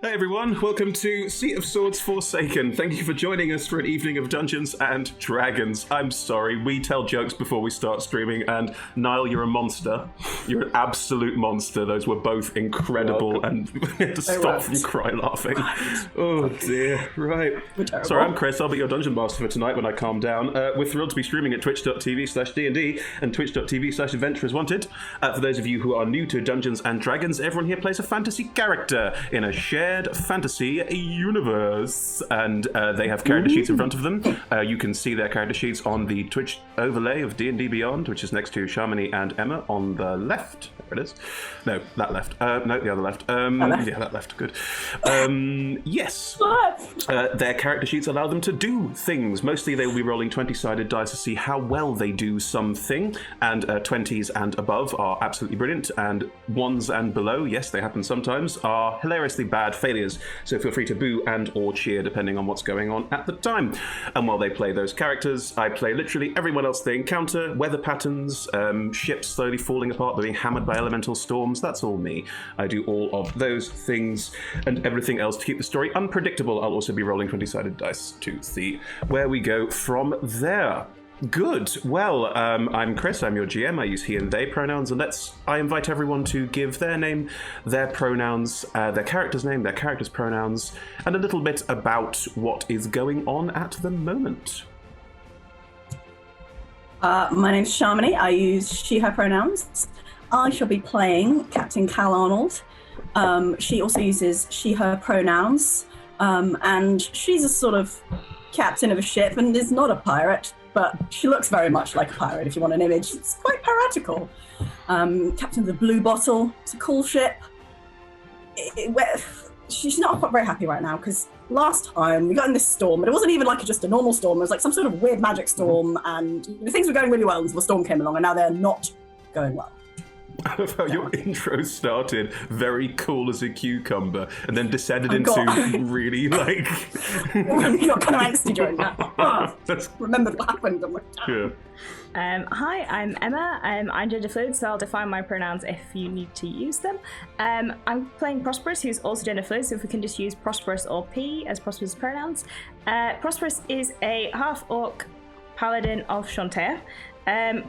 Hey everyone, welcome to Sea of Swords Forsaken. Thank you for joining us for an evening of Dungeons and Dragons. I'm sorry, we tell jokes before we start streaming, and Niall, you're a monster. You're an absolute monster. Those were both incredible, and we had to stop from cry laughing. Oh dear, right. Sorry, I'm Chris, I'll be your Dungeon Master for tonight when I calm down. We're thrilled to be streaming at twitch.tv/D&D and twitch.tv/AdventurersWanted. For those of you who are new to Dungeons and Dragons, everyone here plays a fantasy character in a shared fantasy universe, and they have character sheets in front of them. You can see their character sheets on the Twitch overlay of D&D Beyond, which is next to Shamini and Emma on the left. There it is. No, that left. No, the other left. Yeah, that left. Good. Yes. Their character sheets allow them to do things. Mostly they will be rolling 20-sided dice to see how well they do something, and 20s and above are absolutely brilliant, and 1s and below, yes, they happen sometimes, are hilariously bad failures. So feel free to boo and or cheer depending on what's going on at the time. And while they play those characters, I play literally everyone else they encounter, weather patterns, ships slowly falling apart, being hammered by elemental storms. That's all me. I do all of those things and everything else to keep the story unpredictable. I'll also be rolling 20-sided dice to see where we go from there. Good. Well, I'm Chris, I'm your GM. I use he and they pronouns, and I invite everyone to give their name, their pronouns, their character's name, their character's pronouns, and a little bit about what is going on at the moment. My name's Shamini. I use she, her pronouns. I shall be playing Captain Cal Arnold. She also uses she, her pronouns, and she's a sort of captain of a ship and is not a pirate, but she looks very much like a pirate if you want an image. It's quite piratical. Captain of the Bluebottle. It's a cool ship. She's not quite very happy right now because last time we got in this storm, but it wasn't even like just a normal storm. It was like some sort of weird magic storm, and things were going really well until the storm came along, and now they're not going well. I love how your intro started very cool as a cucumber and then descended into really like... You got kind of angsty during that. Remembered what happened. I'm like, yeah. Hi, I'm Emma. I'm gender fluid, so I'll define my pronouns if you need to use them. I'm playing Prosperous, who's also gender fluid, so if we can just use Prosperous or P as Prosperous pronouns. Prosperous is a half-orc paladin of Shantae.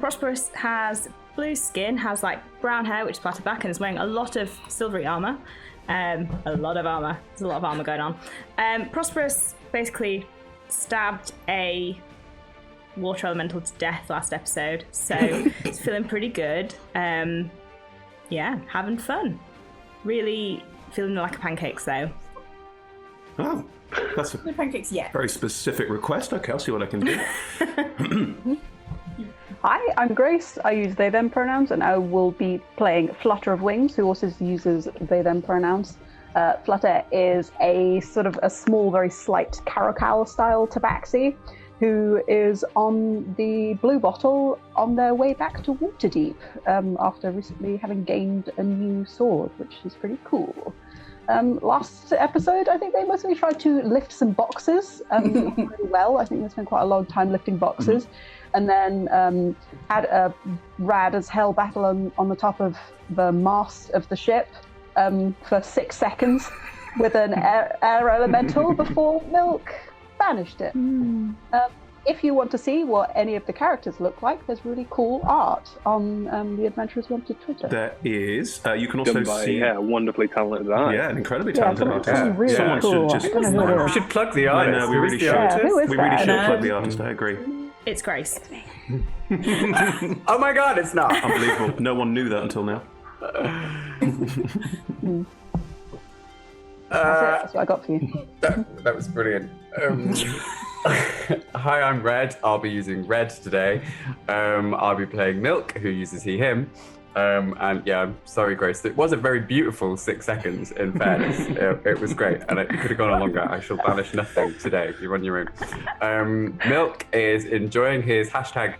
Prosperous has blue skin, has like brown hair, which is plaited back, and is wearing a lot of silvery armor. A lot of armor. There's a lot of armor going on. Prosperous basically stabbed a water elemental to death last episode, so it's feeling pretty good. Yeah, having fun. Really feeling like a pancakes though. Oh, that's a pancakes, yeah. Very specific request. Okay, I'll see what I can do. Hi, I'm Grace. I use they, them pronouns, and I will be playing Flutter of Wings, who also uses they, them pronouns. Flutter is a sort of a small, very slight caracal-style tabaxi who is on the Bluebottle on their way back to Waterdeep after recently having gained a new sword, which is pretty cool. Last episode, I think they mostly tried to lift some boxes really well. I think they spent quite a long time lifting boxes. And then had a rad as hell battle on the top of the mast of the ship for 6 seconds with an air elemental before Milk banished it. If you want to see what any of the characters look like, there's really cool art on the Adventurers Wanted Twitter. There is. You can also see... Yeah, wonderfully talented art. Yeah, an incredibly talented artist. Really Someone cool. should just... We should plug the artist. No, we really should. Who is We really that? should plug the artist, I agree. It's Grace. Oh my god, it's not. Unbelievable. No one knew that until now. That's what I got for you. That was brilliant. Hi, I'm Red. I'll be using Red today. I'll be playing Milk, who uses he, him. And yeah, I'm sorry, Grace. It was a very beautiful 6 seconds, in fairness. It was great, and it could have gone on longer. I shall banish nothing today. You're on your own. Milk is enjoying his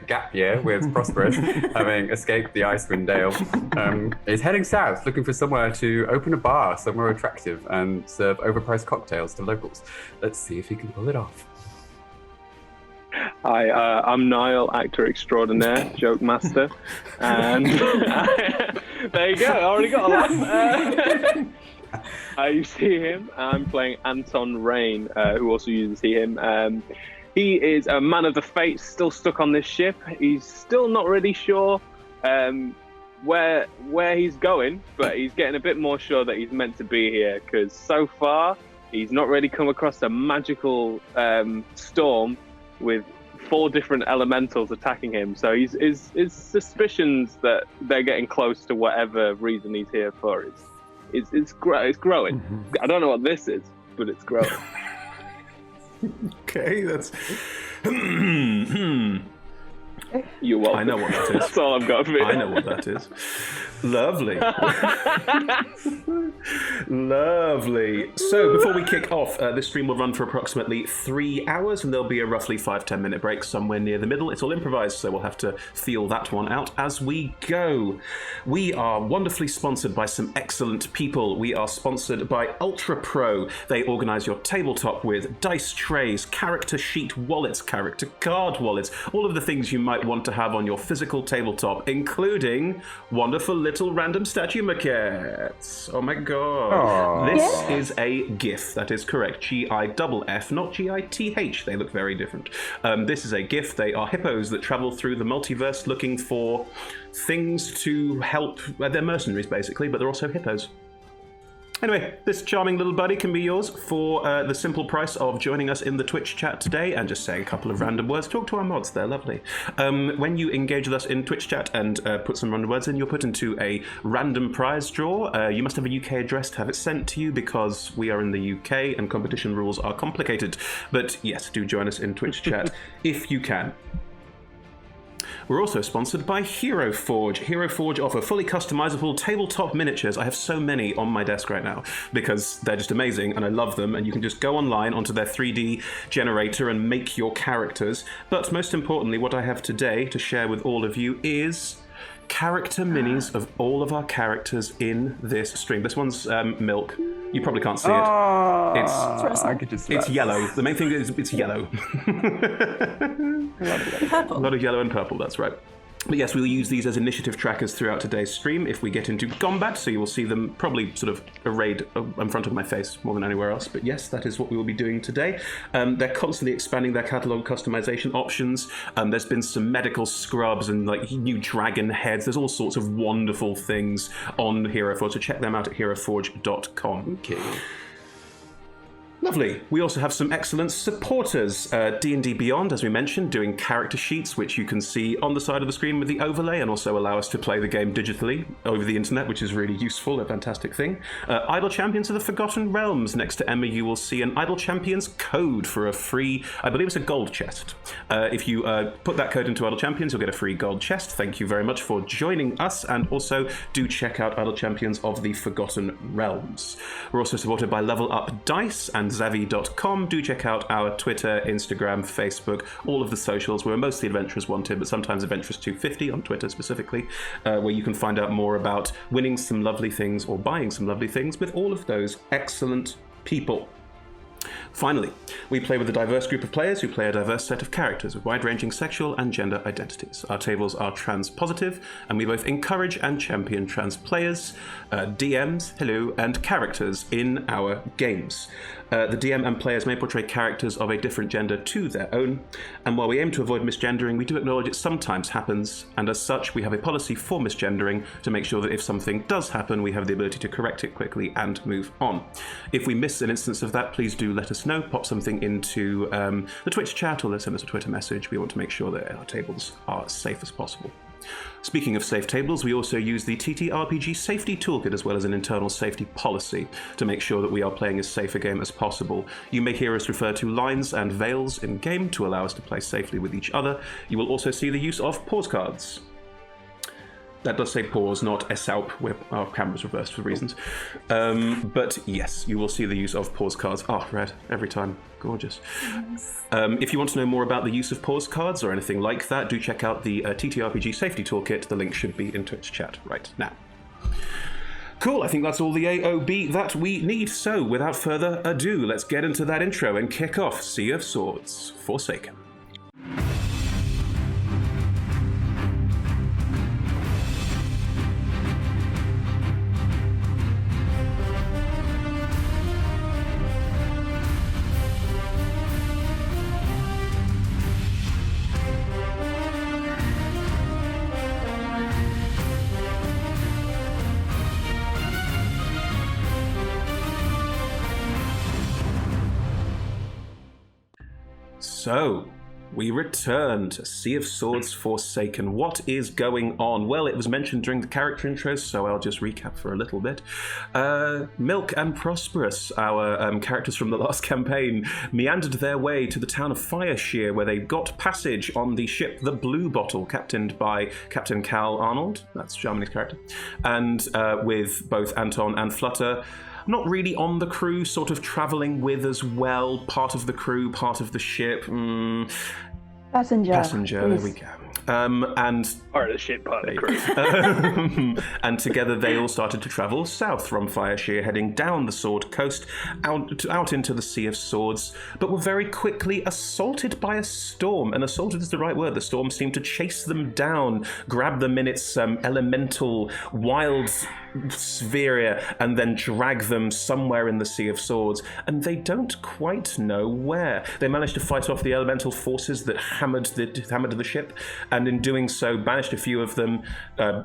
#gap year with Prosperous, having escaped the Icewind Dale. Is heading south, looking for somewhere to open a bar, somewhere attractive, and serve overpriced cocktails to locals. Let's see if he can pull it off. Hi, I'm Niall, actor extraordinaire, joke master, and there you go. I already got a laugh. I see him. I'm playing Anton Rain, who also uses he, him. He is a man of the fates, still stuck on this ship. He's still not really sure where he's going, but he's getting a bit more sure that he's meant to be here, because so far he's not really come across a magical storm with 4 different elementals attacking him. So his suspicions that they're getting close to whatever reason he's here for it's growing. I don't know what this is, but it's growing. Okay, that's. You're welcome. I know what that is. That's all I've got for you. I know what that is. Lovely. Lovely. So before we kick off, this stream will run for approximately 3 hours, and there'll be a roughly 5-10 minute break somewhere near the middle. It's all improvised, so we'll have to feel that one out as we go. We are wonderfully sponsored by some excellent people. We are sponsored by Ultra Pro. They organize your tabletop with dice trays, character sheet wallets, character card wallets, all of the things you might want to have on your physical tabletop, including wonderful little random statue maquettes. Oh my god. This is a GIF. That is correct. GIFF, not GITH. They look very different. This is a GIF. They are hippos that travel through the multiverse looking for things to help. They're mercenaries, basically, but they're also hippos. Anyway, this charming little buddy can be yours for the simple price of joining us in the Twitch chat today and just saying a couple of random words. Talk to our mods, they're lovely. When you engage with us in Twitch chat and put some random words in, you're put into a random prize draw. You must have a UK address to have it sent to you because we are in the UK and competition rules are complicated. But yes, do join us in Twitch chat if you can. We're also sponsored by Hero Forge. Hero Forge offer fully customizable tabletop miniatures. I have so many on my desk right now because they're just amazing and I love them, and you can just go online onto their 3D generator and make your characters. But most importantly, what I have today to share with all of you is character minis of all of our characters in this stream. This one's Milk. You probably can't see it. It's yellow. The main thing is it's yellow. A lot of yellow and purple, that's right. But yes, we'll use these as initiative trackers throughout today's stream if we get into combat, so you will see them probably sort of arrayed in front of my face more than anywhere else. But yes, that is what we will be doing today. They're constantly expanding their catalogue customization options. There's been some medical scrubs and like new dragon heads. There's all sorts of wonderful things on Hero Forge, so check them out at heroforge.com. Okay. Lovely. We also have some excellent supporters. D&D Beyond, as we mentioned, doing character sheets, which you can see on the side of the screen with the overlay, and also allow us to play the game digitally over the internet, which is really useful, a fantastic thing. Idle Champions of the Forgotten Realms. Next to Emma, you will see an Idle Champions code for a free, I believe it's a gold chest. If you put that code into Idle Champions, you'll get a free gold chest. Thank you very much for joining us, and also do check out Idle Champions of the Forgotten Realms. We're also supported by Level Up Dice and Zavi.com. Do check out our Twitter, Instagram, Facebook, all of the socials. We're mostly Adventurers Wanted, but sometimes Adventurers 250 on Twitter specifically, where you can find out more about winning some lovely things or buying some lovely things with all of those excellent people. Finally, we play with a diverse group of players who play a diverse set of characters with wide-ranging sexual and gender identities. Our tables are trans-positive, and we both encourage and champion trans players, DMs, hello, and characters in our games. The DM and players may portray characters of a different gender to their own, and while we aim to avoid misgendering, we do acknowledge it sometimes happens, and as such, we have a policy for misgendering to make sure that if something does happen, we have the ability to correct it quickly and move on. If we miss an instance of that, please do let us know. Pop something into the Twitch chat or send us a Twitter message. We want to make sure that our tables are as safe as possible. Speaking of safe tables, we also use the TTRPG Safety Toolkit as well as an internal safety policy to make sure that we are playing as safe a game as possible. You may hear us refer to lines and veils in game to allow us to play safely with each other. You will also see the use of pause cards. That does say pause, not SAUP, where our camera's reversed for reasons. But yes, you will see the use of pause cards. Oh, red, every time. Gorgeous. If you want to know more about the use of pause cards or anything like that, do check out the TTRPG Safety Toolkit. The link should be in Twitch chat right now. Cool, I think that's all the AOB that we need. So, without further ado, let's get into that intro and kick off Sea of Swords Forsaken. So, we return to Sea of Swords Forsaken. What is going on? Well, it was mentioned during the character intros, so I'll just recap for a little bit. Milk and Prosperous, our characters from the last campaign, meandered their way to the town of Fireshear, where they got passage on the ship the Bluebottle, captained by Captain Cal Arnold, that's Germany's character, and with both Anton and Flutter not really on the crew, sort of travelling with as well, part of the crew, part of the ship. Passenger, please. there we go. And Part of the ship, part of the crew. and together they all started to travel south from Fireshear, heading down the Sword Coast, out into the Sea of Swords, but were very quickly assaulted by a storm. And assaulted is the right word. The storm seemed to chase them down, grab them in its elemental, wild sphere, and then drag them somewhere in the Sea of Swords. And they don't quite know where. They managed to fight off the elemental forces that hammered the ship, and in doing so banished a few of them,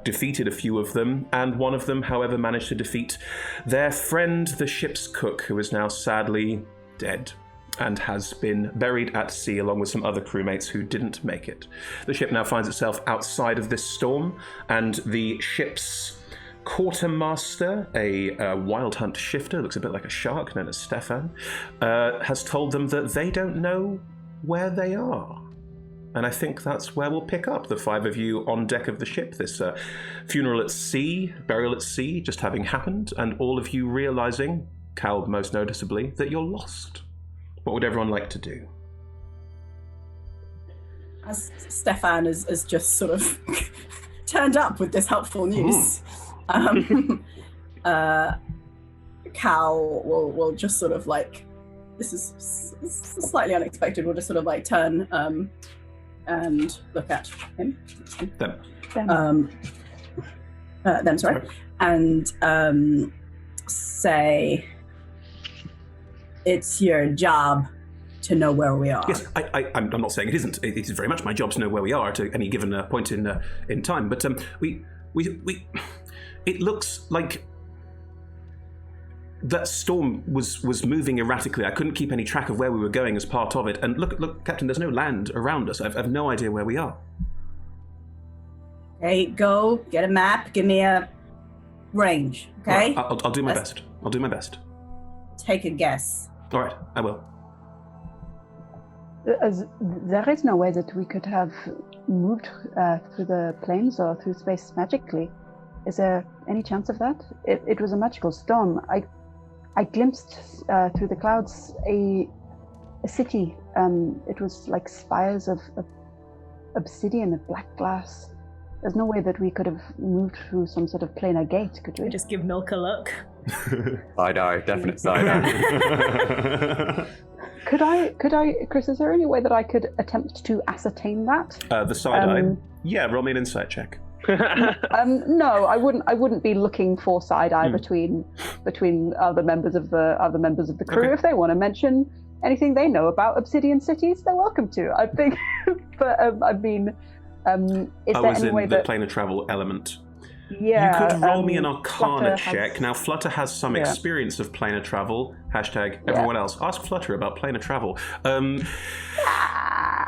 defeated a few of them, and one of them, however, managed to defeat their friend, the ship's cook, who is now sadly dead and has been buried at sea along with some other crewmates who didn't make it. The ship now finds itself outside of this storm, and the ship's quartermaster, a wild hunt shifter, looks a bit like a shark, known as Stefan, has told them that they don't know where they are. And I think that's where we'll pick up, the five of you on deck of the ship. This funeral at sea, burial at sea, just having happened, and all of you realizing, Cal most noticeably, that you're lost. What would everyone like to do? As Stefan has just sort of turned up with this helpful news, Cal will just sort of like, this is slightly unexpected, we'll just sort of like turn and look at him. Them, sorry. And say, it's your job to know where we are. Yes, I'm not saying it isn't. It is very much my job to know where we are at any given point in time. But we it looks like that storm was moving erratically. I couldn't keep any track of where we were going as part of it. And look, Captain, there's no land around us. I've no idea where we are. Okay, go get a map. Give me a range. Okay. Right, I'll do my best. I'll do my best. Take a guess. All right, I will. There is no way that we could have moved through the planes or through space magically. Is there any chance of that? It was a magical storm. I glimpsed through the clouds a city. It was like spires of obsidian, of black glass. There's no way that we could have moved through some sort of planar gate, could we? Just give Milk a look. Side-eye, definite side-eye. Could I, Chris, is there any way that I could attempt to ascertain that? The side-eye? Yeah, roll me an insight check. No, I wouldn't be looking for side-eye between other members of the crew. Okay. If they want to mention anything they know about Obsidian cities, they're welcome to. I think, but I mean, is there any way that the planar travel element? Yeah, you could roll me an Arcana Flutter check. Now, Flutter has some experience of planar travel. Hashtag everyone else. Ask Flutter about planar travel.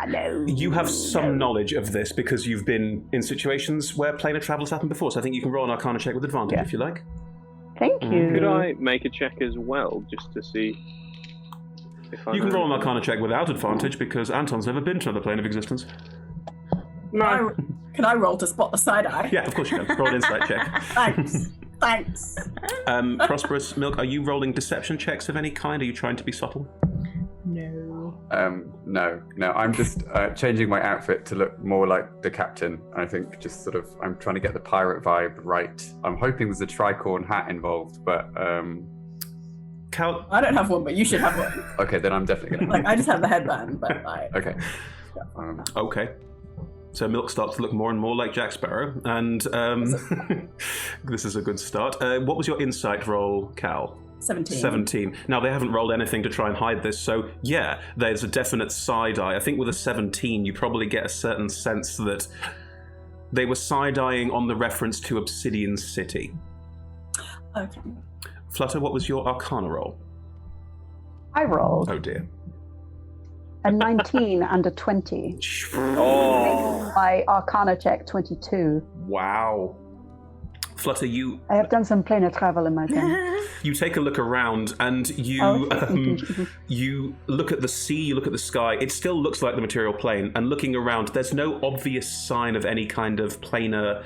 No. You have some knowledge of this because you've been in situations where planar travel has happened before, so I think you can roll an Arcana check with advantage if you like. Thank you. Could I make a check as well, just to see if I You can know roll an anything? Arcana check without advantage because Anton's never been to another plane of existence. No. Can I roll to spot the side eye? Yeah, of course you can. Roll an insight check. Thanks. Prosperous Milk, are you rolling deception checks of any kind? Are you trying to be subtle? No. No. I'm just changing my outfit to look more like the captain. I think just sort of, I'm trying to get the pirate vibe right. I'm hoping there's a tricorn hat involved, but Cal, I don't have one, but you should have one. okay, then I'm definitely gonna. Like I just have the headband, but Okay. okay. So Milk starts to look more and more like Jack Sparrow, and this is a good start. What was your insight roll, Cal? 17. 17. Now, they haven't rolled anything to try and hide this, so yeah, there's a definite side-eye. I think with a 17, you probably get a certain sense that they were side-eyeing on the reference to Obsidian City. Okay. Flutter, what was your Arcana roll? I rolled Oh dear. A 19 and a 20. Oh. My Arcana check, 22. Wow. Flutter, I have done some planar travel in my time. you take a look around and you you look at the sea, you look at the sky. It still looks like the material plane. And looking around, there's no obvious sign of any kind of planar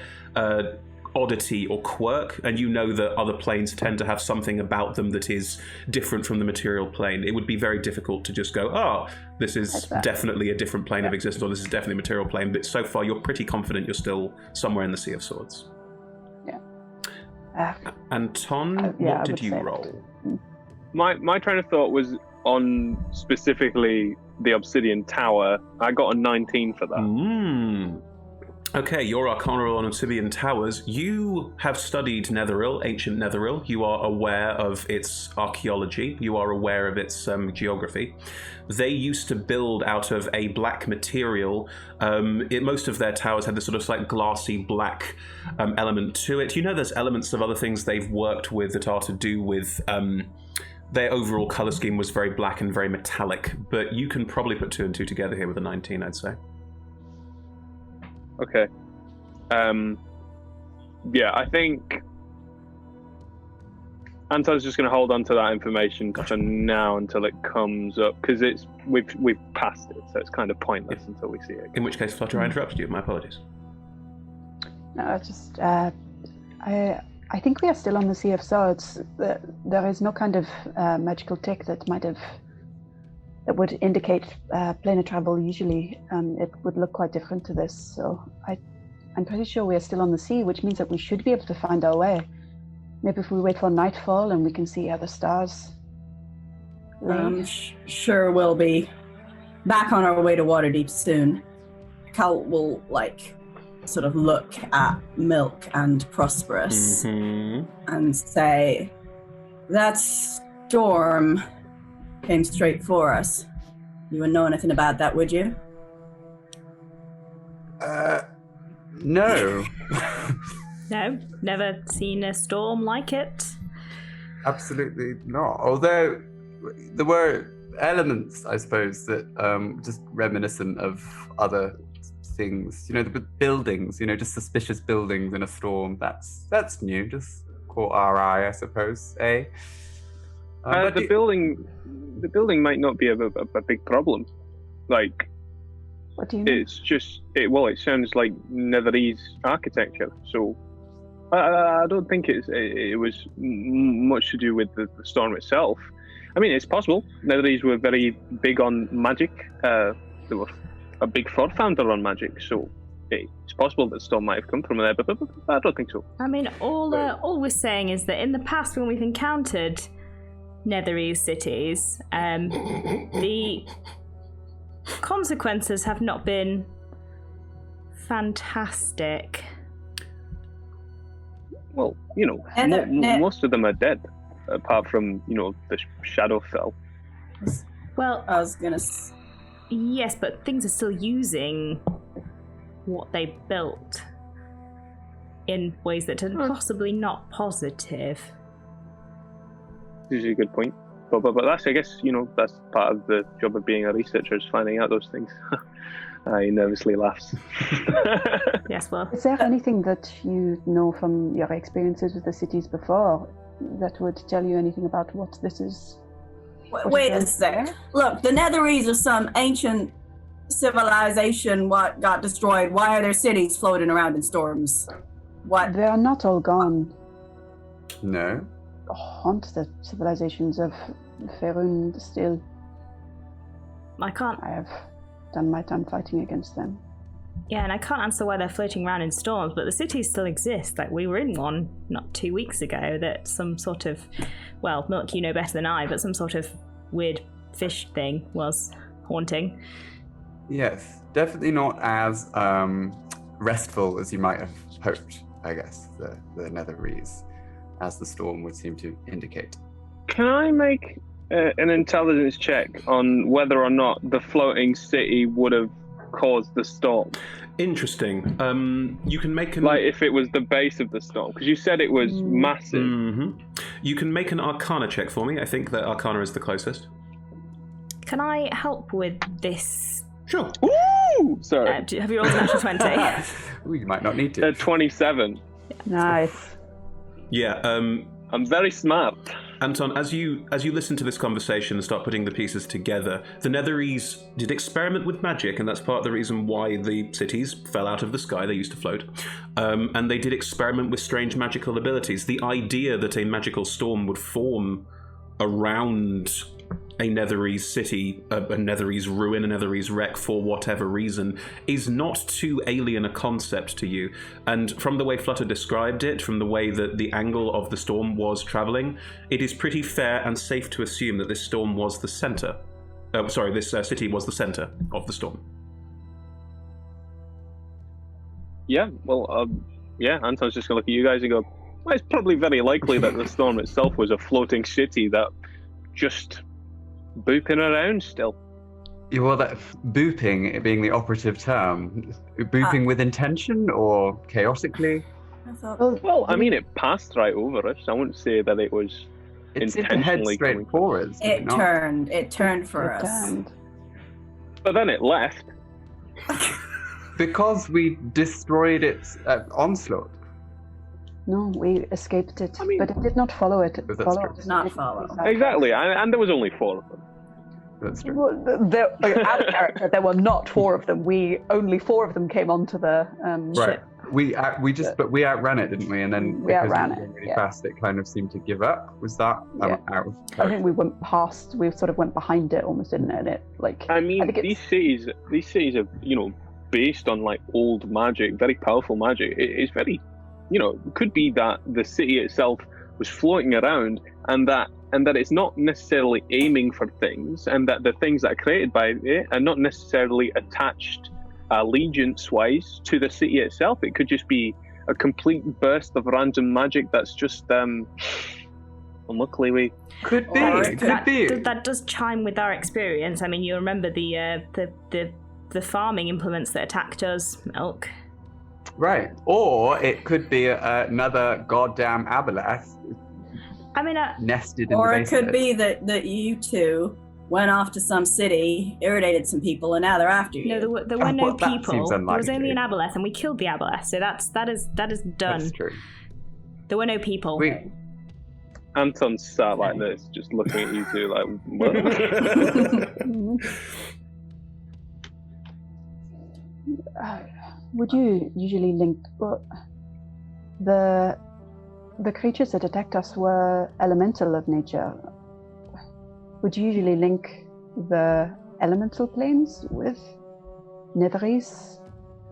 oddity or quirk, and you know that other planes tend to have something about them that is different from the material plane. It would be very difficult to just go, this is definitely a different plane of existence, or this is definitely a material plane, but so far you're pretty confident you're still somewhere in the Sea of Swords. Anton, what did you roll? My train of thought was on specifically the Obsidian Tower. I got a 19 for that. Okay, your Arcana roll on Obsidian Towers. You have studied Netheril, ancient Netheril. You are aware of its archaeology. You are aware of its geography. They used to build out of a black material. Most of their towers had this sort of slight glassy black element to it. You know there's elements of other things they've worked with that are to do with... their overall colour scheme was very black and very metallic, but you can probably put 2 and 2 together here with a 19, I'd say. Okay. I think Anton's just going to hold on to that information for now until it comes up, because we've passed it, so it's kind of pointless until we see it again. In which case, Flutter, I interrupted you. My apologies. No, it's just I think we are still on the Sea of Swords. There is no kind of magical tick that would indicate planar travel. Usually it would look quite different to this, so I'm pretty sure we are still on the sea, which means that we should be able to find our way. Maybe if we wait for nightfall and we can see other stars. Sure, we'll be back on our way to Waterdeep soon. Cal will sort of look at Milk and Prosperous and say, that storm came straight for us. You wouldn't know anything about that, would you? No. No, never seen a storm like it. Absolutely not. Although there were elements, I suppose, that just reminiscent of other things. The buildings, just suspicious buildings in a storm. That's new. Just caught our eye, I suppose. But the building might not be a big problem. What do you mean? It's just it sounds like Netherese architecture. So I don't think it was much to do with the storm itself. I mean, it's possible. Netherese were very big on magic. They were a big fraud founder on magic, so it's possible that the storm might have come from there, but I don't think so. I mean, all we're saying is that in the past, when we've encountered Netherese cities, the consequences have not been fantastic. Well, most of them are dead, apart from, the Shadowfell. Well, I was gonna... Yes, but things are still using what they built in ways that are possibly not positive. This is a good point. But that's, I guess, that's part of the job of being a researcher, is finding out those things. He nervously laughs. Yes, well. Is there anything that you know from your experiences with the cities before that would tell you anything about what this is? Wait a sec. Look, the Netherese are some ancient civilization what got destroyed. Why are their cities floating around in storms? What? They are not all gone. No. Haunt the civilizations of Faerun still. I have done my time fighting against them. Yeah, and I can't answer why they're floating around in storms, but the cities still exist. We were in one not 2 weeks ago that some sort of, well, Milk, you know better than I, but some sort of weird fish thing was haunting. Yes, definitely not as restful as you might have hoped, I guess, the Netherese, as the storm would seem to indicate. Can I make an intelligence check on whether or not the floating city would have caused the storm? Interesting. You can make if it was the base of the storm, because you said it was massive. Mm-hmm. You can make an Arcana check for me. I think that Arcana is the closest. Can I help with this? Sure. Ooh! Sorry. Have you rolled a natural 20? Ooh, you might not need to. 27. Nice. Yeah. I'm very smart. Anton, as you listen to this conversation and start putting the pieces together, the Netherese did experiment with magic, and that's part of the reason why the cities fell out of the sky. They used to float. And they did experiment with strange magical abilities. The idea that a magical storm would form around a Netherese city, a Netherese ruin, a Netherese wreck for whatever reason, is not too alien a concept to you. And from the way Flutter described it, from the way that the angle of the storm was travelling, it is pretty fair and safe to assume that this storm was the centre. This city was the centre of the storm. Yeah, well, Anton's just going to look at you guys and go, well, it's probably very likely that the storm itself was a floating city that just booping around still. Yeah, well, that booping being the operative term, booping with intention or chaotically? I thought, Well, I mean, it passed right over us. I wouldn't say that it was It seemed to head intentionally straight coming. forwards. did it not? turned. It turned for It us. turned. But then it left. Because we destroyed its onslaught. No, we escaped it, I mean- but it did not follow it. That's Follow true. us. Did not It follow. Exactly, and there was only 4 of them. That's true. Well, out of character, there were not 4 of them. Only 4 of them came onto the Right. ship. We outran it, didn't we? And then We because outran we were it, going really yeah. fast, it kind of seemed to give up. Was that Yeah. out of I think we went past. We sort of went behind it almost, didn't it? And it like. I mean, think these cities are, based on like old magic, very powerful magic. It's very, could be that the city itself was floating around, and that it's not necessarily aiming for things, and that the things that are created by it are not necessarily attached allegiance-wise to the city itself. It could just be a complete burst of random magic that's just unluckily we. Could be. Or It could could be. That does chime with our experience. I mean, you remember the farming implements that attacked us, Milk. Right. Or it could be another goddamn aboleth I mean, nested in Or the it basement. could be that you two went off to some city, irritated some people, and now they're after you. no, there were no Well, that people. seems There was unlikely. only an aboleth, and we killed the aboleth. So that is done. That's true. There were no people. We, Anton sat like this, just looking at you two like, what? Would you usually link? Well, the creatures that attacked us were elemental of nature. Would you usually link the elemental planes with Netherese?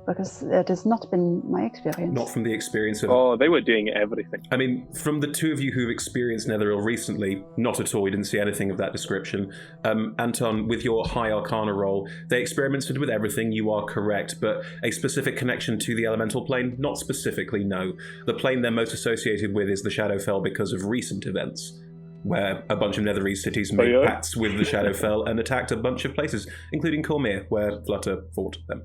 Because that has not been my experience. Not from the experience of... Oh, they were doing everything. I mean, from the two of you who've experienced Netheril recently, not at all, we didn't see anything of that description. Anton, with your high arcana roll, they experimented with everything, you are correct, but a specific connection to the elemental plane? Not specifically, no. The plane they're most associated with is the Shadowfell because of recent events, where a bunch of Netherese cities made yeah? pacts with the Shadowfell and attacked a bunch of places, including Cormyr, where Flutter fought them.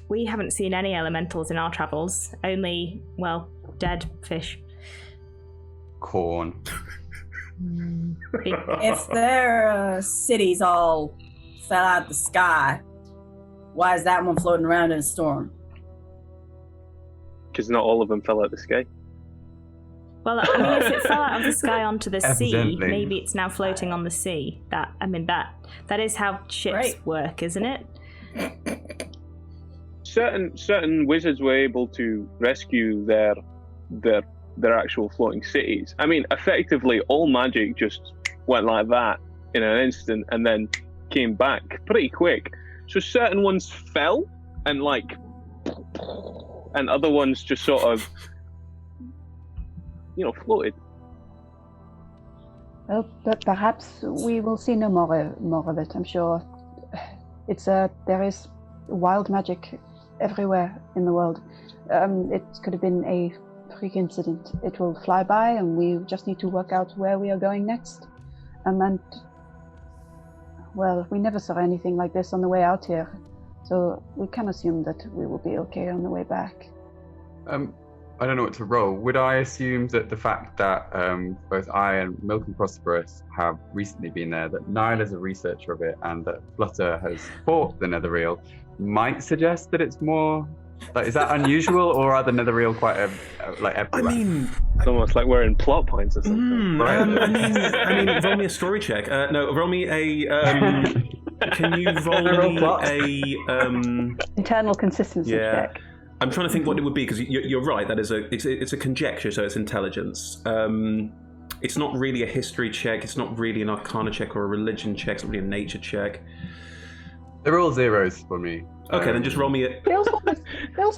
We haven't seen any elementals in our travels. Only, well, dead fish. corn. If their cities all fell out of the sky, why is that one floating around in a storm? Because not all of them fell out of the sky. Well, I mean, if it fell out of the sky onto the sea, Evidently. maybe it's now floating on the sea. That is how ships Right. work, isn't it? Certain wizards were able to rescue their actual floating cities. I mean, effectively, all magic just went like that in an instant and then came back pretty quick. So certain ones fell and and other ones just sort of, floated. Well, but perhaps we will see no more of it. I'm sure. There is wild magic everywhere in the world. It could have been a freak incident. It will fly by, and we just need to work out where we are going next. And well, we never saw anything like this on the way out here, so we can assume that we will be okay on the way back. I don't know what to roll. Would I assume that the fact that both I and Milk and Prosperous have recently been there, that Niall is a researcher of it, and that Flutter has fought the Netherreal, might suggest that it's more... Like, is that unusual, or are the Netherreal quite everywhere? I mean, It's almost like we're in plot points or something. I mean, roll me a story check. No, roll me a. Can you roll me a? Internal consistency check. I'm trying to think what it would be, because you're right. That is it's a conjecture, so it's intelligence. It's not really a history check. It's not really an Arcana check or a religion check. It's not really a nature check. They're all zeros for me. Okay, then just roll me a... It feels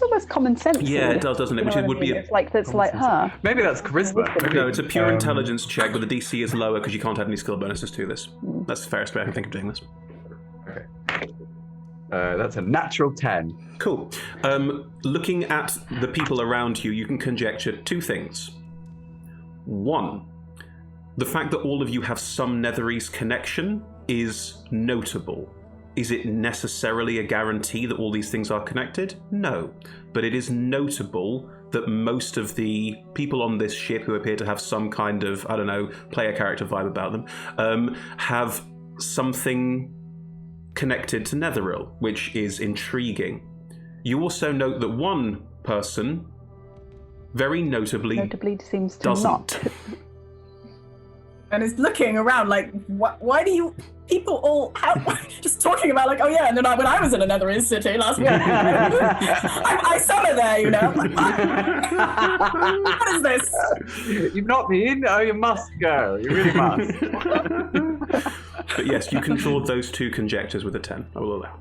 almost common sense. Yeah, it does, doesn't it? Which would be... It's like, huh? Maybe that's charisma. No, it's a pure intelligence check, but the DC is lower because you can't add any skill bonuses to this. That's the fairest way I can think of doing this. Okay. That's a natural 10. Cool. Looking at the people around you, you can conjecture two things. One, the fact that all of you have some Netherese connection is notable. Is it necessarily a guarantee that all these things are connected? No. But it is notable that most of the people on this ship who appear to have some kind of, I don't know, player character vibe about them, have something connected to Netherreal, which is intriguing. You also note that one person, very notably seems to doesn't. not. And is looking around like, why do you people all just talking about like, oh yeah, and then when I was in another city last week, I summer there, you know. What is this? You've not been? Oh, you must go. You really must. But yes, you controlled those two conjectures with a 10. I will allow.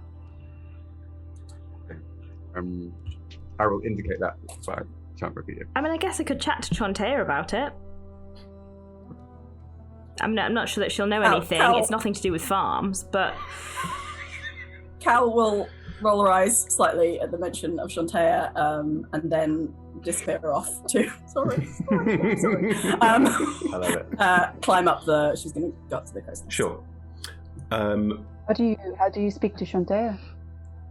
I will indicate that, but I can't repeat it. I mean, I guess I could chat to Chontea about it. I'm not sure that she'll know anything. It's nothing to do with farms, but... Cal will roll her eyes slightly at the mention of Chontea, and then disappear off too. Sorry. I love it. Climb up she's going to go up to the coast. Sure. How do you speak to Chontea?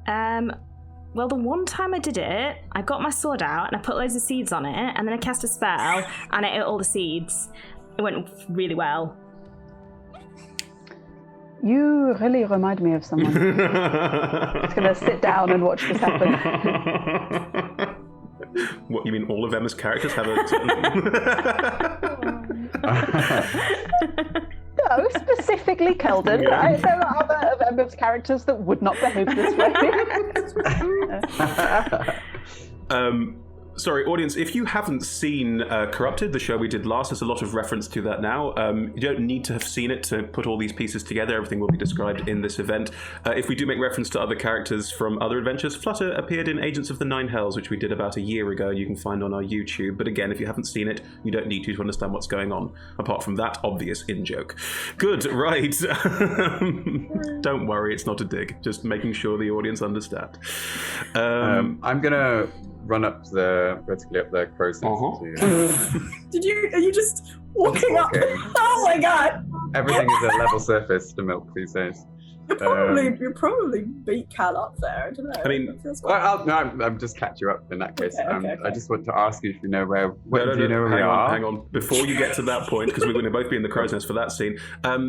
Well, the one time I did it, I got my sword out and I put loads of seeds on it, and then I cast a spell and I ate all the seeds. It went really well. You really remind me of someone. I'm just going to sit down and watch this happen. What, you mean all of Emma's characters have a... No, specifically Keldon. Yeah. There are other of Emma's characters that would not behave this way. Sorry, audience, if you haven't seen Corrupted, the show we did last, there's a lot of reference to that now. You don't need to have seen it to put all these pieces together. Everything will be described in this event. If we do make reference to other characters from other adventures, Flutter appeared in Agents of the Nine Hells, which we did about a year ago, and you can find on our YouTube. But again, if you haven't seen it, you don't need to understand what's going on, apart from that obvious in-joke. Good, right. Don't worry, it's not a dig. Just making sure the audience understand. I'm going to run vertically up the process. Are you just walking up? Oh my god! Everything is a level surface to Milk these days. You probably beat Cal up there. I don't know. I mean, I'm just catch you up in that case. Okay. I just want to ask you if you know where. Do you know where we are? Hang on. Before you get to that point, because we're going to both be in the crow's nest for that scene.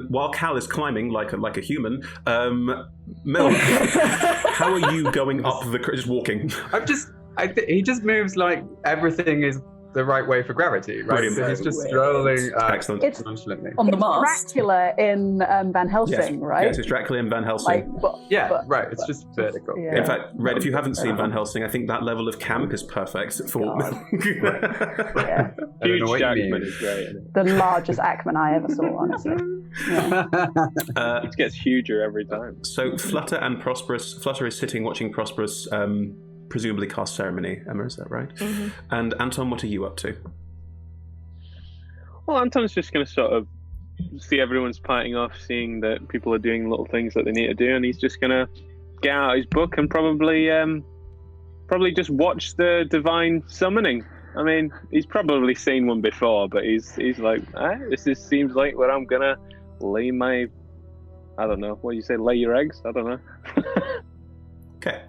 While Cal is climbing like a human, Milk, how are you going up just walking? He just moves like everything is the right way for gravity, right? Brilliant. So he's just strolling Excellent. It's nonchalantly. On the It's mast. Dracula in Van Helsing, right? Yes, it's Dracula and Van Helsing. Right. It's just vertical. Yeah. In fact, Red, if you haven't seen Van Helsing, I think that level of camp is perfect for Milk. Yeah. I don't know what you mean. Jackman is great. Isn't it? The largest Ackman I ever saw, honestly. Yeah. It gets huger every time. So Flutter is sitting watching Prosperous presumably cast ceremony. Emma, is that right? Mm-hmm. And Anton, what are you up to? Well, Anton's just going to sort of see everyone's parting off, seeing that people are doing little things that they need to do, and he's just going to get out his book and probably just watch the divine summoning. I mean, he's probably seen one before, but he's like, this seems like where I'm going to lay my, I don't know, what do you say, lay your eggs? I don't know. Okay.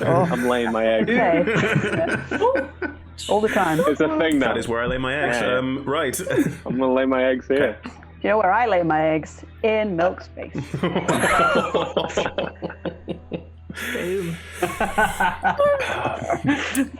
I'm laying my eggs. Okay. all the time. It's a thing now. That is where I lay my eggs. Yeah. Right. I'm gonna lay my eggs here. You know where I lay my eggs? In Milk's face. Boom.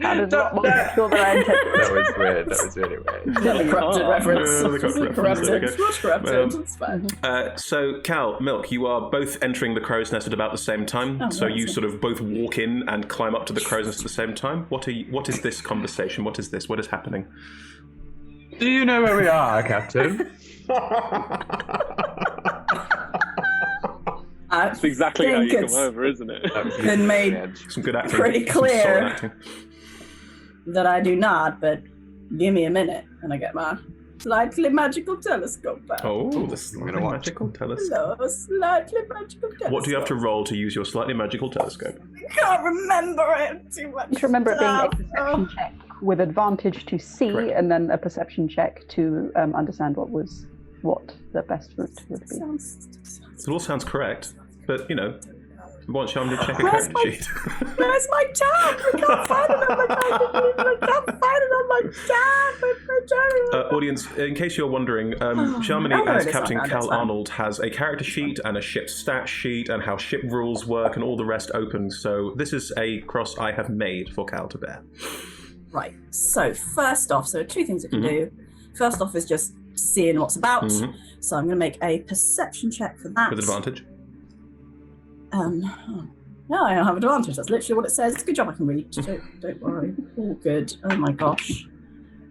Sounded a lot more sexual than I intended. That was weird. That was really weird. The corrupted reference. The corrupted reference, there we go. Much corrupted. It's fine. So, Cal, Milk, you are both entering the crow's nest at about the same time. So you sort of both walk in and climb up to the crow's nest at the same time. What is this conversation? What is this? What is happening? Do you know where we are, Captain? That's exactly how you come over, isn't it? Been made Some good acting. pretty Some solid clear acting. that I do not, but give me a minute and I get my slightly magical telescope out. Oh, the slightly gonna watch. magical telescope. Hello, slightly magical telescope. What do you have to roll to use your slightly magical telescope? I can't remember it too much. Just remember it being a stuff. perception check with advantage to see, Correct. and then a perception check to understand what the best route would be. It all sounds correct, but want Shamdi to check a Where's character my- sheet? Where's my tab? I can't find it on my tab. I can't find it on my tab. Audience, in case you're wondering, Oh, Shamini there as it is. Captain Oh, no, Cal that's fine. Arnold has a character sheet and a ship stat sheet and how ship rules work and all the rest open, so this is a cross I have made for Cal to bear. Right. So first off, so two things it can do. First off is just seeing what's about. Mhm. So I'm going to make a perception check for that. With advantage. No, I don't have advantage. That's literally what it says. Good job, I can read. Don't worry. All good. Oh my gosh.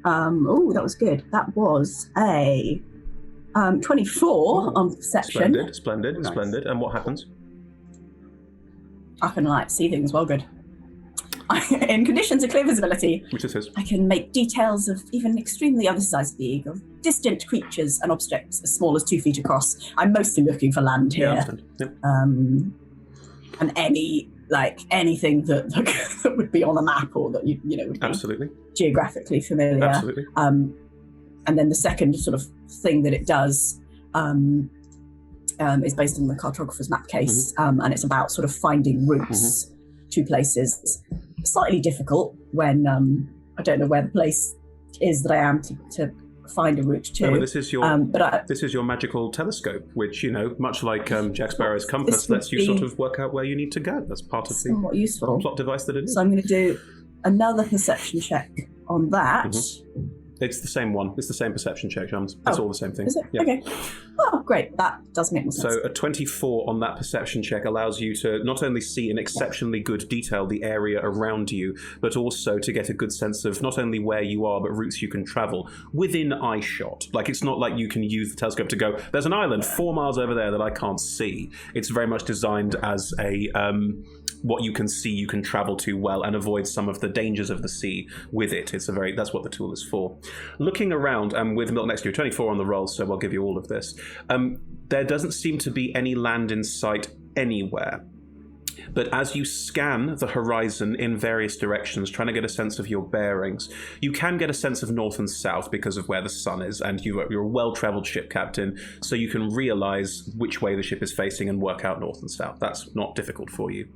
Oh, that was good. That was a 24 on perception. Splendid. Nice. And what happens? I can see things well good. In conditions of clear visibility, Which is his. I can make details of even extremely other size of the eagle, distant creatures and objects as small as 2 feet across. I'm mostly looking for land Yeah, I here. understand. Yep. And anything that would be on a map or that would be Absolutely. geographically familiar. Absolutely. And then the second sort of thing that it does is based on the cartographer's map case, and it's about sort of finding routes to places. Slightly difficult when I don't know where the place is that I am to find a route to. No, but this is your but this is your magical telescope, which much like Jack Sparrow's This compass, would lets you be sort of work out where you need to go. That's part of the somewhat useful. plot device that it is. So I'm going to do another perception check on that. It's the same one. It's the same perception check, Jams. It's all the same thing. Is it? Yeah. Okay. Oh, great. That does make more sense. So a 24 on that perception check allows you to not only see in exceptionally good detail the area around you, but also to get a good sense of not only where you are, but routes you can travel within eye shot. Like, it's not like you can use the telescope to go, there's an island 4 miles over there that I can't see. It's very much designed as a what you can see you can travel to well and avoid some of the dangers of the sea with it. That's what the tool is for. Looking around, and with Milk next to you, 24 on the roll, so I'll give you all of this. There doesn't seem to be any land in sight anywhere. But as you scan the horizon in various directions, trying to get a sense of your bearings, you can get a sense of north and south because of where the sun is, and you're a well-traveled ship captain, so you can realize which way the ship is facing and work out north and south. That's not difficult for you.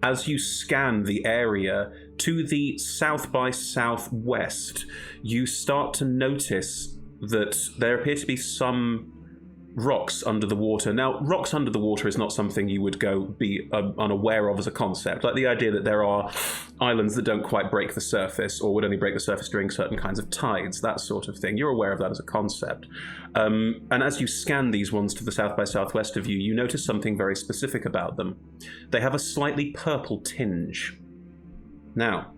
As you scan the area to the south by southwest, you start to notice that there appear to be some rocks under the water. Now, rocks under the water is not something you would be unaware of as a concept. Like the idea that there are islands that don't quite break the surface or would only break the surface during certain kinds of tides, that sort of thing. You're aware of that as a concept. And as you scan these ones to the south by southwest of you, you notice something very specific about them. They have a slightly purple tinge. Now,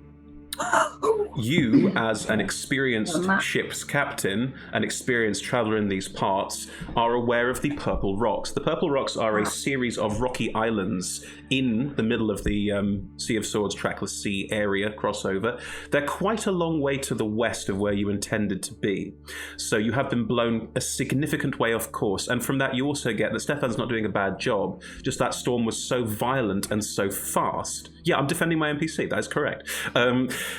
you, as an experienced ship's captain, an experienced traveller in these parts, are aware of the purple rocks. The purple rocks are a series of rocky islands in the middle of the Sea of Swords, Trackless Sea area crossover. They're quite a long way to the west of where you intended to be. So you have been blown a significant way off course. And from that, you also get that Stefan's not doing a bad job. Just that storm was so violent and so fast. Yeah, I'm defending my NPC. That is correct.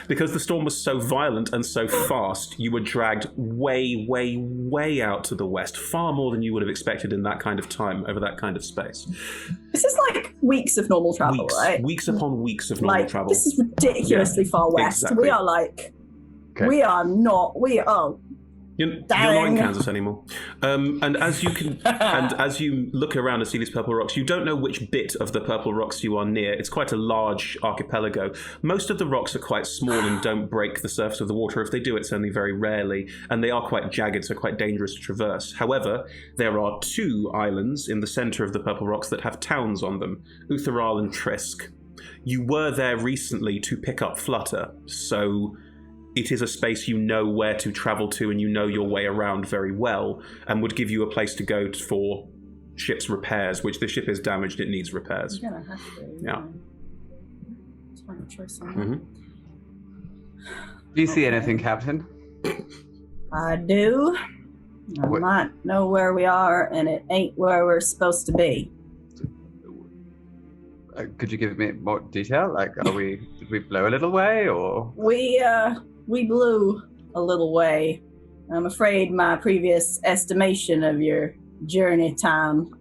Because the storm was so violent and so fast, you were dragged way, way, way out to the west, far more than you would have expected in that kind of time, over that kind of space. This is like weeks of normal travel, right? Weeks upon weeks of normal travel. This is ridiculously far west. exactly. We are like Okay. We are not. We are. You're not in Kansas anymore. And as you look around and see these purple rocks, you don't know which bit of the purple rocks you are near. It's quite a large archipelago. Most of the rocks are quite small and don't break the surface of the water. If they do, it's only very rarely. And they are quite jagged, so quite dangerous to traverse. However, there are 2 islands in the center of the purple rocks that have towns on them, Utheral and Trisk. You were there recently to pick up Flutter, so it is a space you know where to travel to and you know your way around very well, and would give you a place to go for ship's repairs, which the ship is damaged, it needs repairs. You're gonna have to. Yeah. It's my choice on Mm-hmm. Do you see anything, Captain? I do. I might know where we are, and it ain't where we're supposed to be. Could you give me more detail? Like, did we blow a little way, or? We blew a little way. I'm afraid my previous estimation of your journey time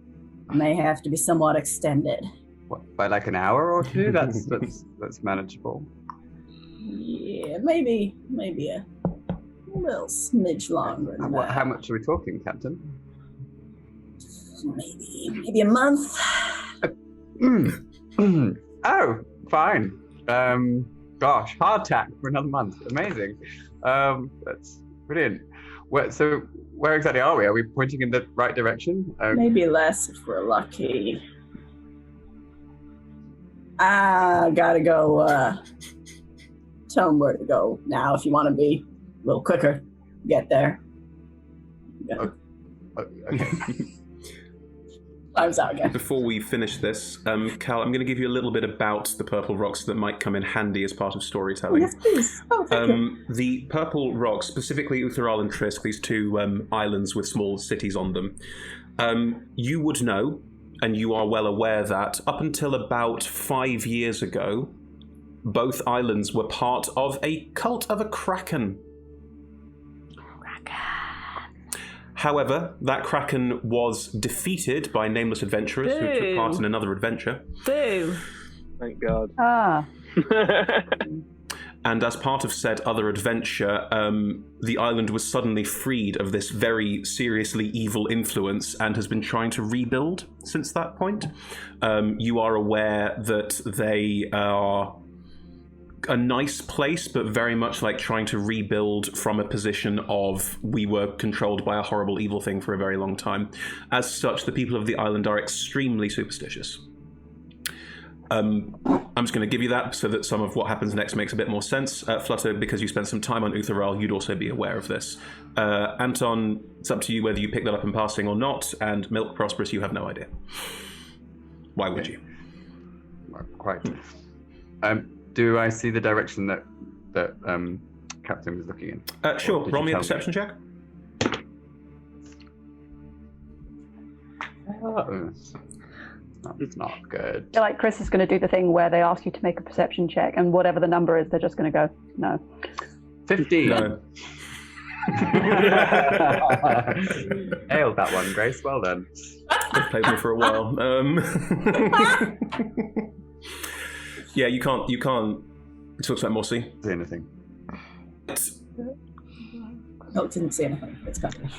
may have to be somewhat extended. What, by like an hour or 2? That's manageable. Yeah, maybe a little smidge longer than that. How much are we talking, Captain? Maybe a month. Oh, fine. Gosh, hardtack for another month. Amazing. That's brilliant. So where exactly are we? Are we pointing in the right direction? Maybe less if we're lucky. I gotta go tell them where to go now if you want to be a little quicker. Get there. Okay. Time's out again. Before we finish this, Cal, I'm going to give you a little bit about the purple rocks that might come in handy as part of storytelling. Yes, please. Oh, thank you. The purple rocks, specifically Utheral and Trisk, these 2 islands with small cities on them, you would know, and you are well aware that up until about 5 years ago, both islands were part of a cult of a kraken. However, that kraken was defeated by nameless adventurers who took part in another adventure. Boo! Thank God. And as part of said other adventure, the island was suddenly freed of this very seriously evil influence and has been trying to rebuild since that point. You are aware that they are a nice place, but very much like trying to rebuild from a position of we were controlled by a horrible evil thing for a very long time. As such, the people of the island are extremely superstitious. I'm just going to give you that so that some of what happens next makes a bit more sense. Flutter, because you spent some time on Utheral, you'd also be aware of this. Anton, it's up to you whether you pick that up in passing or not, and Milk Prosperous, you have no idea. Why would you? Quite. Do I see the direction that Captain was looking in? Sure. Roll me a perception check. That's not good. I feel like Chris is going to do the thing where they ask you to make a perception check, and whatever the number is, they're just going to go, no. 15. No. Nailed that one, Grace. Well done. I've played me for a while. Yeah, you can't. It talks about Mossy. See anything? No, didn't see anything. It's purplish.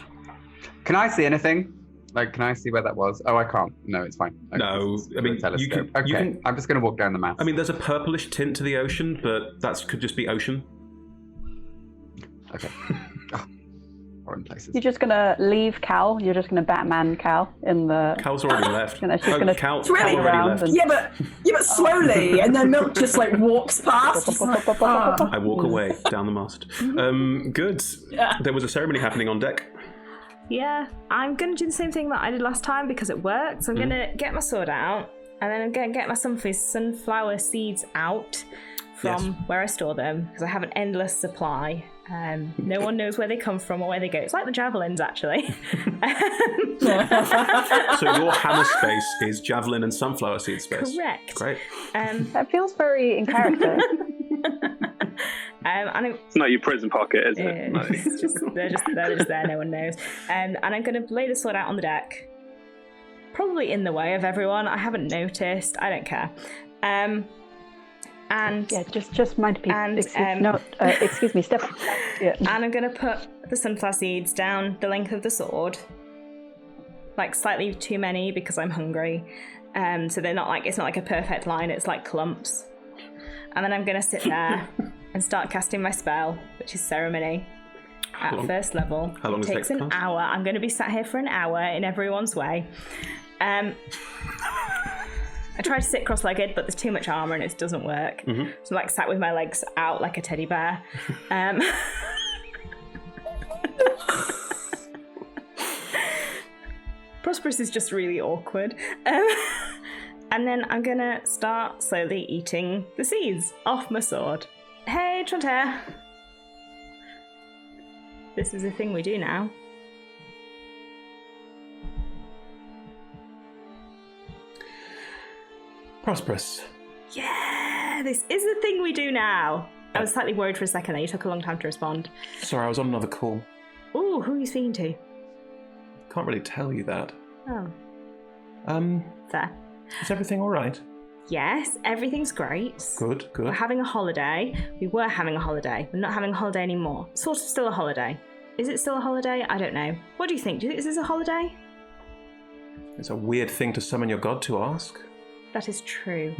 Can I see anything? Like, can I see where that was? Oh, I can't. No, it's fine. No, I mean, you can. Okay, You can, I'm just going to walk down the map. I mean, there's a purplish tint to the ocean, but that could just be ocean. Okay. Foreign places. You're just going to leave Cal. You're just going to Batman Cal in the... Cal's already left. She's gonna Cal really already around left. and- Yeah, but slowly, and then Milk just like walks past. Just like, I walk away down the mast. Good. Yeah. There was a ceremony happening on deck. Yeah, I'm going to do the same thing that I did last time because it worked. So I'm going to get my sword out, and then I'm going to get my sunflower seeds out from where I store them, because I have an endless supply. No one knows where they come from or where they go. It's like the javelins, actually. So your hammer space is javelin and sunflower seed space. Correct. Great. That feels very in character. And It's not your prison pocket, is it? No. it's just, they're just there, no one knows. And I'm going to lay the sword out on the deck. Probably in the way of everyone. I haven't noticed. I don't care. And Yeah, just mind people. And, Excuse me, Steph. Yeah. and I'm going to put the sunflower seeds down the length of the sword. Like slightly too many because I'm hungry. So they're not like, it's not like a perfect line, it's like clumps. And then I'm going to sit there and start casting my spell, which is Ceremony, at first level. How long it takes an hour. I'm going to be sat here for an hour in everyone's way. I try to sit cross-legged, but there's too much armour and it doesn't work. Mm-hmm. So I'm like sat with my legs out like a teddy bear. Prosperous is just really awkward. And then I'm gonna start slowly eating the seeds off my sword. Hey, Trontaire. This is a thing we do now. Prosperous. Yeah, this is the thing we do now. I was slightly worried for a second that you took a long time to respond. Sorry, I was on another call. Ooh, who are you speaking to? Can't really tell you that. Oh. Fair. Is everything all right? Yes, everything's great. Good. We're having a holiday. We were having a holiday. We're not having a holiday anymore. Sort of still a holiday. Is it still a holiday? I don't know. What do you think? Do you think this is a holiday? It's a weird thing to summon your god to ask. That is true.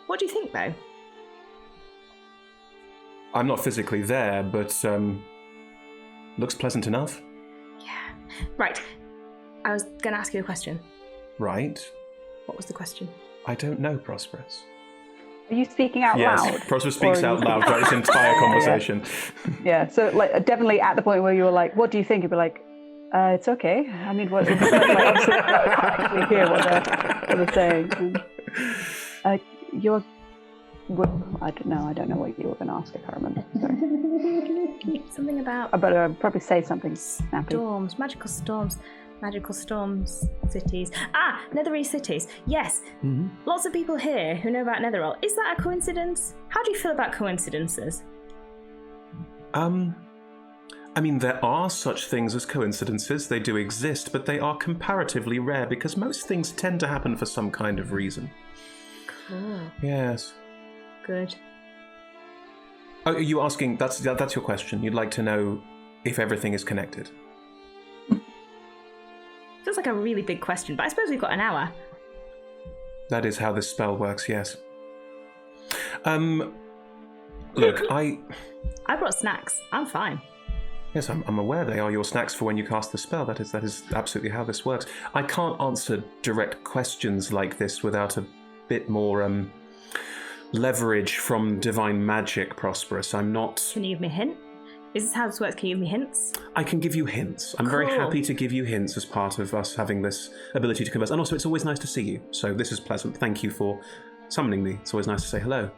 What do you think, though? I'm not physically there, but looks pleasant enough. Yeah. Right. I was going to ask you a question. Right. What was the question? I don't know, Prosperous. Are you speaking out loud? Yes, Prosperous speaks out loud throughout this entire conversation. Yeah, so like definitely at the point where you were like, what do you think? You'd be like, it's okay. I mean, what? Like, obviously, I can't actually hear what they're saying. You're. I don't know. I don't know what you were going to ask. I can't remember. Sorry. Something about. I better probably say something snappy. Storms, magical storms, cities. Netherese cities. Yes. Mm-hmm. Lots of people here who know about Netherall. Is that a coincidence? How do you feel about coincidences? I mean, there are such things as coincidences. They do exist, but they are comparatively rare because most things tend to happen for some kind of reason. Cool. Yes. Good. Oh, are you asking? That's your question. You'd like to know if everything is connected. Feels like a really big question, but I suppose we've got an hour. That is how this spell works. Yes. Look, I brought snacks. I'm fine. Yes, I'm aware they are your snacks for when you cast the spell. That is absolutely how this works. I can't answer direct questions like this without a bit more leverage from divine magic, Prosperous. I'm not... Can you give me a hint? Is this how this works? Can you give me hints? I can give you hints. I'm very happy to give you hints as part of us having this ability to converse. And also, it's always nice to see you. So this is pleasant. Thank you for summoning me. It's always nice to say hello.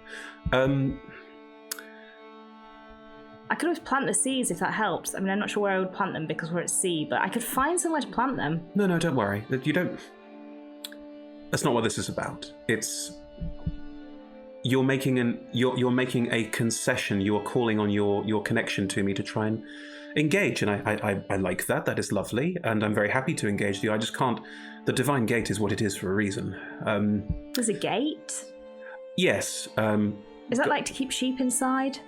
I could always plant the seeds if that helps. I mean, I'm not sure where I would plant them because we're at sea, but I could find somewhere to plant them. No, don't worry. You don't... That's not what this is about. It's... You're making a concession. You're calling on your connection to me to try and engage, and I like that. That is lovely, and I'm very happy to engage you. I just can't... The divine gate is what it is for a reason. There's a gate? Yes. Is that like to keep sheep inside?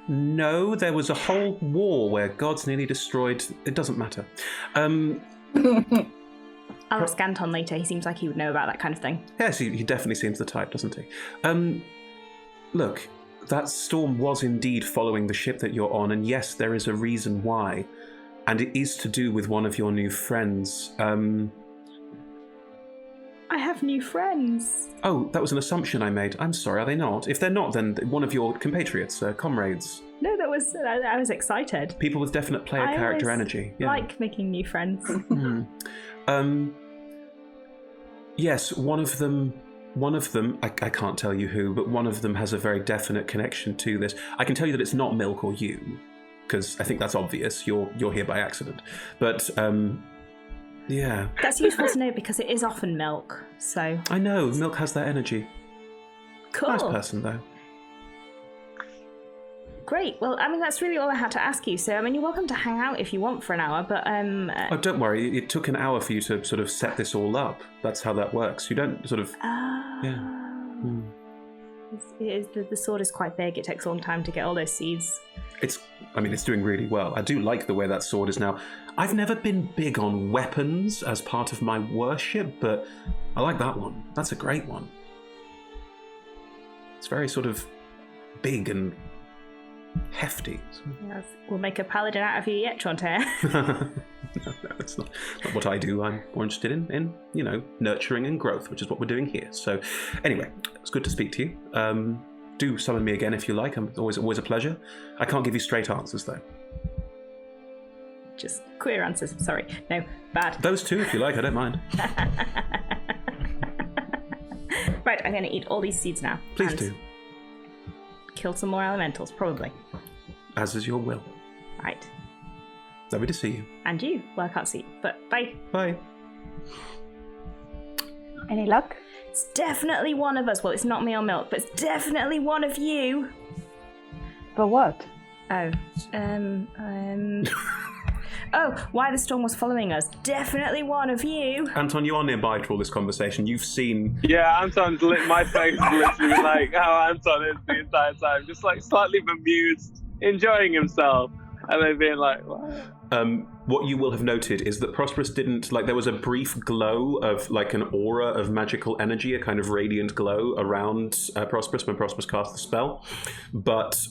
No, there was a whole war where gods nearly destroyed... It doesn't matter. I'll ask Anton later. He seems like he would know about that kind of thing. Yes, he definitely seems the type, doesn't he? Look, that storm was indeed following the ship that you're on, and yes, there is a reason why. And it is to do with one of your new friends. I have new friends. Oh, that was an assumption I made. I'm sorry, are they not? If they're not, then one of your compatriots, comrades. No, I was excited. People with definite player character energy. Yeah. Like making new friends. Yes, one of them, I can't tell you who, but one of them has a very definite connection to this. I can tell you that it's not Milk or you, because I think that's obvious. You're here by accident. But, yeah. That's useful to know because it is often Milk, so... I know, Milk has that energy. Cool. Nice person, though. Great. Well, I mean, that's really all I had to ask you. So, I mean, you're welcome to hang out if you want for an hour, but... Oh, don't worry. It took an hour for you to sort of set this all up. That's how that works. You don't sort of... Yeah. The sword is quite big. It takes a long time to get all those seeds. It's doing really well. I do like the way that sword is now. I've never been big on weapons as part of my worship, but I like that one. That's a great one. It's very sort of big and hefty. Yeah, we'll make a paladin out of you yet, Tronte. No, that's not what I do. I'm more interested in nurturing and growth, which is what we're doing here. So, anyway, it's good to speak to you. Do summon me again if you like. I'm always a pleasure. I can't give you straight answers though. Just queer answers. Sorry, no, bad. Those two, if you like. I don't mind. Right, I'm going to eat all these seeds now. Please do. Kill some more elementals, probably. As is your will. Right. Lovely to see you. And you. Well, I can't see you, but bye. Bye. Any luck? It's definitely one of us. Well, it's not me or Milk, but it's definitely one of you. For what? Oh, oh, why the storm was following us. Definitely one of you. Anton, you are nearby to all this conversation. You've seen... Yeah, Anton's lit. My face is literally like how Anton is the entire time. Just like slightly bemused, enjoying himself. And then being like, what? What you will have noted is that Prosperous didn't, there was a brief glow of, an aura of magical energy, a kind of radiant glow around Prosperous when Prosperous cast the spell. But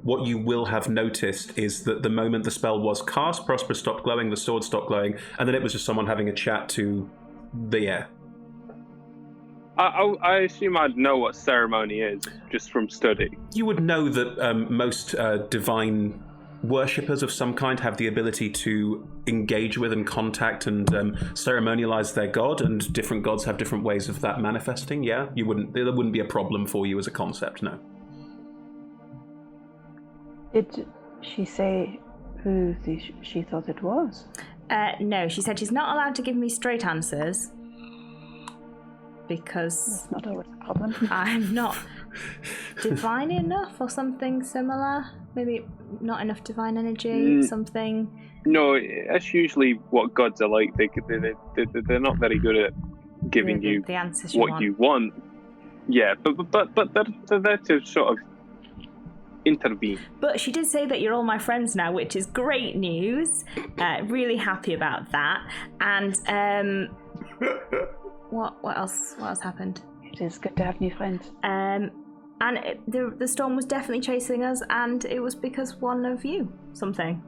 what you will have noticed is that the moment the spell was cast, Prosperous stopped glowing, the sword stopped glowing, and then it was just someone having a chat to the air. I assume I'd know what ceremony is, just from study. You would know that most divine worshippers of some kind have the ability to engage with and contact and ceremonialize their god, and different gods have different ways of that manifesting. Yeah, there wouldn't be a problem for you as a concept. No. Did she say who she thought it was? No, she said she's not allowed to give me straight answers because That's not always a problem. I'm not divine enough or something similar. Maybe not enough divine energy, something. No, that's usually what gods are like. They're not very good at giving you the answers you want. Yeah, but they're there to sort of intervene. But she did say that you're all my friends now, which is great news. Really happy about that. And what else happened? It is good to have new friends. And the storm was definitely chasing us, and it was because one of you something.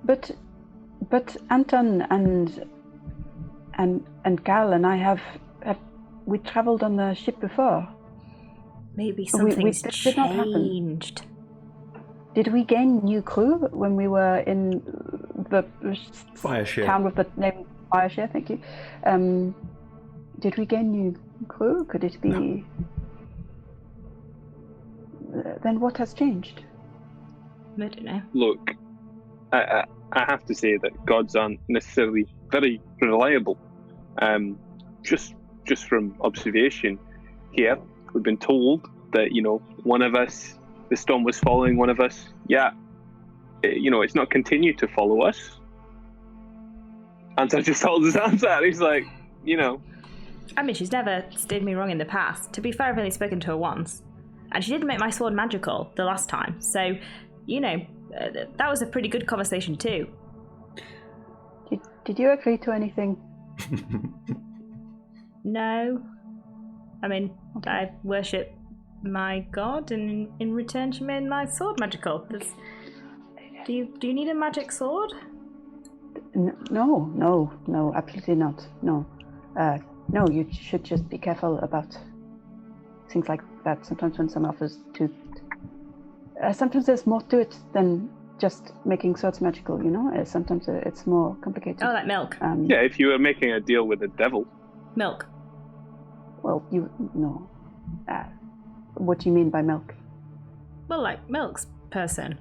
But Anton and Gal and I have we travelled on the ship before. Maybe something's did not happen. changed. Did we gain new crew when we were in the Fireshare. town with the name Fireshare? Thank you. Did we gain new crew? Could it be? No. Then what has changed? I don't know. Look, I have to say that gods aren't necessarily very reliable. Just from observation here, we've been told that one of us, the storm was following one of us. Yeah, it's not continued to follow us. And so just told his answer. He's like, I mean, she's never steered me wrong in the past. To be fair, I've only spoken to her once. And she did make my sword magical the last time. So, that was a pretty good conversation too. Did you agree to anything? No. I mean, I worship my god, and in return she made my sword magical. Do you need a magic sword? No, absolutely not. No. No, you should just be careful about things like that. Sometimes when someone offers to... sometimes there's more to it than just making swords magical, Sometimes it's more complicated. Oh, like milk. Yeah, if you were making a deal with the devil. Milk. Well, no. What do you mean by milk? Well, like Milk's person.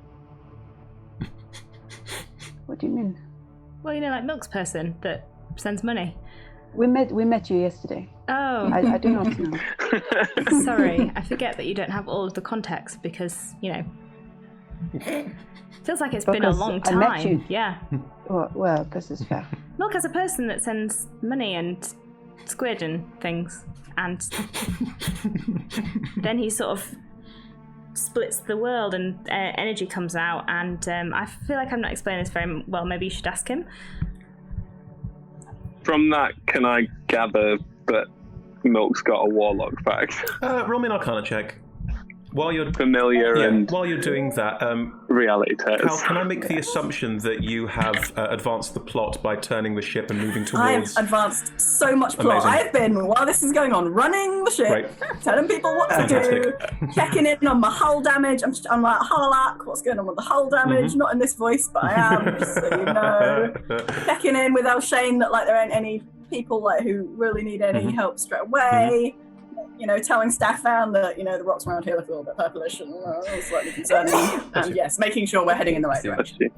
What do you mean? Well, like Milk's person that sends money. We met you yesterday. Oh. I do not know. Sorry, I forget that you don't have all of the context because, feels like it's been a long time. I met you. Yeah. Well, this is fair. Milk as a person that sends money and squid and things, and then he sort of splits the world and energy comes out, and I feel like I'm not explaining this very well. Maybe you should ask him. From that, can I gather that Milk's got a warlock fact? Roll me an Arcana check. While you're while you're doing that, reality test. Cal, can I make the assumption that you have advanced the plot by turning the ship and moving towards? I've advanced so much plot. Amazing. I've been, while this is going on, running the ship, Right. telling people what to do, checking in on my hull damage. I'm like, Harlock, what's going on with the hull damage? Not in this voice, but I am, just so you know. Checking in with Elshane that like there ain't any people like who really need any help straight away. You know, telling Staffan that, you know, the rocks around here look a little bit purplish and slightly concerning. And yes, making sure we're heading in the right direction.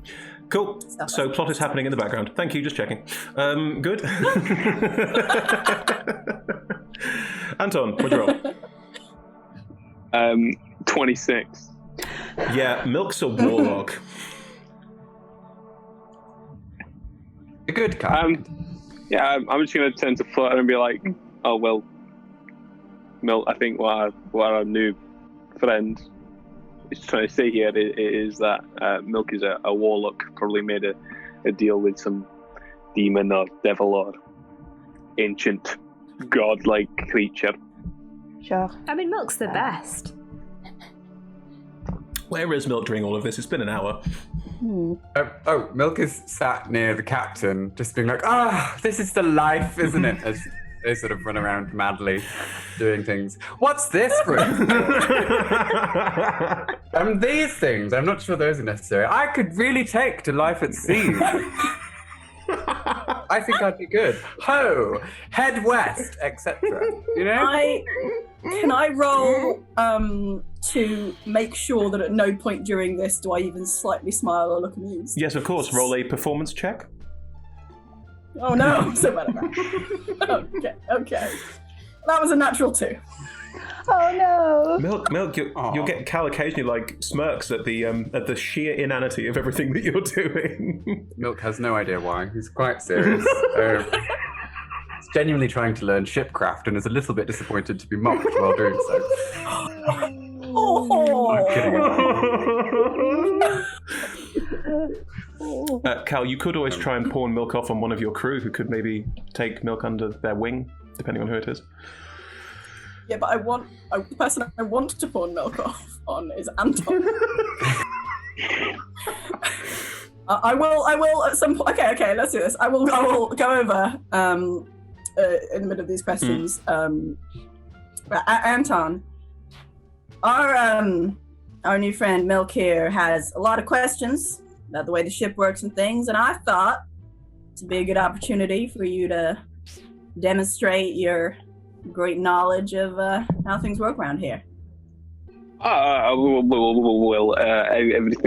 Cool. So plot is happening in the background. Thank you, just checking. Good. Anton, what'd you roll? 26. Yeah, Milk's a warlock. A good kind. Yeah, I'm just going to turn to Flutter and be like, oh, well, Milk, I think what our new friend is trying to say here is that Milk is a warlock, probably made a deal with some demon or devil or ancient god-like creature. Sure. I mean, Milk's the best. Where is Milk during all of this? It's been an hour. Milk is sat near the captain, just being like, this is the life, isn't it? As they sort of run around madly doing things. What's this room? These things, I'm not sure those are necessary. I could really take to life at sea. I think I'd be good. Ho, head west, etc. You know? Can I roll to make sure that at no point during this do I even slightly smile or look amused? Yes, of course. Roll a performance check. Oh no, I'm so bad at that. Okay. That was a natural 2. Oh no! Milk, you'll get Cal occasionally like smirks at the sheer inanity of everything that you're doing. Milk has no idea why. He's quite serious. He's genuinely trying to learn shipcraft and is a little bit disappointed to be mocked while doing so. I'm kidding. Cal, you could always try and pawn Milk off on one of your crew who could maybe take Milk under their wing, depending on who it is. Yeah, but the person I want to pawn Milk off on is Anton. I will at some point. Okay, let's do this. I will go over in the middle of these questions. Anton, our new friend Milk here has a lot of questions about the way the ship works and things, and I thought it'd be a good opportunity for you to demonstrate your great knowledge of how things work around here. Everything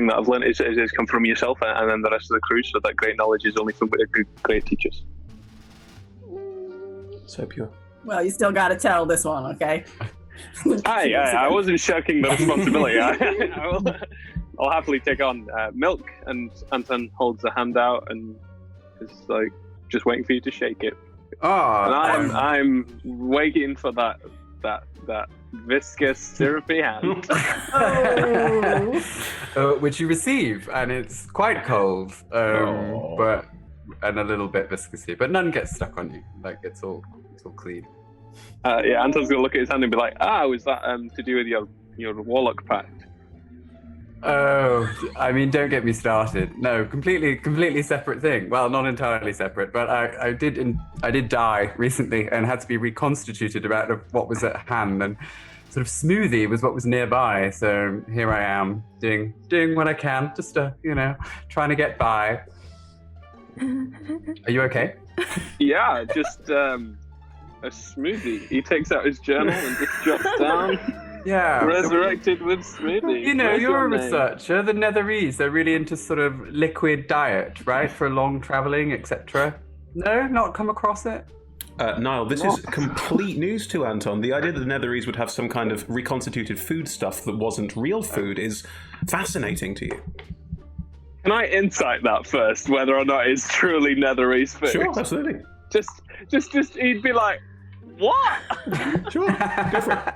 that I've learned is come from yourself and then the rest of the crew, so that great knowledge is only from great teachers. So pure. Well, you still got to tell this one, okay? I wasn't shirking the responsibility. I'll happily take on Milk, and Anton holds a hand out and is like just waiting for you to shake it. And I'm waiting for that viscous syrupy hand. Which you receive, and it's quite cold, but and a little bit viscousy, but none gets stuck on you. Like it's all clean. Anton's gonna look at his hand and be like, is that to do with your warlock pact? Oh, I mean, don't get me started. No, completely separate thing. Well, not entirely separate, but I did die recently and had to be reconstituted about what was at hand, and sort of smoothie was what was nearby. So here I am doing what I can, just trying to get by. Are you okay? Yeah, just a smoothie. He takes out his journal and just jots down. Yeah. Resurrected with smoothie. You're a researcher. The Netherese, they're really into sort of liquid diet, right? For long traveling, etc. No, not come across it? Niall, this is complete news to Anton. The idea that the Netherese would have some kind of reconstituted food stuff that wasn't real food is fascinating to you. Can I insight that first, whether or not it's truly Netherese food? Sure, absolutely. just he'd be like, what? Sure, go for it.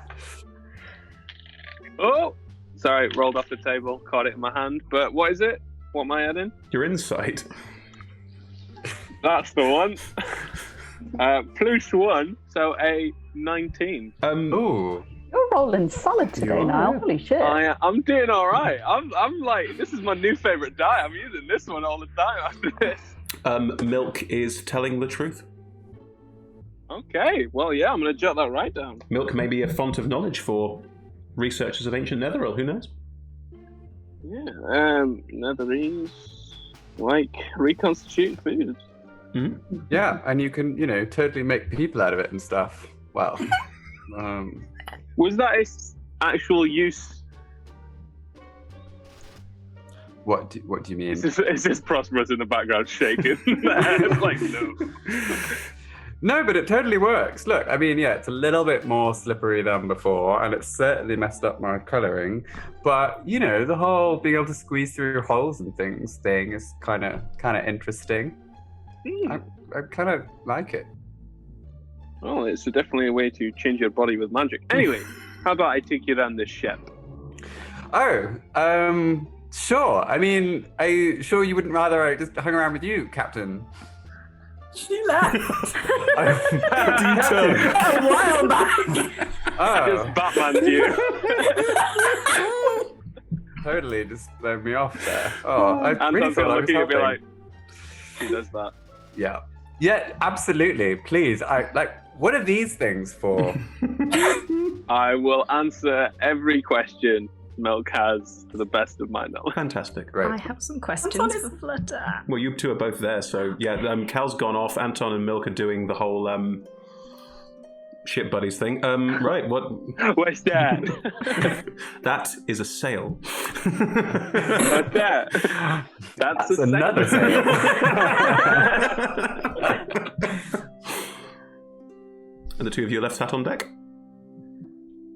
Oh, sorry, rolled off the table, caught it in my hand. But what is it? What am I adding? Your insight. That's the one. +1, so a 19. Ooh. You're rolling solid today, Niall. Holy shit. I'm doing all right. I'm like, this is my new favorite die. I'm using this one all the time after this. Milk is telling the truth. Okay, well, yeah, I'm going to jot that right down. Milk may be a font of knowledge for researchers of ancient Netheril. Who knows? Yeah, Netherese, like reconstituted food. Mm-hmm. Yeah, and you can, totally make people out of it and stuff. Well, was that its actual use? what do you mean? Is this Prosperous in the background shaking? Like, no. No, but it totally works. Look, I mean, yeah, it's a little bit more slippery than before, and it's certainly messed up my colouring. But, the whole being able to squeeze through holes and thing is kind of interesting. I kind of like it. Oh, it's definitely a way to change your body with magic. Anyway, how about I take you down this ship? Oh, sure. I mean, are you sure you wouldn't rather I just hung around with you, Captain? She left A while back. It's Batman's you. Totally just threw me off there. Oh, I And really I'm thought going to I look was at you and be helping. like, who does that? Yeah. Yeah, absolutely. Please. What are these things for? I will answer every question Milk has to the best of my knowledge. Fantastic. Great. I have some questions for Flutter. Well, you two are both there, so yeah. Cal's gone off. Anton and Milk are doing the whole ship buddies thing. Right. What? Where's that? That is a sail. What's that? That's a another sail. And the two of you are left sat on deck.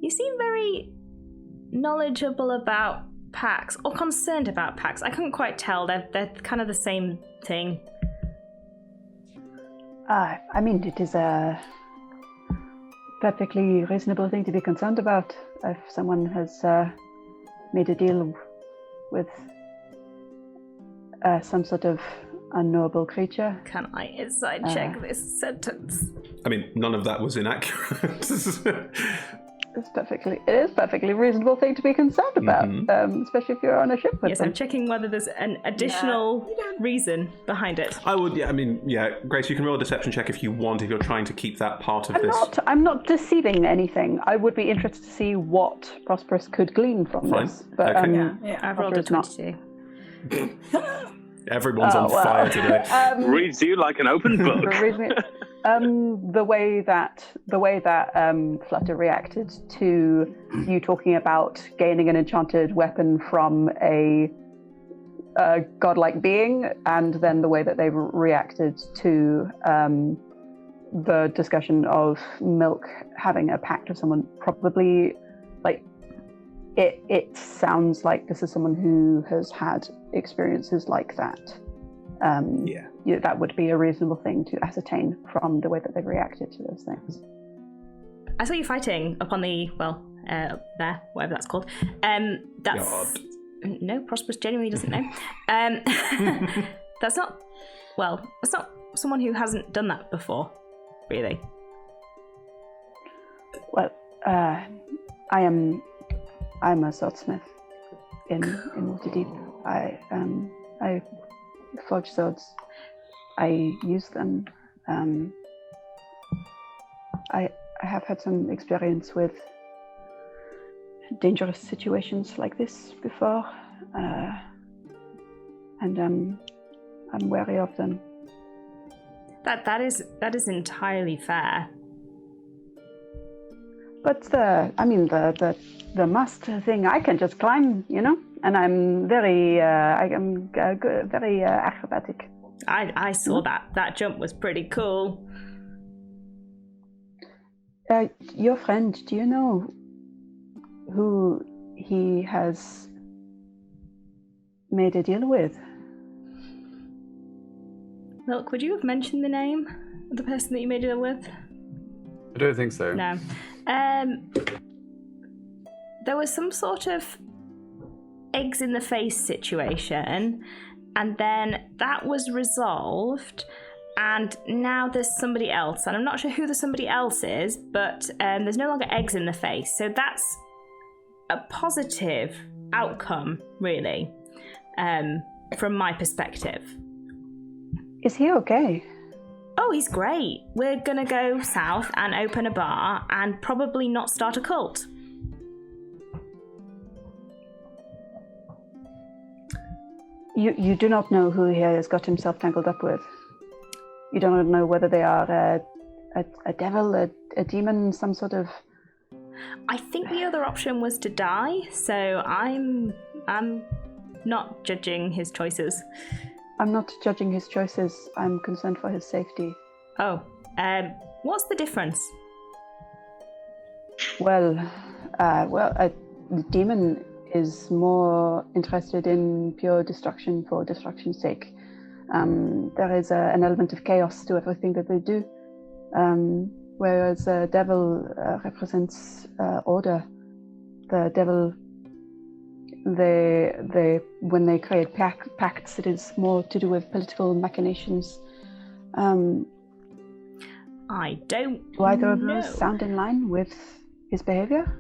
You seem very knowledgeable about packs, or concerned about packs. I couldn't quite tell. They're kind of the same thing. I mean, it is a perfectly reasonable thing to be concerned about if someone has made a deal with some sort of unknowable creature. Can I inside check this sentence? I mean, none of that was inaccurate. It is perfectly reasonable thing to be concerned about, especially if you're on a ship with Yes, them. I'm checking whether there's an additional reason behind it. I would, Grace, you can roll a deception check if you want, if you're trying to keep that part of this. I'm not deceiving anything. I would be interested to see what Prosperous could glean from Fine. this. But Okay. I've rolled a Prosperous 22. Everyone's on fire today. Reads you like an open book. The way that Flutter reacted to you talking about gaining an enchanted weapon from a godlike being, and then the way that they reacted to the discussion of Milk having a pact with someone, probably it sounds like this is someone who has had experiences like that. That would be a reasonable thing to ascertain from the way that they've reacted to those things. I saw you fighting up on the, there, whatever that's called. That's... Yard. No, Prosperous genuinely doesn't know. That's not someone who hasn't done that before, really. Well, I'm a swordsmith in Waterdeep. I forge swords. I use them. I have had some experience with dangerous situations like this before, and I'm wary of them. That is entirely fair. But the mast thing, I can just climb, and I'm very very acrobatic. I saw that. That jump was pretty cool. Your friend, do you know who he has made a deal with? Milk, would you have mentioned the name The person that you made a deal with? I don't think so. No. There was some sort of eggs in the face situation, and then that was resolved, and now there's somebody else, and I'm not sure who the somebody else is, but there's no longer eggs in the face, so that's a positive outcome, really, from my perspective. Is he okay? Oh, he's great. We're gonna go south and open a bar and probably not start a cult. You do not know who he has got himself tangled up with. You do not know whether they are a devil, a demon, some sort of... I think the other option was to die, so I'm not judging his choices. I'm not judging his choices. I'm concerned for his safety. Oh, what's the difference? Well, a demon is more interested in pure destruction for destruction's sake. There is an element of chaos to everything that they do, whereas a devil represents order. The devil, when they create pacts, it is more to do with political machinations. I don't Do either of know. those sound in line with his behavior?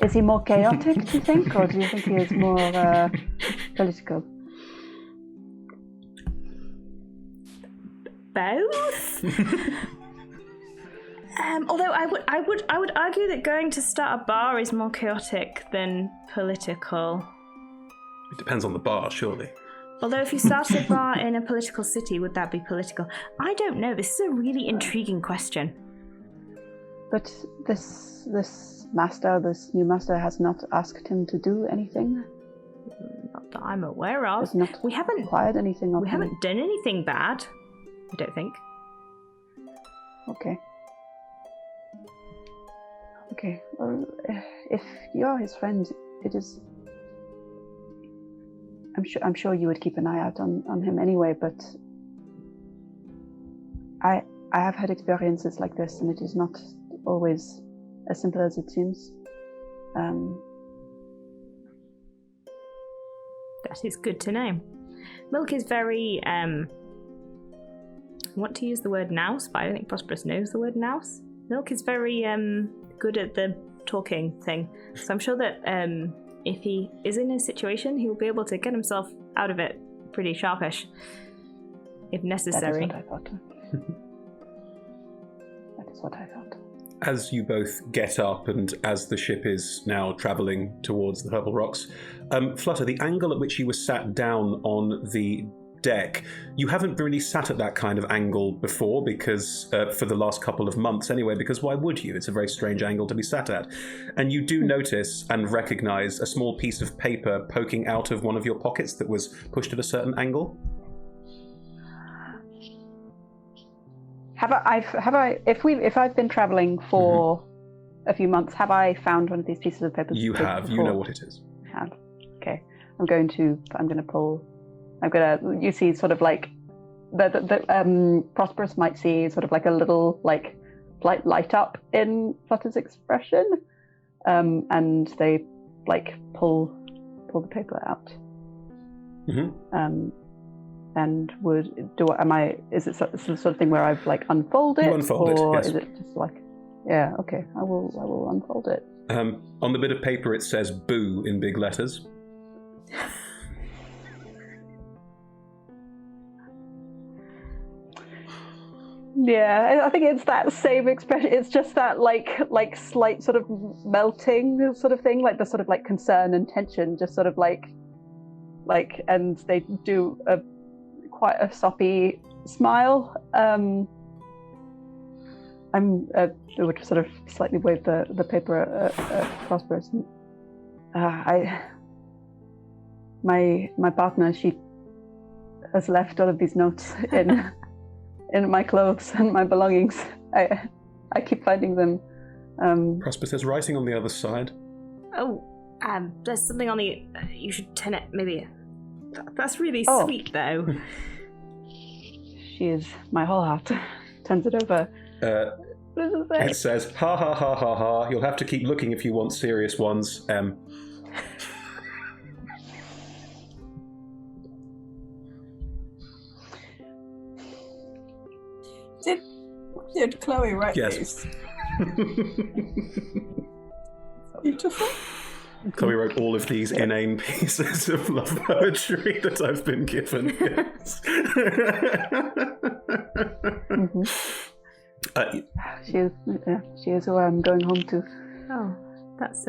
Is he more chaotic, do you think, or do you think he is more political? Both. Although I would argue that going to start a bar is more chaotic than political. It depends on the bar, surely. Although if you started a bar in a political city, would that be political? I don't know. This is a really intriguing question. But this new master has not asked him to do anything. Not that I'm aware of. Has not We haven't required anything of We him. haven't done anything bad. I don't think. Okay. Okay. Well, if you're his friend, it is. I'm sure you would keep an eye out on him anyway. But I have had experiences like this, and it is not always as simple as it seems. That is good to know. Milk is very, I want to use the word nouse, but I don't think Prosperous knows the word nouse. Milk is very good at the talking thing. So I'm sure that if he is in a situation, he will be able to get himself out of it pretty sharpish, if necessary. That is what I thought. That is what I thought. As you both get up and as the ship is now travelling towards the Purple Rocks, Flutter, the angle at which you were sat down on the deck, you haven't really sat at that kind of angle before, because for the last couple of months anyway, because why would you? It's a very strange angle to be sat at. And you do notice and recognise a small piece of paper poking out of one of your pockets that was pushed at a certain angle. If I've been traveling for a few months, have I found one of these pieces of paper? You have. Before? You know what it is. I have. Okay. I'm going to pull. You see sort of like the Prosperous might see sort of like a little like light up in Flutter's expression, and they like pull the paper out. Mm-hmm. And is it the sort of thing where I've like unfold it? You unfold or it, yes. Is it just like, yeah, okay, I will unfold it. On the bit of paper it says "boo" in big letters. Yeah, I think it's that same expression. It's just that like slight sort of melting sort of thing, like the sort of like concern and tension, just sort of like, and they do quite a soppy smile. I would sort of slightly wave the paper at Prosperous. My partner, she has left all of these notes in my clothes and my belongings. I keep finding them. Prosperous, there's writing on the other side. Oh, there's something on the. You should turn it. Maybe. That's really sweet, though. She is my whole heart. Turns it over. What does It it say? says, ha ha ha ha ha, you'll have to keep looking if you want serious ones, Did Chloe write Yes. these? Beautiful. Chloe wrote all of these inane pieces of love poetry that I've been given. Yes. She is who I'm going home to. Oh, that's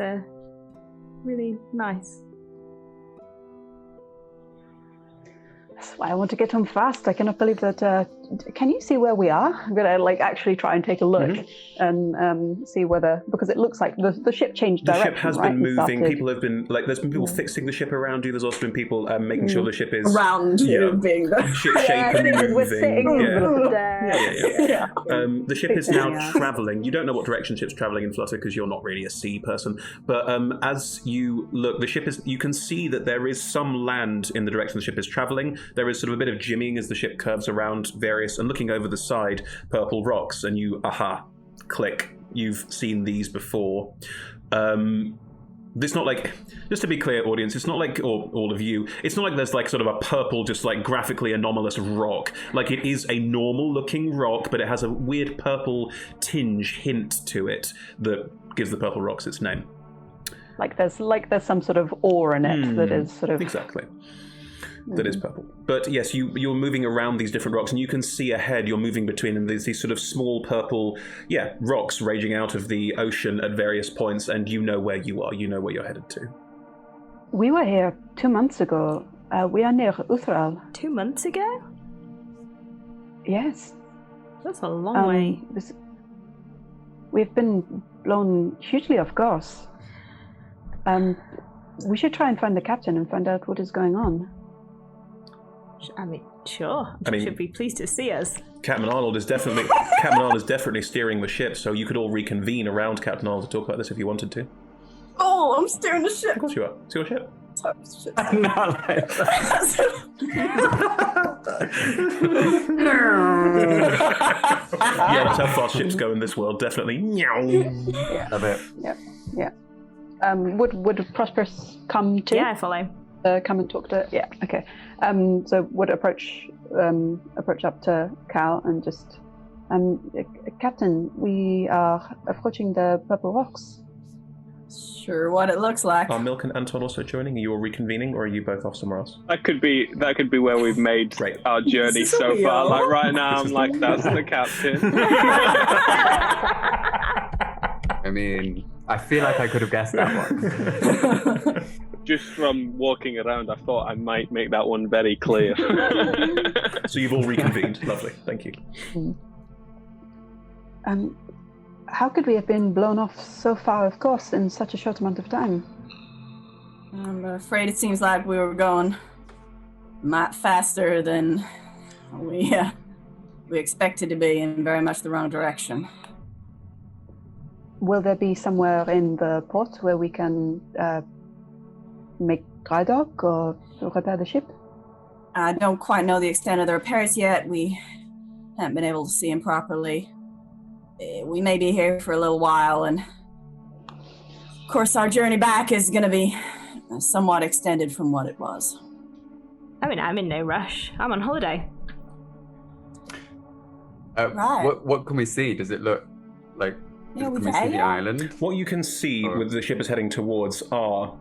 really nice. That's why I want to get home fast. I cannot believe that. Can you see where we are? I'm gonna actually try and take a look and see whether, because it looks like the ship changed The direction. ship has right, been and moving. started- People have been there's been people fixing the ship around you. There's also been people making sure the ship is Around you being the. ship Yeah, shape and because we're sitting moving. in Yeah. the deck. Yeah. The ship is now Yeah. travelling. You don't know what direction ship's travelling in Flutter because you're not really a sea person. But as you look, the ship is. You can see that there is some land in the direction the ship is travelling. There is sort of a bit of jimmying as the ship curves around various and looking over the side, purple rocks, and you click. You've seen these before. It's not like, just to be clear, audience, it's not like, or all of you, it's not like there's like sort of a purple, just like graphically anomalous rock. Like it is a normal looking rock, but it has a weird purple tinge hint to it that gives the purple rocks its name. Like there's some sort of ore in it that is sort of Exactly. That is purple. But yes, you're moving around these different rocks, and you can see ahead, you're moving between them. There's these sort of small purple, rocks raging out of the ocean at various points, and you know where you are. You know where you're headed to. We were here 2 months ago. We are near Uthral. 2 months ago? Yes. That's a long way. We've been blown hugely off course. We should try and find the captain and find out what is going on. I mean, sure. I mean- Should be pleased to see us. Captain Arnold is definitely steering the ship, so you could all reconvene around Captain Arnold to talk about this if you wanted to. Oh, I'm steering the ship. Of course you are. It's your ship. Not like that. Yeah, that's how fast ships go in this world, definitely. Love it. Yeah. Would Prosperous come too? Yeah, I follow. Come and talk to. Yeah. Okay. So would approach up to Cal and just, Captain, we are approaching the Purple Rocks. Sure, what it looks like. Are Milk and Anton also joining? Are you all reconvening, or are you both off somewhere else? That could be where we've made Great. our journey This is so real. far. Like right now, I'm like, that's the captain. I mean, I feel like I could have guessed that one. Just from walking around, I thought I might make that one very clear. So you've all reconvened. Lovely. Thank you. How could we have been blown off so far, of course, in such a short amount of time? I'm afraid it seems like we were going much faster than we expected to be, in very much the wrong direction. Will there be somewhere in the port where we can make dry dock or repair the ship? I don't quite know the extent of the repairs yet. We haven't been able to see him properly. We may be here for a little while, and of course our journey back is going to be somewhat extended from what it was. I mean, I'm in no rush. I'm on holiday. Right. What can we see? Does it look like? Yeah, Can we we see can, the yeah. island? What you can see with the ship is heading towards are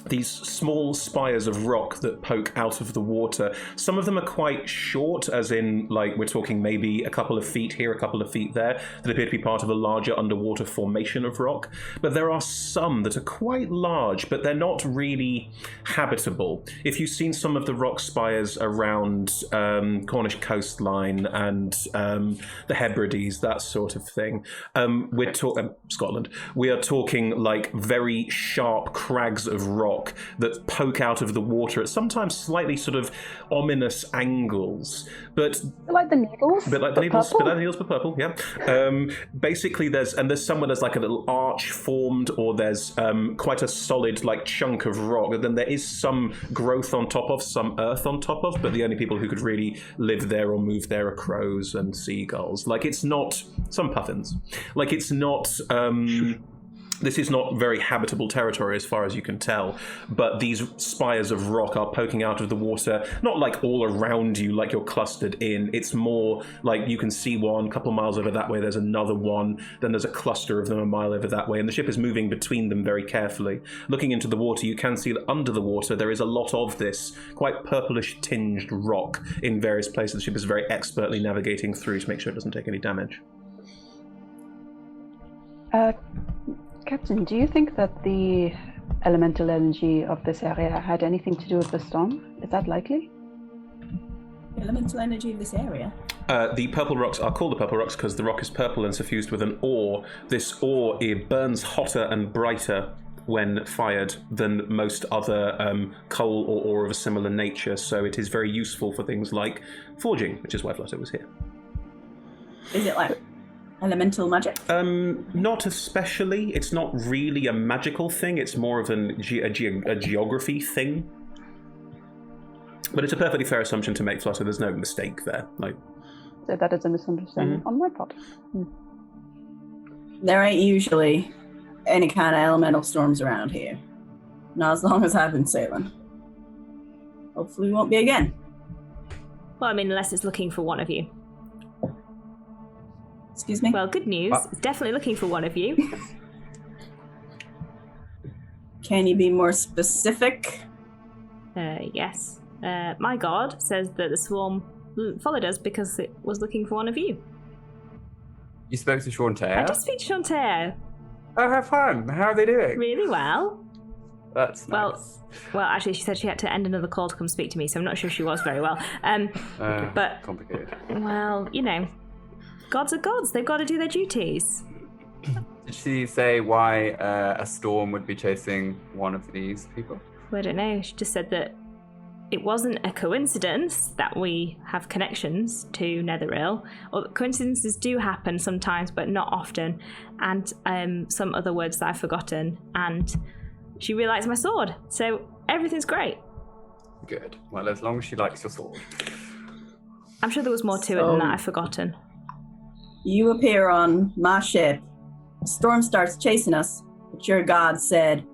these small spires of rock that poke out of the water. Some of them are quite short, as in, like, we're talking maybe a couple of feet here, a couple of feet there, that appear to be part of a larger underwater formation of rock. But there are some that are quite large, but they're not really habitable. If you've seen some of the rock spires around Cornish coastline and the Hebrides, that sort of thing, we're talking Scotland. We are talking like very sharp crags of rock rock that poke out of the water at sometimes slightly sort of ominous angles. But like the needles. a bit like the needles, but purple. Yeah. Basically, there's somewhere there's like a little arch formed, or there's quite a solid like chunk of rock. And then there is some growth on top of, some earth on top of. But the only people who could really live there or move there are crows and seagulls. Like it's not some puffins. Like it's not. This is not very habitable territory as far as you can tell, but these spires of rock are poking out of the water, not like all around you like you're clustered in. It's more like you can see one, a couple of miles over that way, there's another one, then there's a cluster of them a mile over that way, and the ship is moving between them very carefully. Looking into the water, you can see that under the water there is a lot of this quite purplish tinged rock in various places. The ship is very expertly navigating through to make sure it doesn't take any damage. Captain, do you think that the elemental energy of this area had anything to do with the storm? Is that likely? Elemental energy of this area? The purple rocks are called the purple rocks because the rock is purple and suffused with an ore. This ore, it burns hotter and brighter when fired than most other coal or ore of a similar nature, so it is very useful for things like forging, which is why Flutter was here. Is it like elemental magic? Not especially. It's not really a magical thing. It's more of a geography thing. But it's a perfectly fair assumption to make, Flutter. There's no mistake there. Like, So that is a misunderstanding on my part. There ain't usually any kind of elemental storms around here. Not as long as I've been sailing. Hopefully we won't be again. Well, I mean, unless it's looking for one of you. Excuse me? Well, good news. It's definitely looking for one of you. Can you be more specific? Yes. My god says that the swarm followed us because it was looking for one of you. You spoke to Shantae? I just speak to Shantae. Oh, have fun. How are they doing? Really well. That's nice. Well, actually, she said she had to end another call to come speak to me, so I'm not sure she was very well. But complicated. Well, you know, gods are gods. They've got to do their duties. Did she say why a storm would be chasing one of these people? Well, I don't know. She just said that it wasn't a coincidence that we have connections to Netheril. Or coincidences do happen sometimes, but not often. And some other words that I've forgotten. And she really likes my sword, so everything's great. Good. Well, as long as she likes your sword. I'm sure there was more to it than that I've forgotten. You appear on my ship. The storm starts chasing us, but your god said,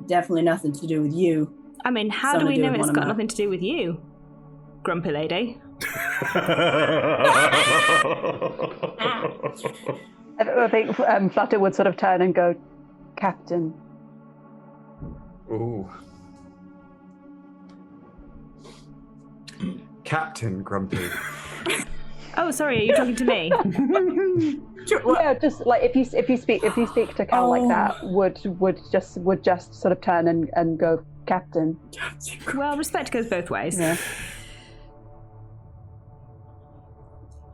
definitely nothing to do with you. I mean, how do we know it's got nothing to do with you, grumpy lady? I think Flutter would sort of turn and go, Captain. Ooh. Captain Grumpy. Oh, sorry, are you talking to me? Yeah, just like if you speak to Cal like that, would just sort of turn and go, Captain. Well, respect goes both ways. Yeah.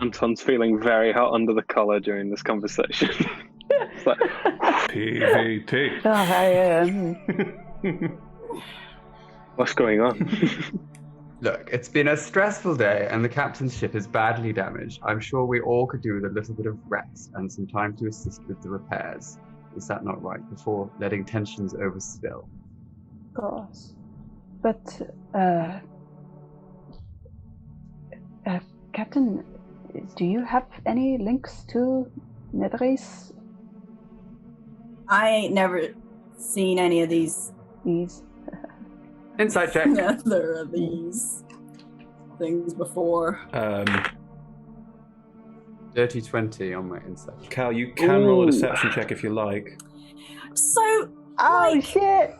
Anton's feeling very hot under the collar during this conversation. It's like, PvP. what's going on? Look, it's been a stressful day and the captain's ship is badly damaged. I'm sure we all could do with a little bit of rest and some time to assist with the repairs. Is that not right? Before letting tensions overspill. Of course. But, Captain, do you have any links to Netherese? I ain't never seen any of these Insight check. There are these things before. Dirty 20 on my insight. Cal, you can roll a deception check if you like. So, Shit!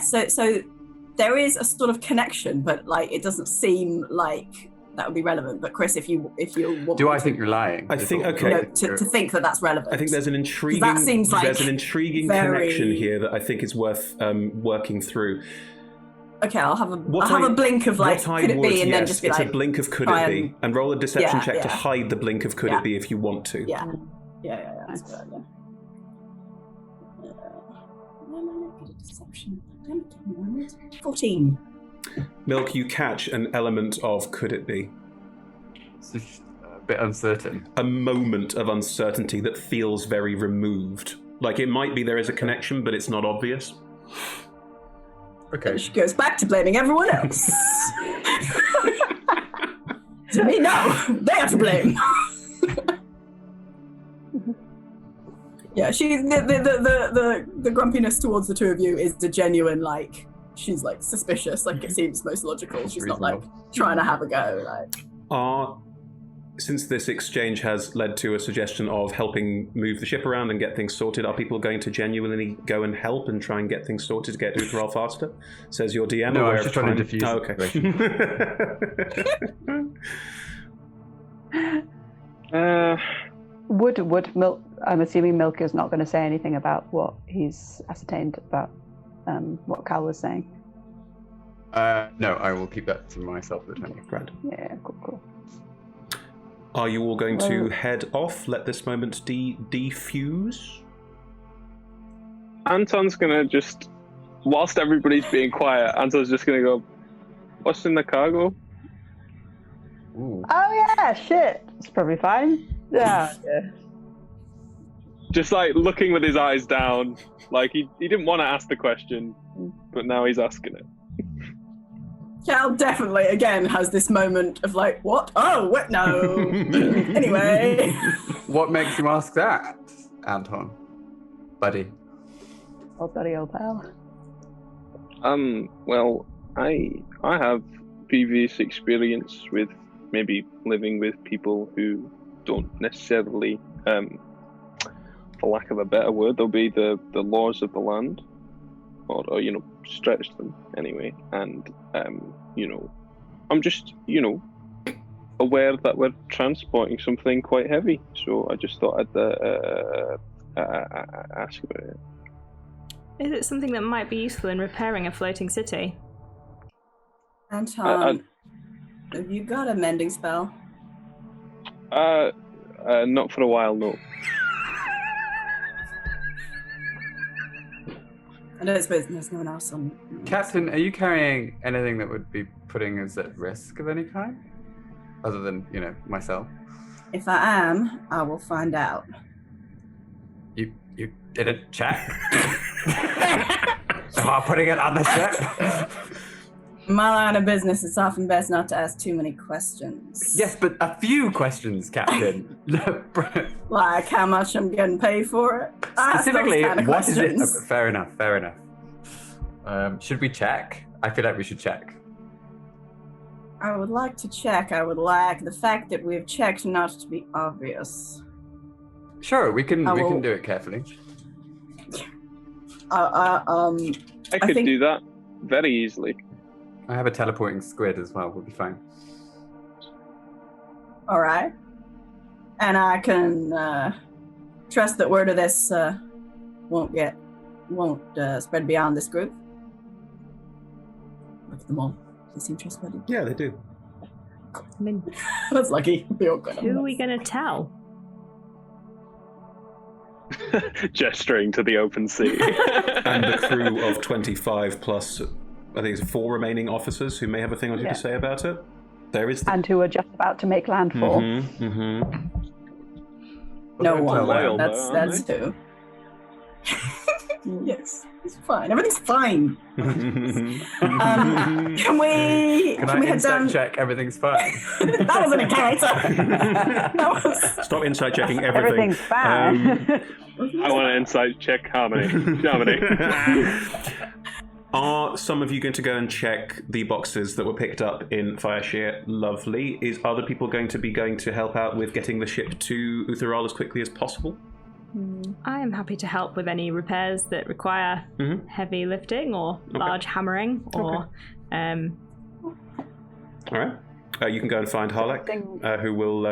So there is a sort of connection, but like it doesn't seem like that would be relevant. But Chris, if you want, Do I think you're lying? I think okay. No, to think that that's relevant. I think there's an intriguing. That seems like there's an intriguing connection here that I think is worth working through. Okay, I'll have a blink of like, could it be, and then just be like, it's a blink of could it be, and roll a deception check to yeah. hide the blink of could it be if you want to. Yeah. That's a good idea. am I not good at deception? Don't give me one. 14. Milk, you catch an element of could it be? It's just a bit uncertain. A moment of uncertainty that feels very removed. Like it might be there is a connection, but it's not obvious. Okay. She goes back to blaming everyone else. To me, no. They are to blame. Yeah, the grumpiness towards the two of you is the genuine, like, she's like suspicious, like it seems most logical. She's not like trying to have a go, like. Since this exchange has led to a suggestion of helping move the ship around and get things sorted, are people going to genuinely go and help and try and get things sorted to get Uthral faster? Says your DM. No, I was just trying to diffuse the situation. Would Milk? I'm assuming Milk is not going to say anything about what he's ascertained about what Cal was saying. No, I will keep that to myself for the time. Grand. Yeah, cool. Are you all going to head off? Let this moment defuse? Anton's gonna just, whilst everybody's being quiet, Anton's just gonna go, what's in the cargo? Ooh. Oh yeah, shit. It's probably fine. Yeah. Just like looking with his eyes down, like he didn't want to ask the question, but now he's asking it. Cal definitely, again, has this moment of like, what? Oh, what? No. Anyway. What makes you ask that, Anton? Buddy. Old buddy, old pal. Well, I have previous experience with maybe living with people who don't necessarily, for lack of a better word, they'll be the laws of the land, or you know, stretch them anyway. And you know, I'm just, you know, aware that we're transporting something quite heavy, so I just thought I'd ask about it. Is it something that might be useful in repairing a floating city? Anton, have you got a mending spell? Not for a while, no. I don't suppose there's no one else on. Captain, are you carrying anything that would be putting us at risk of any kind? Other than, you know, myself? If I am, I will find out. You didn't check? Am I putting it on the ship? In my line of business, it's often best not to ask too many questions. Yes, but a few questions, Captain. Like how much I'm getting paid for it? Specifically, Ask those kind of what is it? questions. Fair enough. Should we check? I feel like we should check. I would like to check. I would like the fact that we've checked not to be obvious. Sure, we can do it carefully. I I could think- do that very easily. I have a teleporting squid as well. We'll be fine. All right. And I can trust that word of this won't spread beyond this group. Look at them all. They seem trustworthy. Yeah, they do. I mean, That's lucky. We all got who are we going to tell? Gesturing to the open sea. And the crew of 25 plus, I think it's 4 remaining officers who may have a thing or two to say about it. There is And who are just about to make landfall. No Well, one. loyal, That's though, who. Yes, it's fine. Everything's fine. Can we Can I head insight down? check? Everything's fine. That wasn't a character. That was. Stop insight checking everything. Everything's fine. I want to insight check Harmony. Are some of you going to go and check the boxes that were picked up in Fireshare? Lovely. Is other people going to help out with getting the ship to Utheral as quickly as possible? I am happy to help with any repairs that require heavy lifting or large hammering or... All right. You can go and find Harlek, who will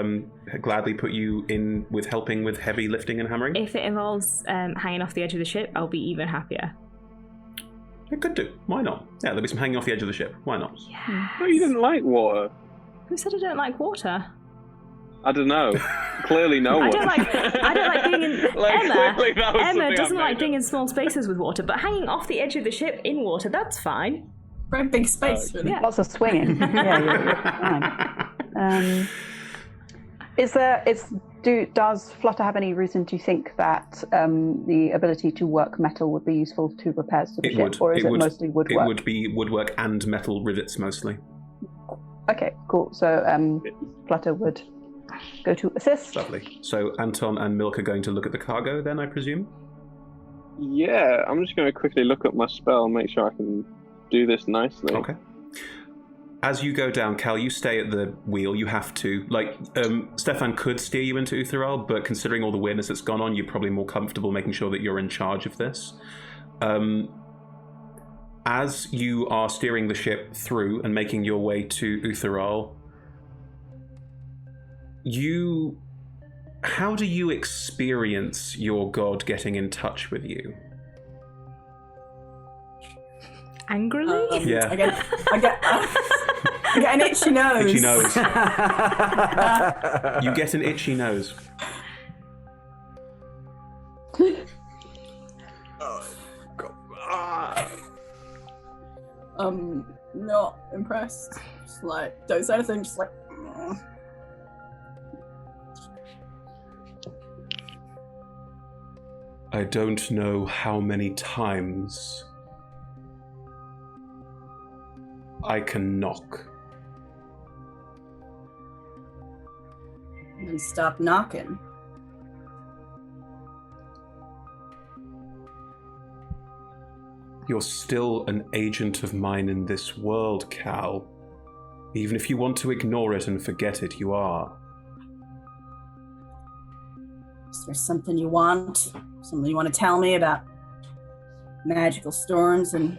gladly put you in with helping with heavy lifting and hammering. If it involves hanging off the edge of the ship, I'll be even happier. It could do. Why not? Yeah, there'll be some hanging off the edge of the ship. Why not? Yeah. No, you didn't like water. Who said I don't like water? I don't know. Clearly, no one. I don't like being in. Like, clearly that was Emma something doesn't I like made being up. in small spaces with water, but hanging off the edge of the ship in water, that's fine. Very big space. Really. Yeah. Lots of swinging. Yeah, you're fine. Does Flutter have any reason to think that the ability to work metal would be useful to repairs to the ship, or is it mostly woodwork? It would be woodwork and metal rivets mostly. Okay, cool. So Flutter would go to assist. Lovely. So Anton and Milk are going to look at the cargo then, I presume? Yeah, I'm just going to quickly look at my spell and make sure I can do this nicely. Okay. As you go down, Cal, you stay at the wheel. You have to. Stefan could steer you into Utheral, but considering all the weirdness that's gone on, you're probably more comfortable making sure that you're in charge of this. As you are steering the ship through and making your way to Utheral, how do you experience your god getting in touch with you? Angrily? Yeah. I get an itchy nose. Itchy nose. You get an itchy nose. Not impressed. Just like, don't say anything, just like. I don't know how many times I can knock. And stop knocking. You're still an agent of mine in this world, Cal. Even if you want to ignore it and forget it, you are. Is there something you want? Something you want to tell me about magical storms and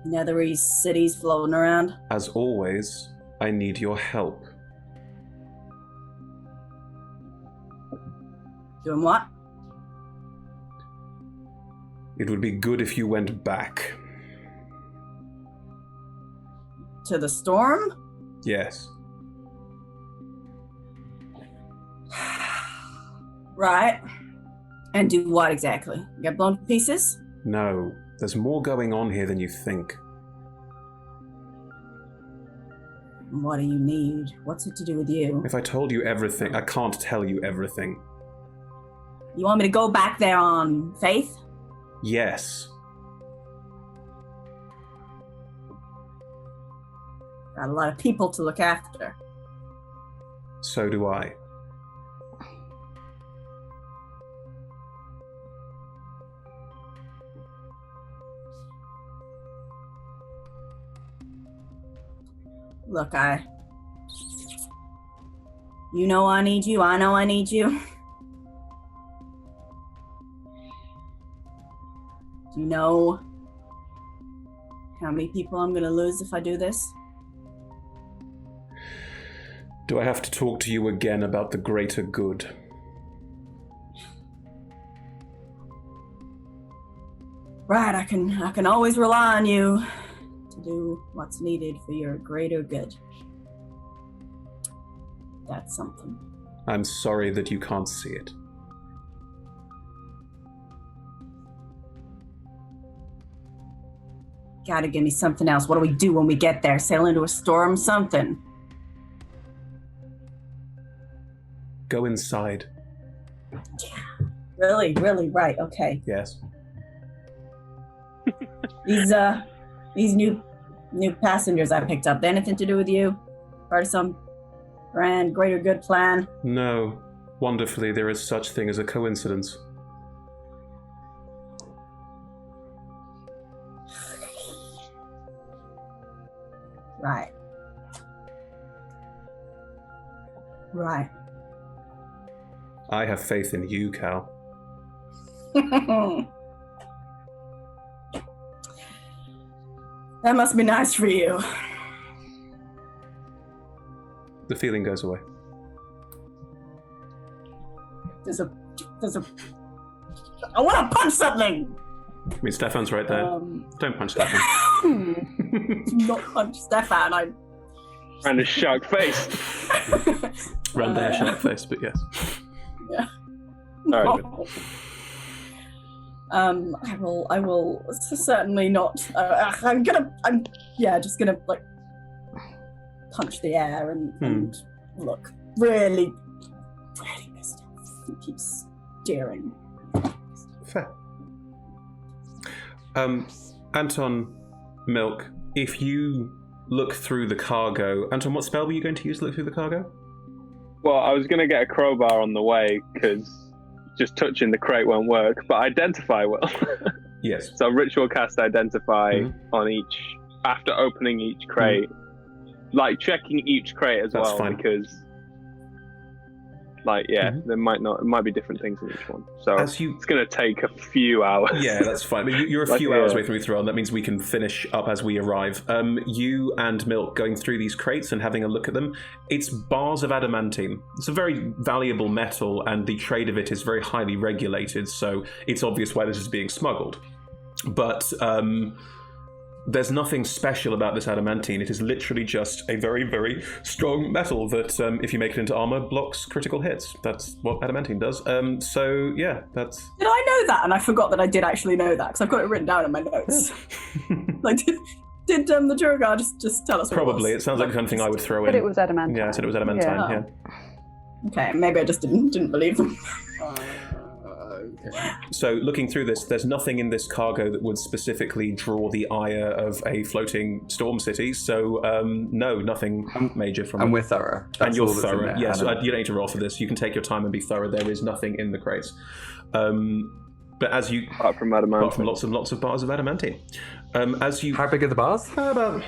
nethery cities floating around? As always, I need your help. Doing what? It would be good if you went back. To the storm? Yes. Right. And do what exactly? Get blown to pieces? No, there's more going on here than you think. What do you need? What's it to do with you? If I told you everything, I can't tell you everything. You want me to go back there on faith? Yes. Got a lot of people to look after. So do I. Look, you know I need you, I know I need you. Do you know how many people I'm gonna lose if I do this? Do I have to talk to you again about the greater good? Right, I can always rely on you to do what's needed for your greater good. That's something. I'm sorry that you can't see it. Gotta give me something else. What do we do when we get there? Sail into a storm? Something. Go inside. Really, right, okay. Yes. These new passengers I picked up, they anything to do with you? Part of some grand, greater good plan? No. Wonderfully, there is such thing as a coincidence. Right. I have faith in you, Cal. That must be nice for you. The feeling goes away. There's a I want to punch something! I mean, Stefan's right there. Don't punch Stefan. Do not punch Stefan. And a shark face. Run-there shark face, but yes. Yeah. All right. I will certainly not. I'm just gonna like punch the air and look really pissed off and keep steering. Fair. Anton, Milk, if you look through the cargo... Anton, what spell were you going to use to look through the cargo? Well, I was going to get a crowbar on the way because just touching the crate won't work, but Identify will. Yes. So ritual cast Identify on each, after opening each crate, like checking each crate as well, fine. Because there might be different things in each one. So it's going to take a few hours. Yeah, that's fine. But you're a few hours away from Utheral, and that means we can finish up as we arrive. You and Milk going through these crates and having a look at them. It's bars of adamantine. It's a very valuable metal, and the trade of it is very highly regulated, so it's obvious why this is being smuggled. But there's nothing special about this adamantine. It is literally just a very, very strong metal that, if you make it into armor, blocks critical hits. That's what adamantine does. So, yeah, that's... Did I know that? And I forgot that I did actually know that, because I've got it written down in my notes. Like, did the Duergar just tell us what Probably. it was? It sounds like the kind of thing I would throw in. But it was adamantine. Yeah, I said it was adamantine, yeah. Okay, maybe I just didn't believe them. So, looking through this, there's nothing in this cargo that would specifically draw the ire of a floating storm city. So, no, nothing major from it. And we're thorough. And you're thorough. Yes, you don't need to roll for this. You can take your time and be thorough. There is nothing in the crates. But as you... Apart from adamantine. Apart from lots of bars of adamantine. As you... How big are the bars? About...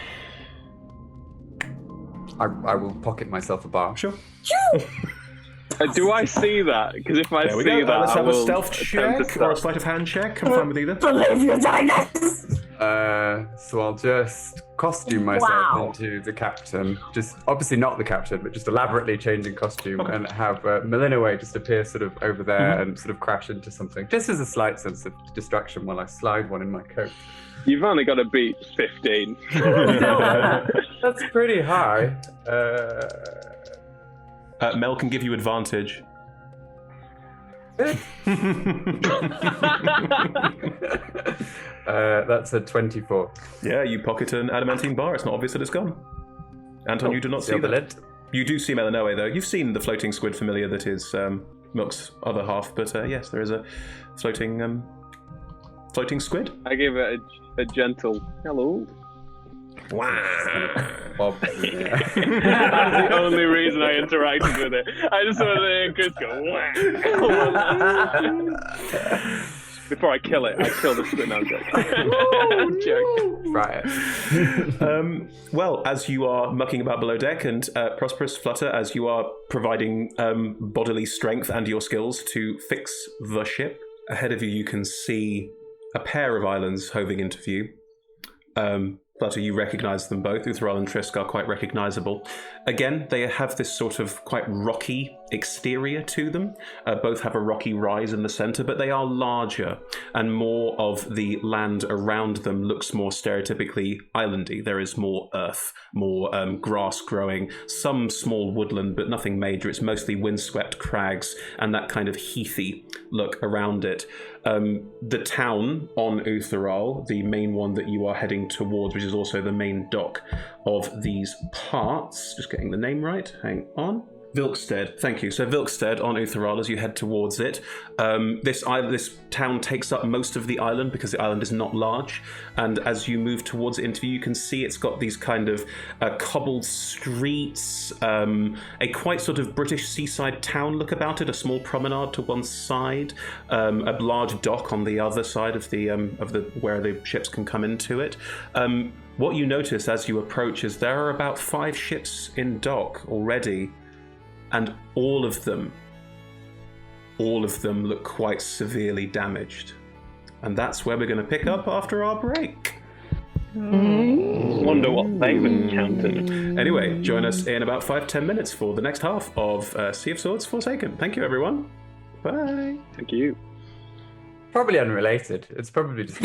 I will pocket myself a bar. Sure. Do I see that? Because if I see that, let's have I a will stealth check or a sleight of hand check. I'm fine with either. Believe you're doing this! So I'll just costume myself into the captain. Just obviously not the captain, but just elaborately changing costume and have Melinaway just appear sort of over there and sort of crash into something. Just as a slight sense of distraction while I slide one in my coat. You've only got to beat 15. That's pretty high. Mel can give you advantage. That's a 24. Yeah, you pocket an adamantine bar. It's not obvious that it's gone. Anton, you do not see that. You do see Melanoe, though. You've seen the floating squid familiar that is Milk's other half, but yes, there is a floating squid. I give it a gentle hello. Wow. Bob. That's the only reason I interacted with it. I just wanted to hear Chris go, wow. Before I kill it, I kill the squid. No, I'm joking. Right. Well, as you are mucking about below deck, and Prosperous Flutter, as you are providing bodily strength and your skills to fix the ship, ahead of you, you can see a pair of islands hoving into view. Flutter, you recognise them both. Utheral and Trisk are quite recognisable. Again, they have this sort of quite rocky exterior to them. Both have a rocky rise in the centre, but they are larger, and more of the land around them looks more stereotypically islandy. There is more earth, more grass growing, some small woodland, but nothing major. It's mostly windswept crags and that kind of heathy look around it. The town on Utheral, the main one that you are heading towards, which is also the main dock of these parts. Just getting the name right. Hang on. Vilkstead, thank you. So Vilkstead on Utheral as you head towards it. This town takes up most of the island because the island is not large. And as you move towards it into view, you can see it's got these kind of cobbled streets, a quite sort of British seaside town look about it, a small promenade to one side, a large dock on the other side of the where the ships can come into it. What you notice as you approach is there are about 5 ships in dock already. And all of them look quite severely damaged. And that's where we're going to pick up after our break. Wonder what they've encountered. Anyway, join us in about 5-10 minutes for the next half of Sea of Swords Forsaken. Thank you, everyone. Bye. Thank you. Probably unrelated. It's probably just...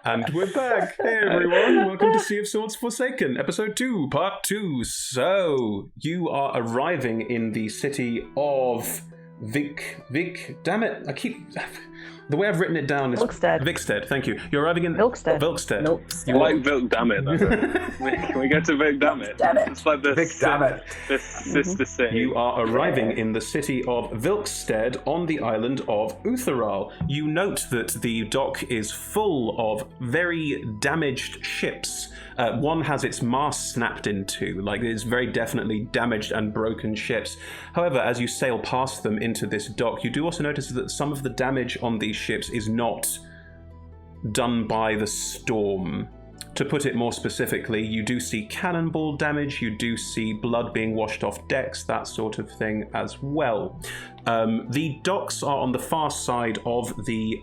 And we're back. Hey everyone, welcome to Sea of Swords Forsaken, episode 2, part 2. So, you are arriving in the city of damn it, the way I've written it down is Vikstead, thank you. You're arriving in Vilkstead. You like Vilk damn it, Can we get to Vilk damn it? It's like the sister city. You are arriving in the city of Vilkstead on the island of Utheral. You note that the dock is full of very damaged ships. One has its mast snapped in two, like it is very definitely damaged and broken ships. However, as you sail past them into this dock, you do also notice that some of the damage on these ships is not done by the storm. To put it more specifically, you do see cannonball damage, you do see blood being washed off decks, that sort of thing as well. The docks are on the far side of the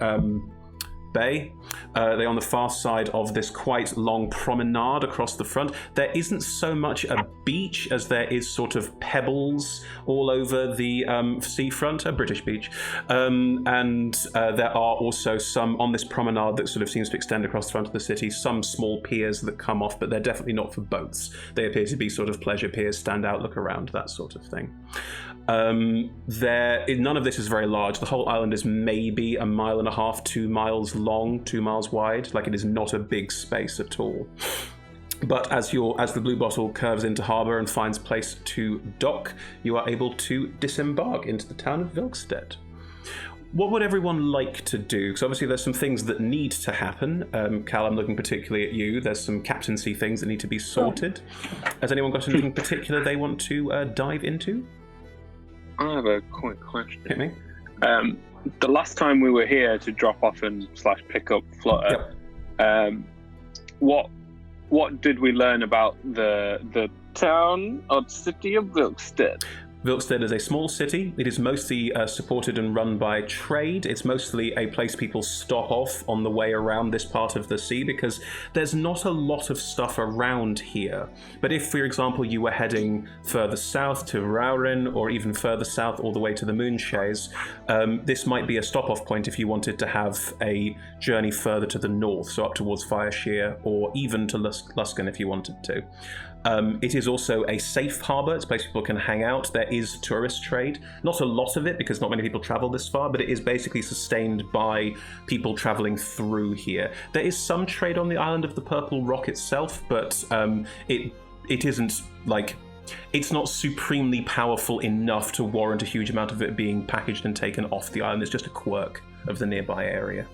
bay. They're on the far side of this quite long promenade across the front. There isn't so much a beach as there is sort of pebbles all over the seafront, a British beach. And there are also some on this promenade that sort of seems to extend across the front of the city, some small piers that come off, but they're definitely not for boats. They appear to be sort of pleasure piers, stand out, look around, that sort of thing. None of this is very large. The whole island is maybe 1.5 miles, 2 miles long, 2 miles wide. Like, it is not a big space at all. But as the Bluebottle curves into harbour and finds place to dock, you are able to disembark into the town of Vilkstead. What would everyone like to do? Because obviously there's some things that need to happen. Cal, I'm looking particularly at you. There's some captaincy things that need to be sorted. Has anyone got anything particular they want to dive into? I have a quick question. Hit me. The last time we were here to drop off and / pick up Flutter, what did we learn about the town or city of Vilkstead? Vilkstead is a small city. It is mostly supported and run by trade. It's mostly a place people stop off on the way around this part of the sea because there's not a lot of stuff around here. But if, for example, you were heading further south to Raurin or even further south all the way to the Moonshays, this might be a stop-off point if you wanted to have a journey further to the north, so up towards Fireshear or even to Luskan if you wanted to. It is also a safe harbour. It's a place people can hang out. There is tourist trade. Not a lot of it because not many people travel this far, but it is basically sustained by people travelling through here. There is some trade on the island of the Purple Rock itself, but it isn't like... It's not supremely powerful enough to warrant a huge amount of it being packaged and taken off the island. It's just a quirk of the nearby area.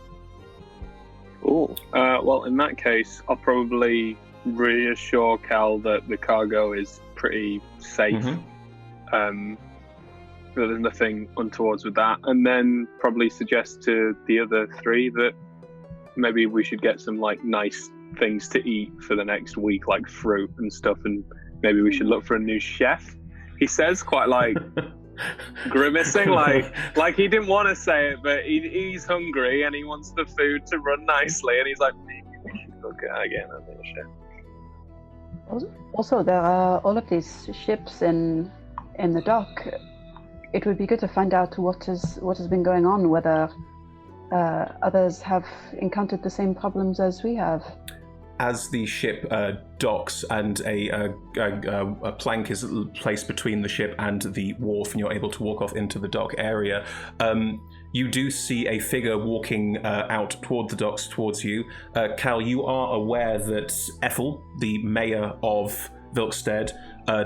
Cool. Well, in that case, I'll probably reassure Cal that the cargo is pretty safe. There's nothing untowards with that, and then probably suggest to the other three that maybe we should get some like nice things to eat for the next week, like fruit and stuff, and maybe we should look for a new chef. He says quite like grimacing, like he didn't want to say it, but he's hungry and he wants the food to run nicely, and he's like, maybe we should look again at the chef. Also, there are all of these ships in the dock. It would be good to find out what has been going on, whether others have encountered the same problems as we have. As the ship docks and a plank is placed between the ship and the wharf and you're able to walk off into the dock area, you do see a figure walking out toward the docks towards you. Cal, you are aware that Ethel, the mayor of Vilkstead,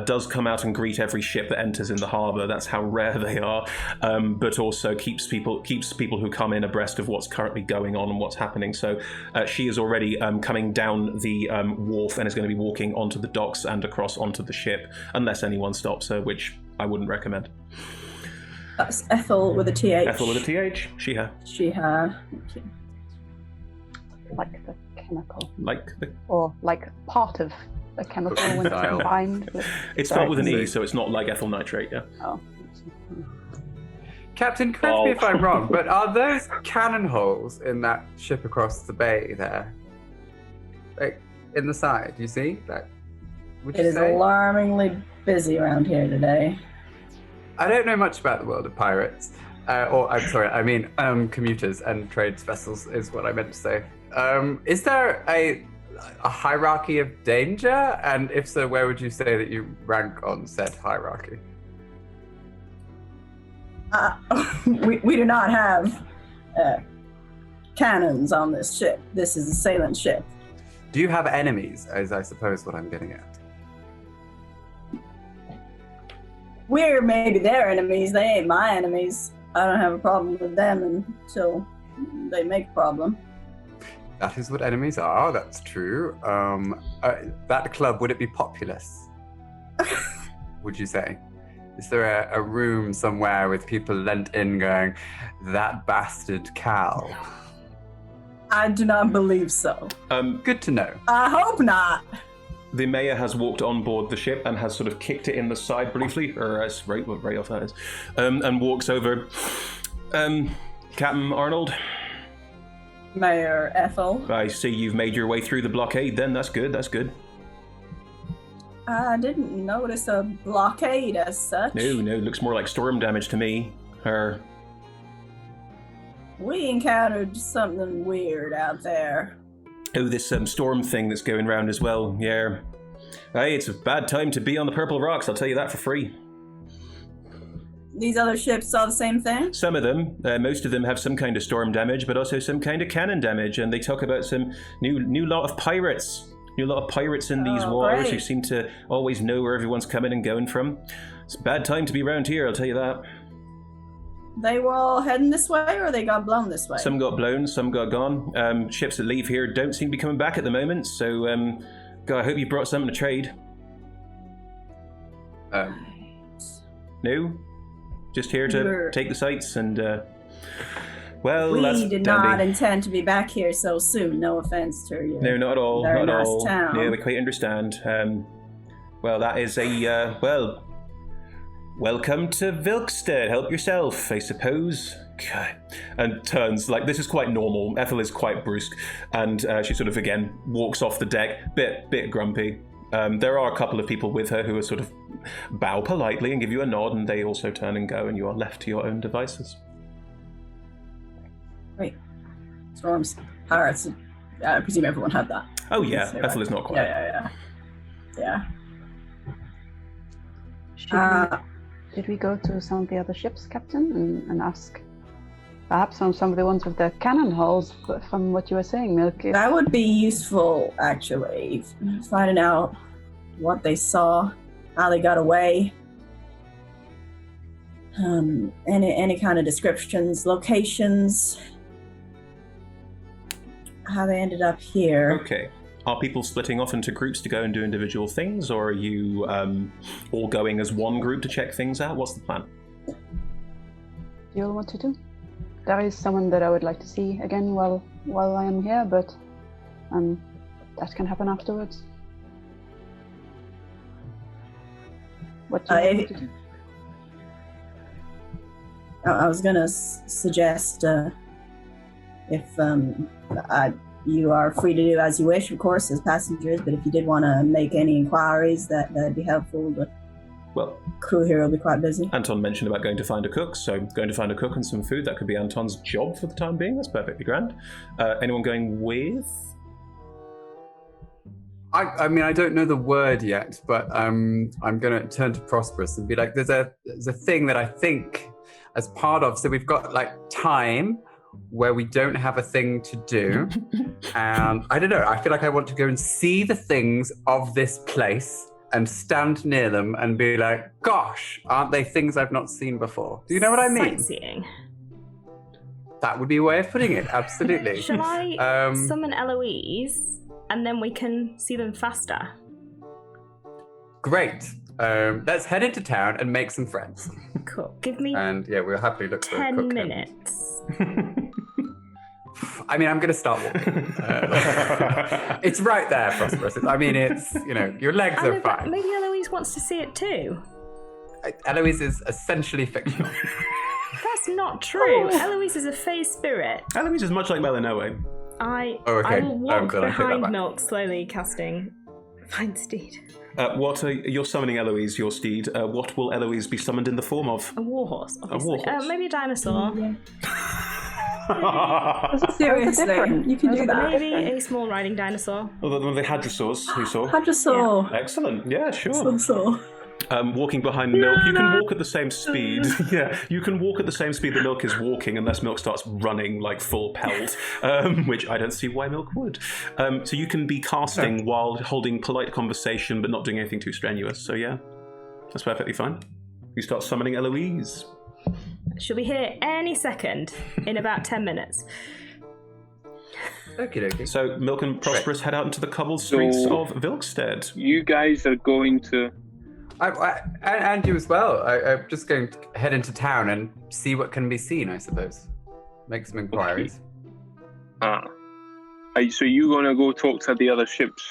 does come out and greet every ship that enters in the harbour. That's how rare they are, but also keeps people who come in abreast of what's currently going on and what's happening. So she is already coming down the wharf and is going to be walking onto the docks and across onto the ship, unless anyone stops her, which I wouldn't recommend. That's Ethel with a TH. Ethel with a TH. She, her. She, her. Thank you. Like the chemical. Or like part of a chemical when it's combined with... It's spelled with an E, so it's not like ethyl nitrate, yeah. Oh. Captain, correct me if I'm wrong, but are those cannon holes in that ship across the bay there? Like, in the side, you see? Like, it is alarmingly busy around here today. I don't know much about the world of pirates, I'm sorry, I mean commuters and trade vessels is what I meant to say. Is there a hierarchy of danger? And if so, where would you say that you rank on said hierarchy? We do not have cannons on this ship. This is a sailing ship. Do you have enemies, is I suppose what I'm getting at? We're maybe their enemies. They ain't my enemies. I don't have a problem with them until they make a problem. That is what enemies are, that's true. That club, would it be populous? Would you say? Is there a room somewhere with people lent in going, that bastard Cal? I do not believe so. Good to know. I hope not. The mayor has walked on board the ship and has sort of kicked it in the side briefly, or right off that is, and walks over. Captain Arnold? Mayor Ethel? I see you've made your way through the blockade then. That's good, that's good. I didn't notice a blockade as such. No, looks more like storm damage to me. We encountered something weird out there. Oh, this storm thing that's going round as well, yeah. Hey, it's a bad time to be on the Purple Rocks, I'll tell you that for free. These other ships saw the same thing? Some of them. Most of them have some kind of storm damage, but also some kind of cannon damage, and they talk about some new lot of pirates. New lot of pirates in these waters great. who seem to always know where everyone's coming and going from. It's a bad time to be around here, I'll tell you that. They were all heading this way, or they got blown this way? Some got blown, some got gone. Ships that leave here don't seem to be coming back at the moment, so God, I hope you brought something to trade. No? Just here to take the sights and, well, we that's did dandy. not intend to be back here so soon, no offense to you. No, not at all, Very not at nice all. town. Yeah, we quite understand. Well, that is a, welcome to Vilkstead. Help yourself, I suppose. God. And turns, like, this is quite normal. Ethel is quite brusque, and she sort of, again, walks off the deck, bit grumpy. There are a couple of people with her who are sort of bow politely and give you a nod, and they also turn and go, and you are left to your own devices. Wait. Storms, pirates. I presume everyone had that. Oh, yeah. Say, Ethel right? is not quiet. Yeah. Did we go to some of the other ships, Captain, and ask? Perhaps on some of the ones with the cannon hulls, from what you were saying, Milk. That would be useful, actually. Finding out what they saw, how they got away. Any kind of descriptions, locations, how they ended up here. Okay. Are people splitting off into groups to go and do individual things, or are you all going as one group to check things out? What's the plan? Do you all want to do? There is someone that I would like to see again while I am here, but that can happen afterwards. What do you want to do? I was gonna suggest if you are free to do as you wish, of course, as passengers. But if you did want to make any inquiries, that'd be helpful. The crew here will be quite busy. Anton mentioned about going to find a cook, so going to find a cook and some food, that could be Anton's job for the time being. That's perfectly grand. Anyone going with? I mean, I don't know the word yet, but I'm going to turn to Prosperous and be like, there's a thing that I think as part of, so we've got like time where we don't have a thing to do. And I don't know, I feel like I want to go and see the things of this place and stand near them and be like, gosh, aren't they things I've not seen before? Do you know what I mean? Sightseeing. That would be a way of putting it, absolutely. Shall I summon Eloise and then we can see them faster? Great. Let's head into town and make some friends. Cool. Give me and yeah, we'll happily look for a 10 cook. minutes. I mean, I'm going to start walking. It's right there, Prosperous. I mean, it's, your legs are fine. Maybe Eloise wants to see it too. Eloise is essentially fictional. That's not true. Eloise is a fey spirit. Eloise is much like Melanoe. I will walk behind Milk, slowly casting Fine steed. You're summoning Eloise, your steed. What will Eloise be summoned in the form of? A warhorse, obviously. A warhorse. Maybe a dinosaur. Seriously, you can do that. Maybe a small riding dinosaur. One of the hadrosaurs, who saw? Hadrosaur. Excellent. Yeah, sure. Hadrosaur. Walking behind Milk, you can walk at the same speed. Yeah, you can walk at the same speed that Milk is walking, unless Milk starts running like full pelt, which I don't see why Milk would. So you can be casting while holding polite conversation, but not doing anything too strenuous. So yeah, that's perfectly fine. You start summoning Eloise. She'll be here any second, in about 10 minutes. Okie dokie. So Milk and Prosperous head out into the cobbled streets of Vilkstead. You guys are going to... And you as well. I'm just going to head into town and see what can be seen, I suppose. Make some inquiries. So you're going to go talk to the other ships?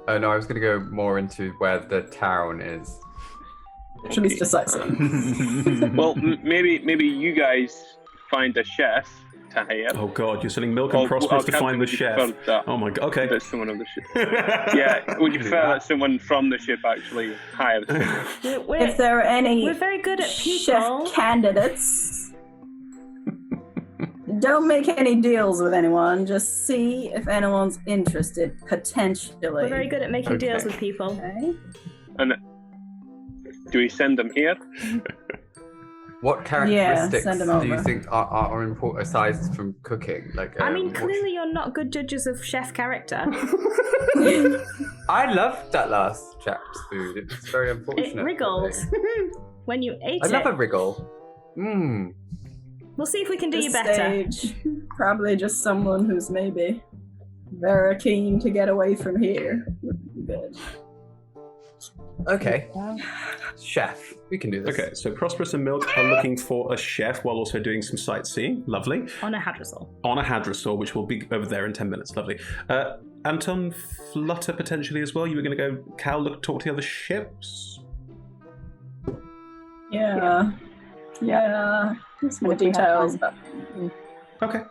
Oh no, I was going to go more into where the town is. Actually, it's just sightseeing. Well, maybe you guys find a chef to hire. Oh god, you're sending Milk and Prosperous to find the chef. Oh my god, okay. That's someone on the ship. Yeah, would you prefer that someone from the ship actually hired someone? If there are any we're very good at chef people. candidates, don't make any deals with anyone. Just see if anyone's interested, potentially. We're very good at making deals with people. Okay. And do we send them here? What characteristics send them do you over. think are important aside from cooking? Like, I mean, clearly you're not good judges of chef character. I loved that last chap's food. It was very unfortunate. It wriggled when you ate I it. love a wriggle. Mmm. We'll see if we can do This you better. stage, probably just someone who's maybe very keen to get away from here would be good. Okay. Chef. We can do this. Okay, so Prosperous and Milk are looking for a chef while also doing some sightseeing. Lovely. On a hadrosaur. On a hadrosaur, which will be over there in 10 minutes. Lovely. Anton, Flutter potentially as well. You were going to go, Cal, talk to the other ships? Yeah. More details. Okay.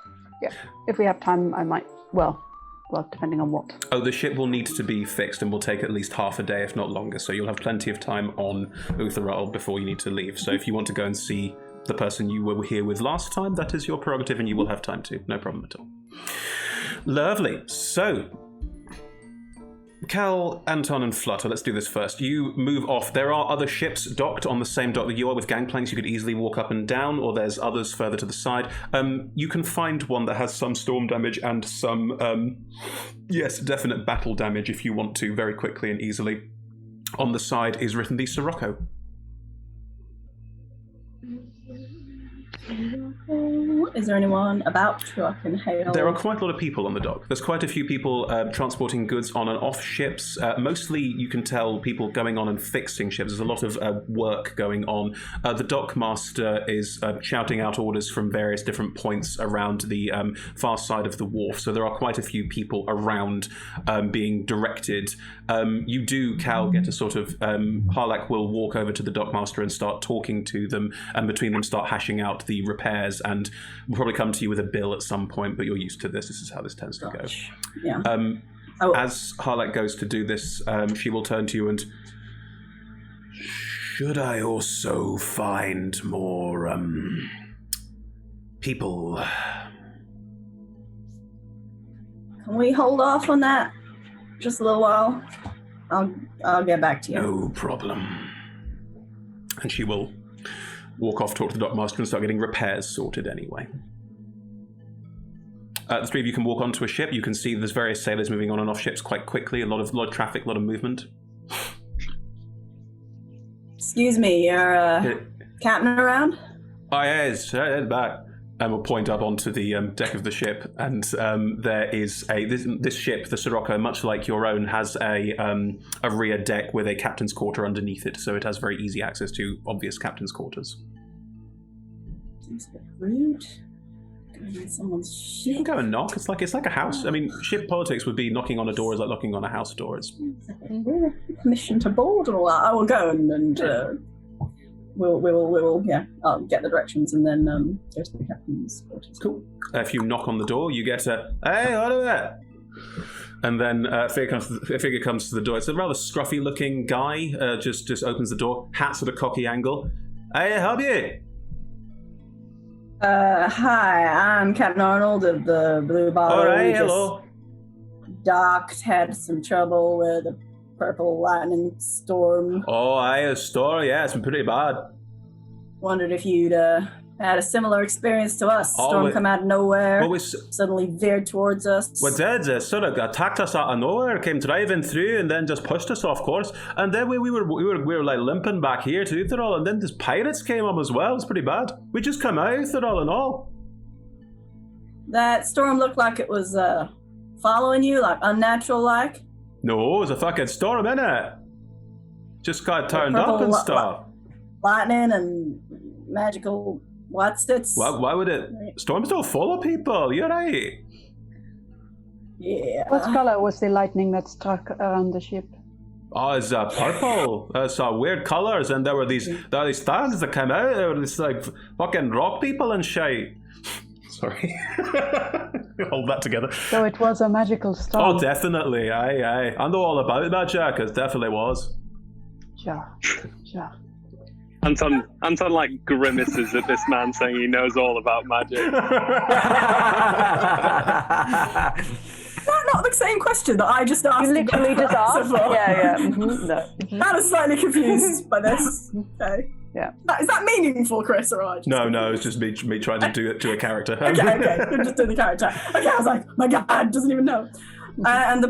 Yeah. If we have time, I might. Well, depending on what. Oh, the ship will need to be fixed and will take at least half a day, if not longer. So you'll have plenty of time on Utheral before you need to leave. So if you want to go and see the person you were here with last time, that is your prerogative and you will have time to. No problem at all. Lovely. So, Cal, Anton, and Flutter, let's do this first. You move off. There are other ships docked on the same dock that you are with gangplanks. You could easily walk up and down, or there's others further to the side. You can find one that has some storm damage and some, definite battle damage if you want to, very quickly and easily. On the side is written the Sirocco. Is there anyone about who I can hail? There are quite a lot of people on the dock. There's quite a few people transporting goods on and off ships. Mostly, you can tell people going on and fixing ships. There's a lot of work going on. The dockmaster is shouting out orders from various different points around the far side of the wharf. So there are quite a few people around being directed. You do, Cal, get a sort of... Harlak will walk over to the dockmaster and start talking to them, and between them start hashing out the repairs, and we'll probably come to you with a bill at some point, but you're used to this. This is how this tends to go. Yeah. As Harlak goes to do this, she will turn to you and... Should I also find more, people? Can we hold off on that just a little while? I'll get back to you. No problem. And she will walk off, talk to the dockmaster, and start getting repairs sorted anyway. The three of you can walk onto a ship. You can see there's various sailors moving on and off ships quite quickly. A lot of traffic, a lot of movement. Excuse me, you're captain around? Oh, yes, head back. And we'll point up onto the deck of the ship, and there is this ship, the Sirocco, much like your own, has a rear deck with a captain's quarter underneath it, so it has very easy access to obvious captain's quarters. Seems a bit rude. Going on someone's ship. You can go and knock. It's like a house. I mean, ship politics would be knocking on a door is like knocking on a house door. It's... We're permission to board and all that. I will go and we'll I'll get the directions and then go to the captain's quarters. Cool. If you knock on the door, you get a, "Hey, what about And then a figure comes to the door. It's a rather scruffy-looking guy. Just opens the door. Hat's at a cocky angle. Hey, help you? Hi, I'm Captain Arnold of the Bluebottle. All right, We just hello. docked, had some trouble with a purple lightning storm. Oh, a storm. Yeah, it's been pretty bad. Wondered if you'd had a similar experience to us. Oh, Storm come out of nowhere, Well, we suddenly veered towards us. did. It sort of attacked us out of nowhere, came driving through, and then just pushed us off course. And then we were like limping back here to Utherall, and then these pirates came up as well. It was pretty bad. We just come out of Utherall and all. That storm looked like it was following you, like unnatural-like. No, it was a fucking storm, innit? Just got turned up and stuff. Lightning and magical what's it? Why would it? Storms don't follow people. You're right. Yeah. What color was the lightning that struck around the ship? Oh, it's purple. It's weird colours, and there were these stars that came out. There were these like fucking rock people and shit. Sorry. Hold that together. So it was a magical storm. Oh, definitely. Aye. I know all about that, Jack. It definitely was. Sure. Anton like grimaces at this man saying he knows all about magic. Is that not the same question that I just asked? You literally just asked? Yeah. Mm-hmm. No. I was slightly confused by this. Okay. Yeah. Is that meaningful, Chris, or I just... No, it's just me trying to do it to a character. Okay. You're just doing the character. Okay, I was like, my God, doesn't even know. And the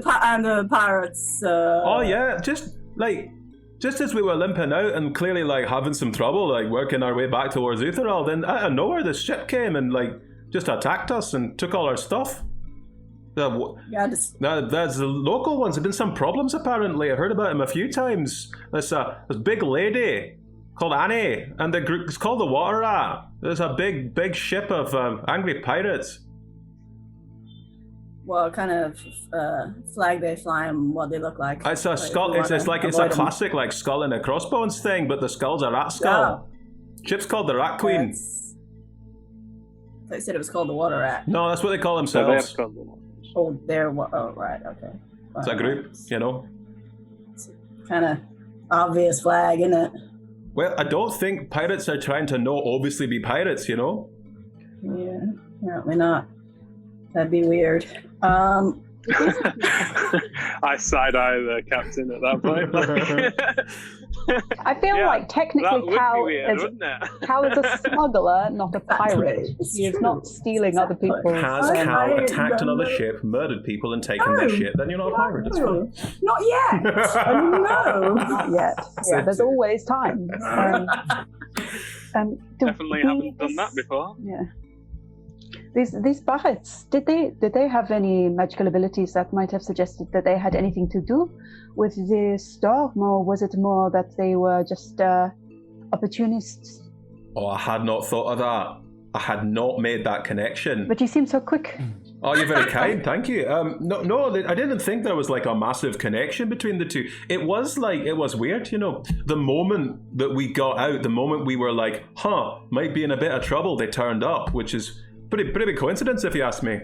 pirates. Oh yeah, just as we were limping out and clearly like having some trouble, like working our way back towards Utherall, then out of nowhere this ship came and like just attacked us and took all our stuff. There's the local ones. There've been some problems apparently. I heard about them a few times. There's this big lady called Annie, and the group is called the Water Rat. There's a big ship of angry pirates. What kind of flag they fly and what they look like? It's a skull. It's a classic like skull and a crossbones thing, but the skull's a rat skull. Ship's called the Rat Queen. They said it was called the Water Rat. No, that's what they call themselves. Oh, right, okay. It's a group, you know. It's kind of obvious flag, isn't it? Well, I don't think pirates are trying to obviously be pirates, you know? Yeah, apparently not. That'd be weird. I side-eye the captain at that point. I feel like technically Cal weird, is a smuggler, not a pirate. He is not stealing other people's... Has Cal attacked another ship, murdered people, and taken their ship? Then you're not a pirate. It's fine. Not yet. No, not yet. Yeah, there's always time. Definitely haven't done that before. Yeah. These pirates, did they have any magical abilities that might have suggested that they had anything to do with the storm, or was it more that they were just opportunists? Oh, I had not thought of that. I had not made that connection. But you seem so quick. Oh, you're very kind. Thank you. No, I didn't think there was like a massive connection between the two. It was weird, you know. The moment that we got out, the moment we were like, might be in a bit of trouble, they turned up, which is pretty big coincidence if you ask me.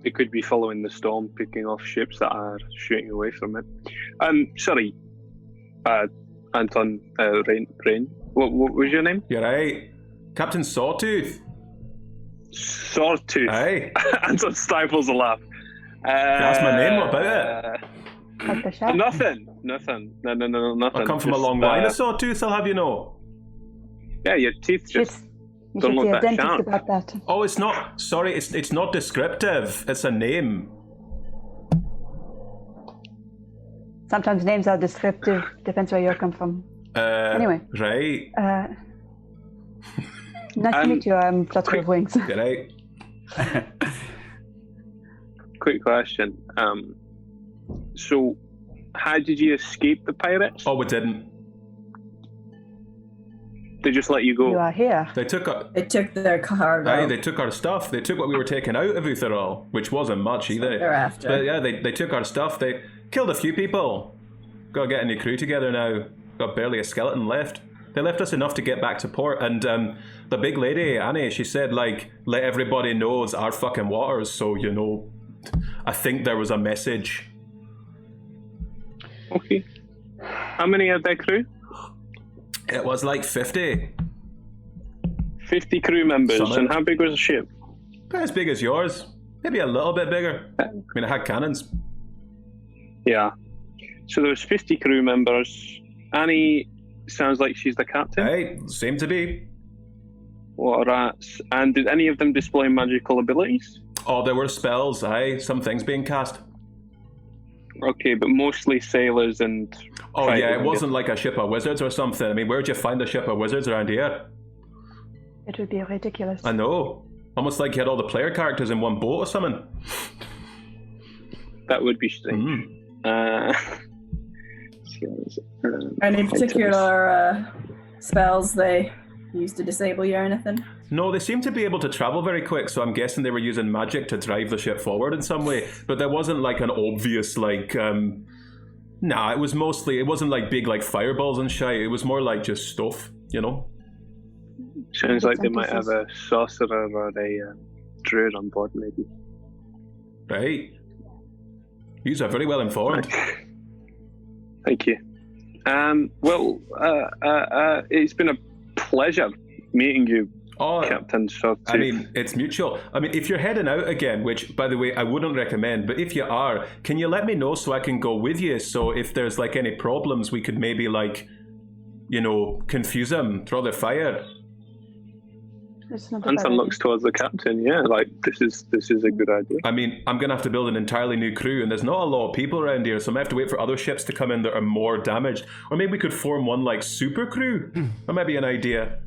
It could be following the storm, picking off ships that are shooting away from it. Sorry, Anton, Rain. What was your name? You're right. Captain Sawtooth. Sawtooth. Aye. Anton stifles a laugh. That's my name. What about it? Nothing. No, nothing. I come from a long line of sawtooths, I'll have you know. Yeah, your teeth just You don't should look see a that dentist sharp. about that. Oh, it's not. Sorry, it's not descriptive. It's a name. Sometimes names are descriptive. Depends where you come from. Anyway. Right. Nice to meet you. I'm Flutter of Wings. Good night. Quick question. So, how did you escape the pirates? Oh, we didn't. They just let you go. You are here. They took their cargo. Aye, they took our stuff. They took what we were taking out of Utherall, which wasn't much either. They're after. But yeah, they took our stuff. They killed a few people. Got to get a new crew together now. Got barely a skeleton left. They left us enough to get back to port, and the big lady, Annie, she said, like, let everybody know it's our fucking waters, so, you know, I think there was a message. Okay. How many of their crew? It was like 50. 50 crew members. Summit. And how big was the ship? About as big as yours. Maybe a little bit bigger. I mean, it had cannons. Yeah. So there was 50 crew members. Annie sounds like she's the captain. Hey, seemed to be. What a rats. And did any of them display magical abilities? Oh, there were spells, aye. Some things being cast. Okay, but mostly sailors and... Oh, fighters, yeah, it I wasn't like a ship of wizards or something. I mean, where'd you find a ship of wizards around here? It would be ridiculous. I know. Almost like you had all the player characters in one boat or something. guess. That would be strange. Any particular spells they use to disable you or anything? No, they seem to be able to travel very quick, so I'm guessing they were using magic to drive the ship forward in some way. But there wasn't like an obvious like... Nah, it wasn't like big like fireballs and shit. It was more like just stuff, you know? Sounds like they might have a sorcerer or a druid on board, maybe. Right. You are very well informed. Thank you. It's been a pleasure meeting you, Captain Sawtooth. I mean, it's mutual. I mean, if you're heading out again, which, by the way, I wouldn't recommend, but if you are, can you let me know so I can go with you? So if there's, like, any problems, we could maybe, like, you know, confuse them, throw their fire. Anton looks towards the captain, yeah, like, this is a good idea. I mean, I'm going to have to build an entirely new crew, and there's not a lot of people around here, so I might have to wait for other ships to come in that are more damaged. Or maybe we could form one, like, super crew. That might be an idea.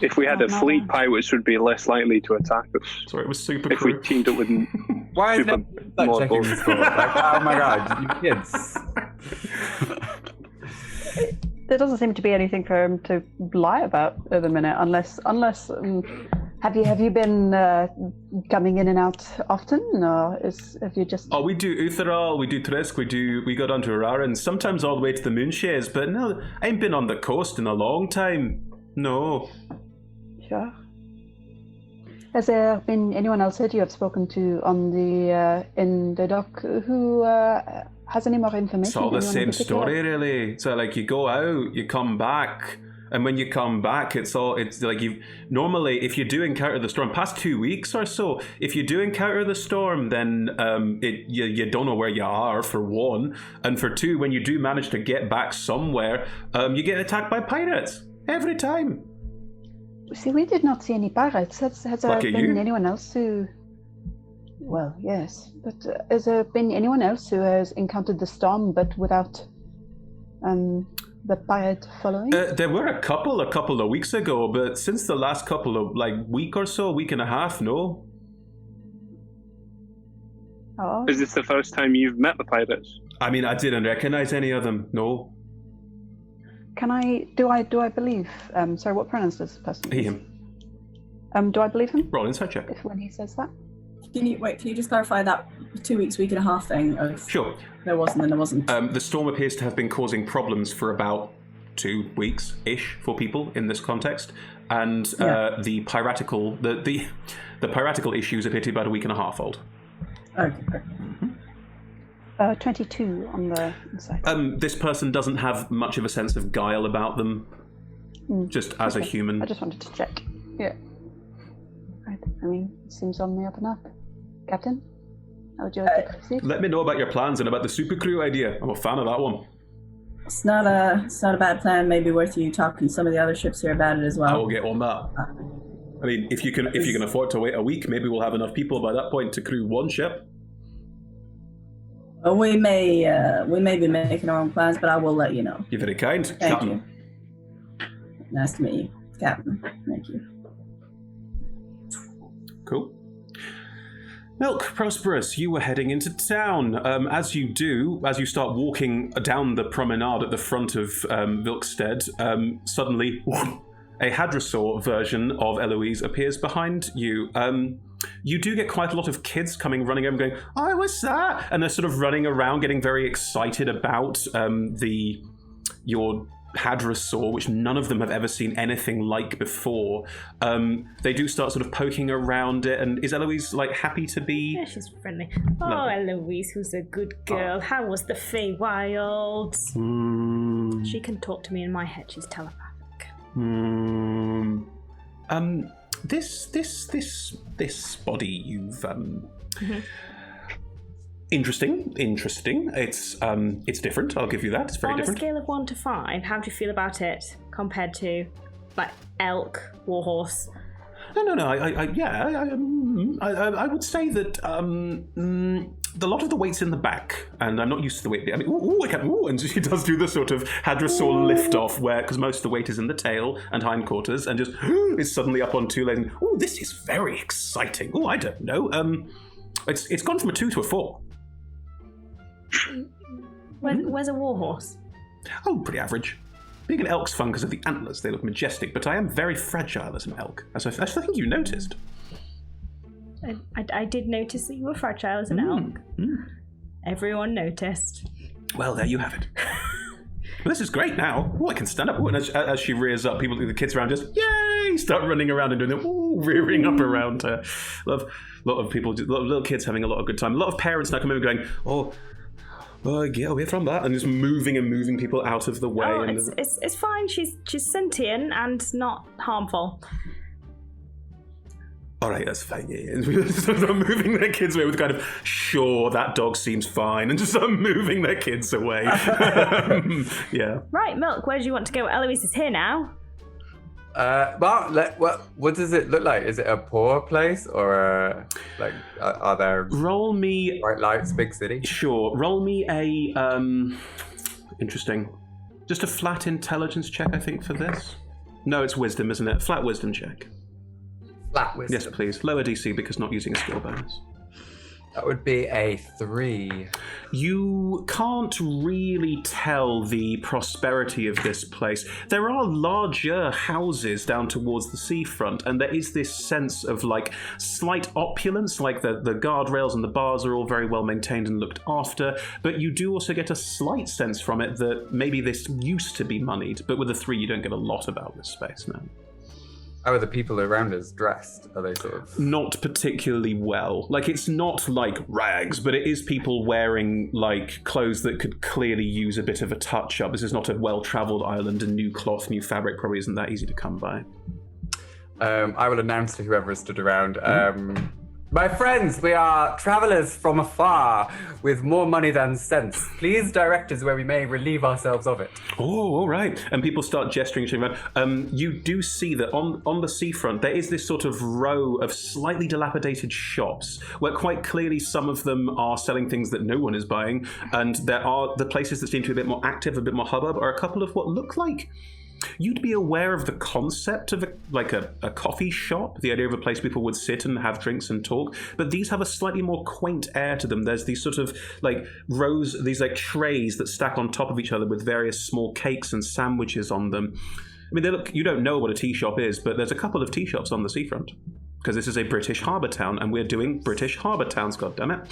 If we had a fleet, pirates would be less likely to attack us. Sorry, it was super if crew. We teamed up with Why is super that checking the score? Like, oh my god, you kids. There doesn't seem to be anything for him to lie about at the minute, unless have you been coming in and out often, or have you just? Oh, we do Utheral, we do Trisk, we go down to Araran, sometimes all the way to the Moonshares, but no, I ain't been on the coast in a long time. No. Sure. Has there been anyone else that you have spoken to on the in the dock who has any more information? It's all the same story, really. So, like, you go out, you come back, and when you come back, it's like you normally, if you do encounter the storm, past 2 weeks or so, if you do encounter the storm, then you don't know where you are, for one, and for two, when you do manage to get back somewhere, you get attacked by pirates every time. See, we did not see any pirates. Has there been anyone else who... Well, yes. But has there been anyone else who has encountered the storm but without the pirate following? There were a couple of weeks ago, but since the last couple of, like, week or so, week and a half, no. Oh. Is this the first time you've met the pirates? I mean, I didn't recognize any of them, no. Do I believe, sorry, what pronouns does this person use? Him. Do I believe him? Roll inside check. If when he says that? Can you just clarify that 2 weeks, week and a half thing? Sure. There wasn't and there wasn't. The storm appears to have been causing problems for about 2 weeks-ish for people in this context, and the piratical issues appear to be about a week and a half old. Okay. 22 on the inside. This person doesn't have much of a sense of guile about them, just as a human. I just wanted to check. Yeah. Right. I mean, it seems on the up and up. Captain, how would you like to proceed? Let me know about your plans and about the super crew idea. I'm a fan of that one. It's not a bad plan. Maybe worth you talking to some of the other ships here about it as well. I will get on that. I mean, if you can afford to wait a week, maybe we'll have enough people by that point to crew one ship. We may be making our own plans, but I will let you know. You're very kind, Thank Captain. you. Nice to meet you, Captain. Thank you. Cool. Milk, Prosperous, you were heading into town. As you start walking down the promenade at the front of Vilkstead, suddenly a Hadrosaur version of Eloise appears behind you. You do get quite a lot of kids running over going, "Oh, what's that?" And they're sort of running around, getting very excited about your hadrosaur, which none of them have ever seen anything like before. They do start sort of poking around it, and is Eloise like happy to be? Yeah, she's friendly. Oh, Eloise, who's a good girl. How was the Feywilds? She can talk to me in my head. She's telepathic. This body you've Interesting. It's different. I'll give you that. It's very different. On a scale of 1 to 5, how do you feel about it compared to, like, elk, warhorse? No. I would say that the lot of the weight's in the back, and I'm not used to the weight. I mean, and she does do the sort of hadrosaur lift off, where because most of the weight is in the tail and hindquarters, and just is suddenly up on two legs. And, this is very exciting. I don't know. It's gone from a 2 to a 4. Where's a warhorse? Pretty average. Being an elk's fun because of the antlers, they look majestic, but I am very fragile as an elk, as I think you noticed. I did notice that you were fragile as an elk. Everyone noticed. Well, there you have it. Well, this is great now. I can stand up. And as she rears up, the kids around just, yay, start running around and doing it, rearing up around her. A lot of people, little kids having a lot of good time. A lot of parents now come in and going, get away from that, and just moving people out of the way. It's fine. She's sentient and not harmful. All right, that's fine. Yeah. Start moving their kids away with kind of, sure, that dog seems fine, and just start moving their kids away. Yeah. Right, Milk, where do you want to go? Eloise is here now. What does it look like? Is it a poor place, or are there? Roll me bright lights, big city. Sure. Roll me a interesting, just a flat intelligence check, I think, for this. No, it's wisdom, isn't it? Flat wisdom check. Flat wisdom. Yes, please. Lower DC because not using a skill bonus. That would be a 3. You can't really tell the prosperity of this place. There are larger houses down towards the seafront, and there is this sense of like slight opulence, like the guardrails and the bars are all very well maintained and looked after, but you do also get a slight sense from it that maybe this used to be moneyed, but with a 3 you don't get a lot about this space now. How are the people around us dressed? Are they sort of... Not particularly well. Like, it's not like rags, but it is people wearing, like, clothes that could clearly use a bit of a touch-up. This is not a well-travelled island, and new cloth, new fabric probably isn't that easy to come by. I will announce to whoever has stood around, my friends, we are travellers from afar with more money than sense. Please direct us where we may relieve ourselves of it. Oh, all right. And people start gesturing around. You do see that on the seafront, there is this sort of row of slightly dilapidated shops where quite clearly some of them are selling things that no one is buying. And there are the places that seem to be a bit more active, a bit more hubbub, are a couple of what look like... You'd be aware of the concept of a coffee shop, the idea of a place people would sit and have drinks and talk, but these have a slightly more quaint air to them. There's these sort of like rows, these like trays that stack on top of each other with various small cakes and sandwiches on them. I mean, you don't know what a tea shop is, but there's a couple of tea shops on the seafront because this is a British harbour town and we're doing British harbour towns, goddammit.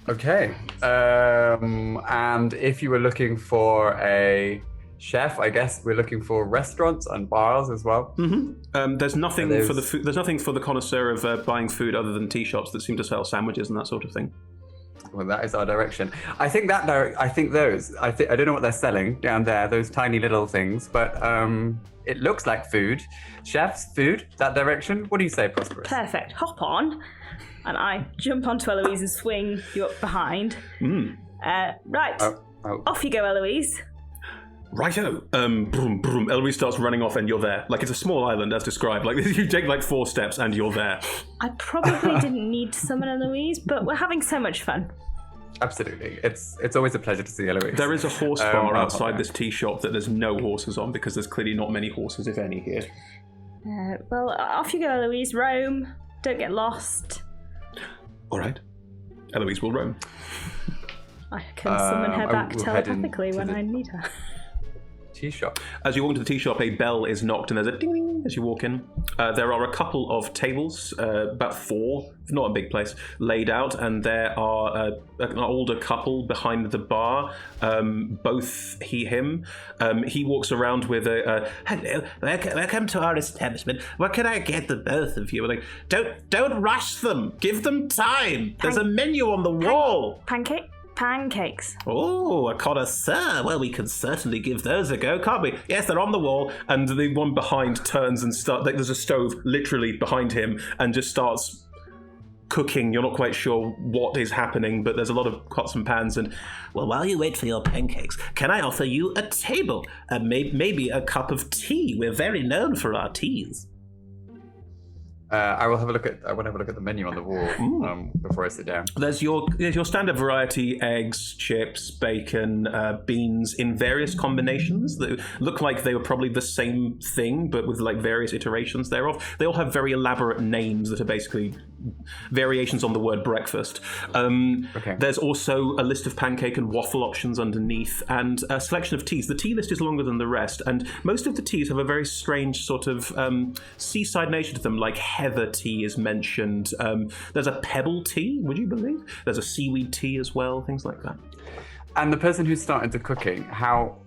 Okay. And if you were looking for a chef, I guess we're looking for restaurants and bars as well. Mm-hmm. There's nothing for the food. There's nothing for the connoisseur of buying food other than tea shops that seem to sell sandwiches and that sort of thing. Well, that is our direction. I think I don't know what they're selling down there. Those tiny little things, but it looks like food. Chefs, food. That direction. What do you say, Prosperous? Perfect. Hop on, and I jump onto Eloise and swing you up behind. Right. Off you go, Eloise. Righto. Broom, broom. Eloise starts running off and you're there. Like, it's a small island, as described. Like, you take like 4 steps and you're there. I probably didn't need to summon Eloise, but we're having so much fun. Absolutely. It's always a pleasure to see Eloise. There is a horse bar outside this tea shop that there's no horses on because there's clearly not many horses, if any, here. Well, off you go, Eloise. Roam. Don't get lost. All right. Eloise will roam. I can summon her back telepathically when I need her. tea shop. As you walk into the tea shop, a bell is knocked and there's a ding ding as you walk in. There are a couple of tables, about 4, not a big place, laid out, and there are an older couple behind the bar, both him. He walks around with a hello, welcome to our establishment. What can I get the both of you? We're like, don't rush them. Give them time. There's a menu on the wall. Pancakes. Oh, a connoisseur. Well, we can certainly give those a go, can't we? Yes, they're on the wall, and the one behind turns and there's a stove literally behind him and just starts cooking. You're not quite sure what is happening, but there's a lot of pots and pans. And well, while you wait for your pancakes, can I offer you a table? Maybe a cup of tea. We're very known for our teas. I want to have a look at the menu on the wall before I sit down. There's your standard variety: eggs, chips, bacon, beans in various combinations that look like they were probably the same thing, but with like various iterations thereof. They all have very elaborate names that are basically variations on the word breakfast. Okay. There's also a list of pancake and waffle options underneath, and a selection of teas. The tea list is longer than the rest, and most of the teas have a very strange sort of seaside nature to them, like heather tea is mentioned. There's a pebble tea, would you believe? There's a seaweed tea as well, things like that. And the person who started the cooking, how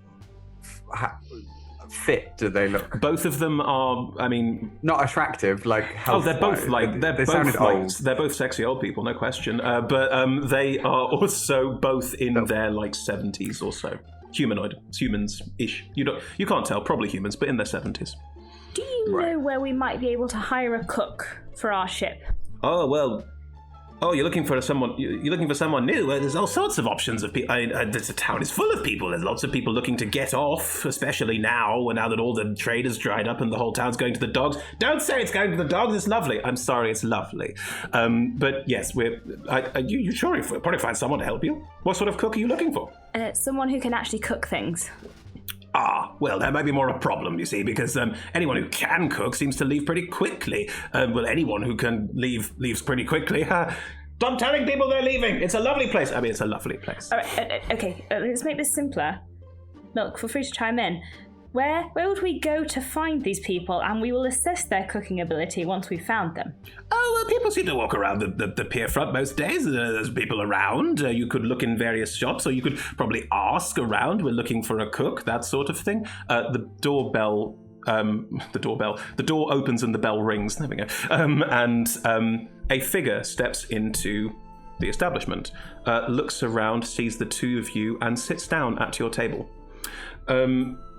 fit do they look? Both of them are, I mean, not attractive, like health. Oh, they're both like they sounded old. They're both sexy old people, no question. But they are also both in their like 70s or so. Humans-ish. You can't tell, probably humans, but in their 70s. Do you know where we might be able to hire a cook for our ship? Oh well. Oh, you're looking for someone. You're looking for someone new. Well, there's all sorts of options of people. The town is full of people. There's lots of people looking to get off, especially now that all the trade has dried up and the whole town's going to the dogs. Don't say it's going to the dogs. It's lovely. I'm sorry, it's lovely. But yes, you sure you'll probably find someone to help you. What sort of cook are you looking for? Someone who can actually cook things. Ah, well, that might be more a problem, you see, because anyone who can cook seems to leave pretty quickly. Well, anyone who can leaves pretty quickly. Stop telling people they're leaving. It's a lovely place. I mean, it's a lovely place. All right, okay, let's make this simpler. Milk, feel free to chime in. Where would we go to find these people, and we will assess their cooking ability once we've found them? Oh, well, people seem to walk around the pier front most days. There's people around. You could look in various shops, or you could probably ask around. We're looking for a cook, that sort of thing. The door opens and the bell rings. There we go. And a figure steps into the establishment, looks around, sees the two of you, and sits down at your table.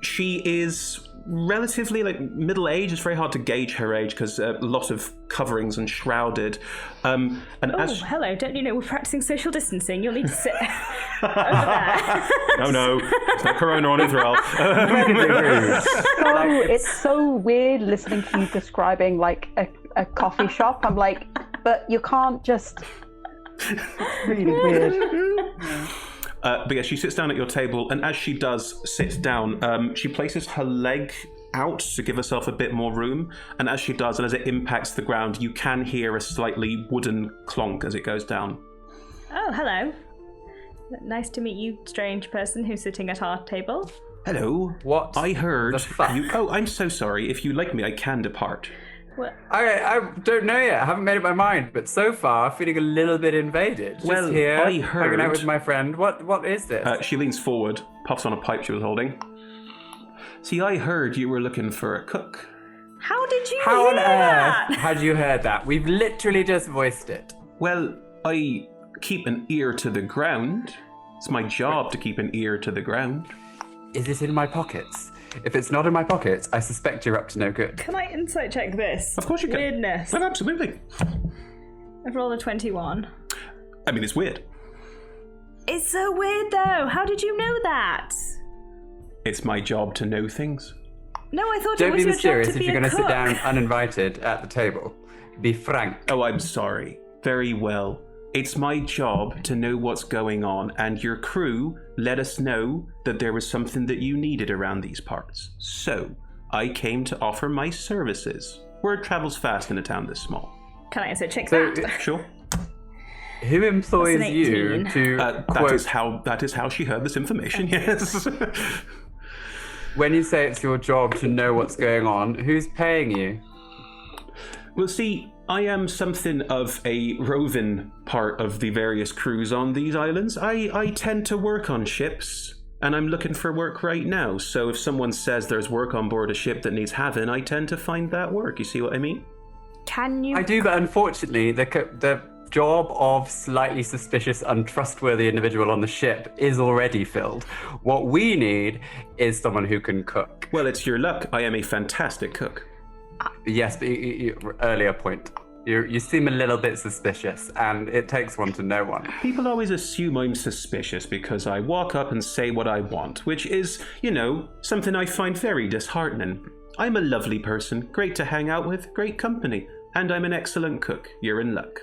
She is relatively middle-aged. It's very hard to gauge her age because a lot of coverings and shrouded. Hello! Don't you know we're practicing social distancing? You'll need to sit over there. No, it's not Corona on Israel. It's so weird listening to you describing like a coffee shop. I'm like, but you can't just. It's really weird. But yeah, she sits down at your table, and as she does sit down, she places her leg out to give herself a bit more room, and as she does, and as it impacts the ground, you can hear a slightly wooden clonk as it goes down. Oh, hello. Nice to meet you, strange person who's sitting at our table. Hello. What? I heard the fuck? you. Oh, I'm so sorry. If you like me, I can depart. What? I don't know yet. I haven't made up my mind, but so far, feeling a little bit invaded. Just here, I heard. hanging out with my friend. What is this? She leans forward, puffs on a pipe she was holding. See, I heard you were looking for a cook. How did you How hear on that? earth had you heard that? We've literally just voiced it. Well, I keep an ear to the ground. It's my job to keep an ear to the ground. Is it in my pockets? If it's not in my pockets, I suspect you're up to no good. Can I insight check this? Of course you can. Weirdness. Well, absolutely. I've rolled a 21. I mean, it's weird. It's so weird, though. How did you know that? It's my job to know things. No, I thought Don't it was be your job mysterious to if be you're a going to sit cook. down uninvited at the table. Be frank. Oh, I'm sorry. Very well. It's my job to know what's going on, and your crew let us know that there was something that you needed around these parts. So, I came to offer my services. Word travels fast in a town this small. Can I also check So, that? Sure. Who employs That's an you 18. to quote? That is how she heard this information, yes. when you say it's your job to know what's going on, who's paying you? Well, see, I am something of a roving part of the various crews on these islands. I tend to work on ships, and I'm looking for work right now. So if someone says there's work on board a ship that needs having, I tend to find that work. You see what I mean? Can you? I do, but unfortunately, the job of slightly suspicious, untrustworthy individual on the ship is already filled. What we need is someone who can cook. Well, it's your luck. I am a fantastic cook. Yes, but earlier point. You seem a little bit suspicious, and it takes one to know one. People always assume I'm suspicious because I walk up and say what I want, which is, something I find very disheartening. I'm a lovely person, great to hang out with, great company, and I'm an excellent cook. You're in luck.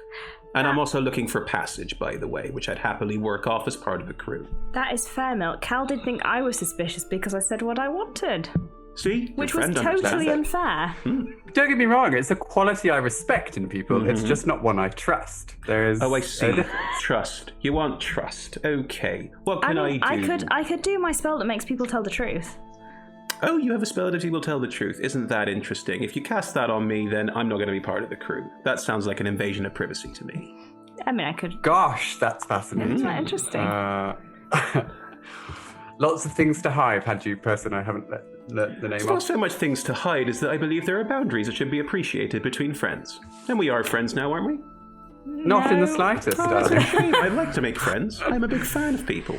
And I'm also looking for passage, by the way, which I'd happily work off as part of the crew. That is fair, Milk. Cal did think I was suspicious because I said what I wanted. See? Which was totally unfair. Don't get me wrong, it's a quality I respect in people. It's just not one I trust. There is. Oh, I see. Trust. You want trust. Okay. What can I do? I could do my spell that makes people tell the truth. Oh, you have a spell that will tell the truth. Isn't that interesting? If you cast that on me, then I'm not going to be part of the crew. That sounds like an invasion of privacy to me. I mean, I could. Gosh, that's fascinating. Isn't that interesting? Lots of things to hide, had you person I haven't let the name It's off. not so much things to hide as that I believe there are boundaries that should be appreciated between friends. And we are friends now, aren't we? Not in the slightest, darling. Shame. I'd like to make friends. I'm a big fan of people.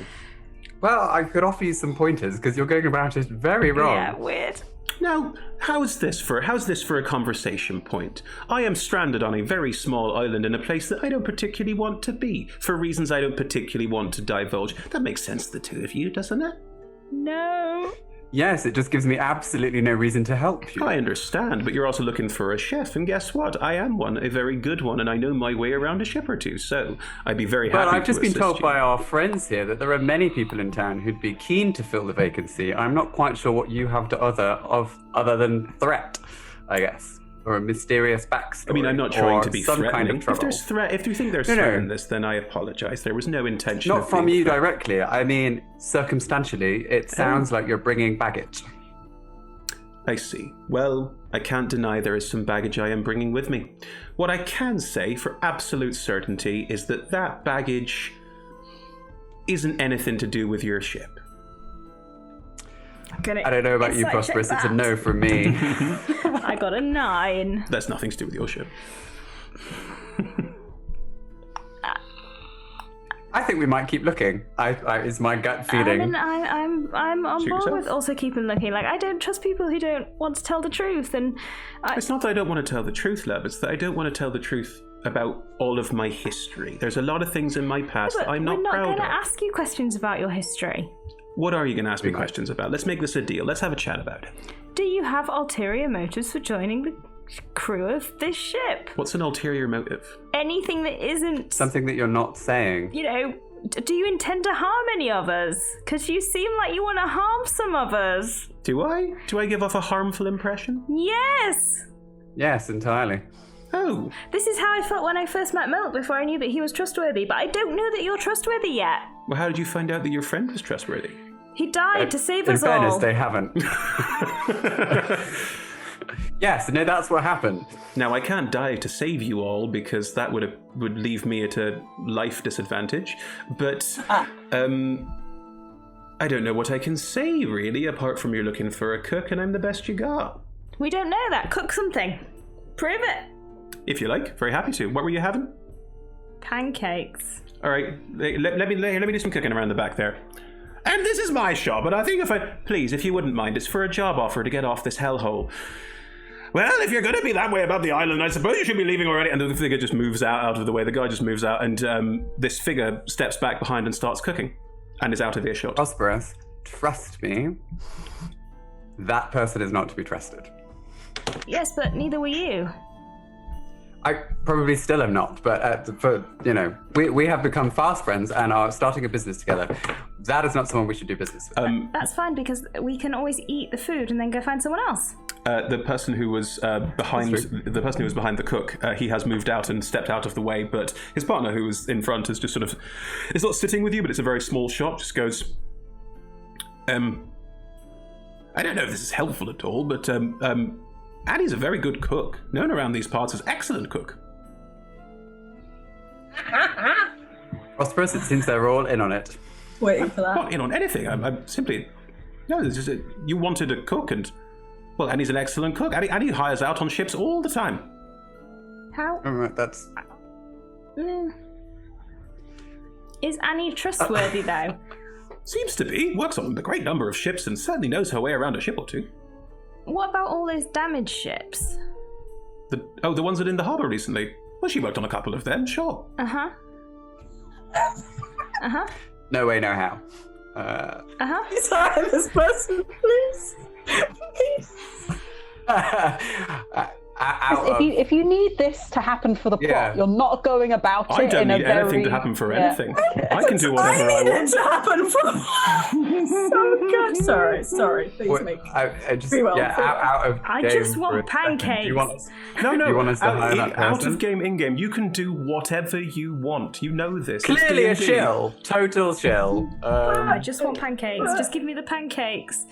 Well, I could offer you some pointers because you're going about it very wrong. Yeah, weird. Now, how's this for a conversation point? I am stranded on a very small island in a place that I don't particularly want to be, for reasons I don't particularly want to divulge. That makes sense to the two of you, doesn't it? No. Yes, it just gives me absolutely no reason to help you. I understand, but you're also looking for a chef, and guess what? I am one, a very good one, and I know my way around a ship or two, so I'd be very happy to Well, I've just been assist told you. by our friends here that there are many people in town who'd be keen to fill the vacancy. I'm not quite sure what you have to other than threat, I guess, or a mysterious backstory. I mean, I'm not trying or to be some threatening. kind of trouble. If you think there's No. threat in this, then I apologize. There was no intention. Not of from being you threatening. directly. I mean, circumstantially, it sounds like you're bringing baggage. I see. Well, I can't deny there is some baggage I am bringing with me. What I can say for absolute certainty is that that baggage isn't anything to do with your ship. I don't know about you, Prosperous. It's a no from me. I got a 9. That's nothing to do with your ship. I think we might keep looking. Is my gut feeling. I'm on Shoot board yourself. with also keeping looking. Like, I don't trust people who don't want to tell the truth, and It's not that I don't want to tell the truth, love. It's that I don't want to tell the truth about all of my history. There's a lot of things in my past that I'm not we're not proud going to of. ask you questions about your history. What are you going to ask me questions about? Let's make this a deal. Let's have a chat about it. Do you have ulterior motives for joining the crew of this ship? What's an ulterior motive? Anything that isn't, Something that you're not saying. do you intend to harm any of us? Because you seem like you want to harm some of us. Do I? Do I give off a harmful impression? Yes! Yes, entirely. Oh, This is how I felt when I first met Milk before I knew that he was trustworthy, but I don't know that you're trustworthy yet. well, how did you find out that your friend was trustworthy? He died to save In us fairness, all. they haven't. Yes, no, that's what happened. Now, I can't die to save you all because that would leave me at a life disadvantage. But I don't know what I can say, really, apart from you're looking for a cook and I'm the best you got. We don't know that. Cook something. Prove it. If you like, very happy to. What were you having? Pancakes. All right, let me do some cooking around the back there. And this is my shop, but I think please, if you wouldn't mind, it's for a job offer to get off this hellhole. Well, if you're going to be that way about the island, I suppose you should be leaving already. And the figure just moves out of the way. The guy just moves out, and this figure steps back behind and starts cooking, and is out of earshot. Prosperous, trust me, that person is not to be trusted. Yes, but neither were you. I probably still am not, but we have become fast friends and are starting a business together. That is not someone we should do business with. That's fine because we can always eat the food and then go find someone else. The person who was behind the cook, he has moved out and stepped out of the way. But his partner, who was in front, is just sort of, it's not sitting with you, but it's a very small shop. Just goes, I don't know if this is helpful at all, but Annie's a very good cook. Known around these parts as excellent cook. Prosperous, it seems they're all in on it. Waiting for that. Not in on anything. I'm simply... No, this is you wanted a cook, and... Well, Annie's an excellent cook. Annie hires out on ships all the time. How? That's... Is Annie trustworthy, though? Seems to be. Works on a great number of ships and certainly knows her way around a ship or two. What about all those damaged ships? The ones that are in the harbour recently. Well, she worked on a couple of them, sure. Uh-huh. Uh-huh. No way, no how. Uh-huh. Sorry, this person, please. Please. If you need this to happen for the plot, you're not going about I it don't in a need very... anything to happen for anything. I can do whatever I need want. it to happen for so good. Sorry. Please make I just, Free will, out of I game just for want a second. pancakes. Do you want, No, do you want us to hire that out person? of game, in game, you can do whatever you want. You know this. It's Clearly a D&D. shill. Total shill. I just want pancakes. Just give me the pancakes.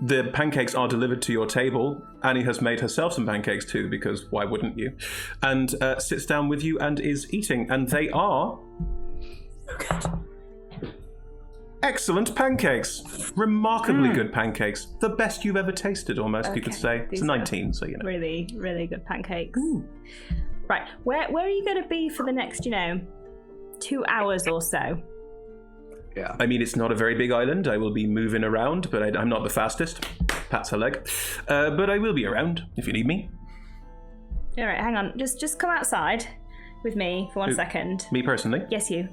The pancakes are delivered to your table. Annie has made herself some pancakes too, because why wouldn't you? And sits down with you and is eating. And they are excellent pancakes. Remarkably good pancakes. The best you've ever tasted, almost, you could say. It's These a are 19, so you know. Really, really good pancakes. Right, where are you going to be for the next, 2 hours or so? Yeah. I mean, it's not a very big island. I will be moving around, but I'm not the fastest. Pats her leg. But I will be around if you need me. All right, hang on. Just come outside with me for 1 second. Me personally? Yes, you.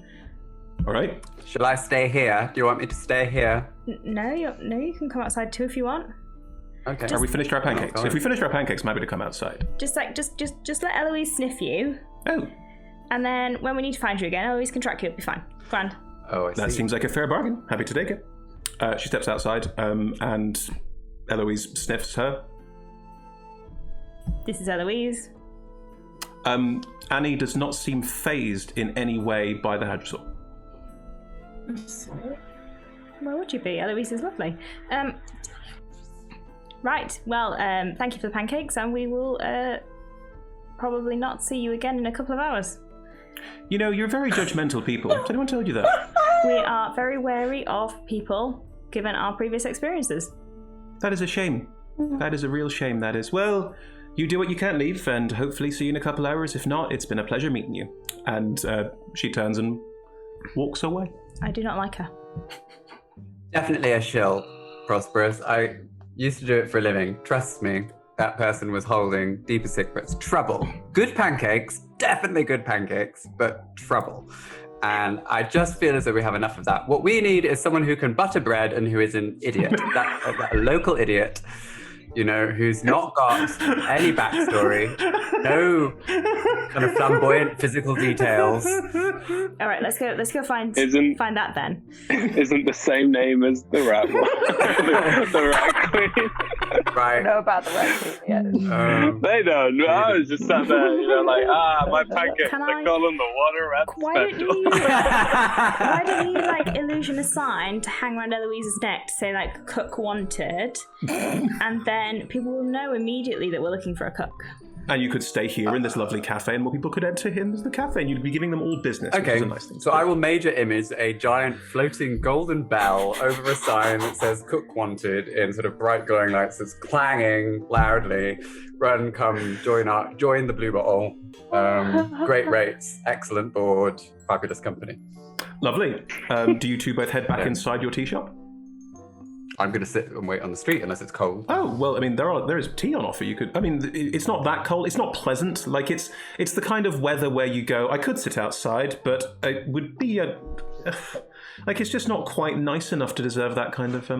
All right. Shall I stay here? Do you want me to stay here? No, you can come outside too if you want. Okay. Are we finished our pancakes? fine. If we finished our pancakes, I'm happy to come outside. Just let Eloise sniff you, Oh, and then when we need to find you again, Eloise can track you. It'll be fine. Grand. Oh, I see. that seems like a fair bargain. Happy to take it. She steps outside, and Eloise sniffs her. This is Eloise. Annie does not seem phased in any way by the hadrosaur. Where would you be? Eloise is lovely. Right. Well, thank you for the pancakes, and we will probably not see you again in a couple of hours. You know, you're very judgmental people. Has anyone told you that? We are very wary of people, given our previous experiences. That is a shame. That is a real shame, that is. Well, you do what you can, leave, and hopefully see you in a couple hours. If not, it's been a pleasure meeting you. And she turns and walks away. I do not like her. Definitely a shill, Prosperous. I used to do it for a living. Trust me, that person was holding deeper secrets. Trouble. Good pancakes, definitely good pancakes, but trouble. And I just feel as though we have enough of that. What we need is someone who can butter bread and who is an idiot. A local idiot, who's not got any backstory, no kind of flamboyant physical details. All right, let's go find that then. Isn't the same name as the rat one. the rat queen. Right. I know about the rat queen yet. They don't. I was just sat there, my pancakes. Can They I- call them the water rat Why special. don't you illusion a sign to hang around Eloise's neck to say cook wanted, and then people will know immediately that we're looking for a cook. And you could stay here in this lovely cafe, and more people could enter him as the cafe, and you'd be giving them all business, which Okay, is a nice thing. so I will major image a giant floating golden bell over a sign that says "Cook Wanted" in sort of bright glowing lights. That's clanging loudly. Run, come, join the Bluebottle. Great rates, excellent board, fabulous company. Lovely. Do you two both head back inside your tea shop? I'm going to sit and wait on the street unless it's cold. Oh, well, I mean, there is tea on offer. It's not that cold. It's not pleasant. It's the kind of weather where you go, I could sit outside, but it would be it's just not quite nice enough to deserve that kind of,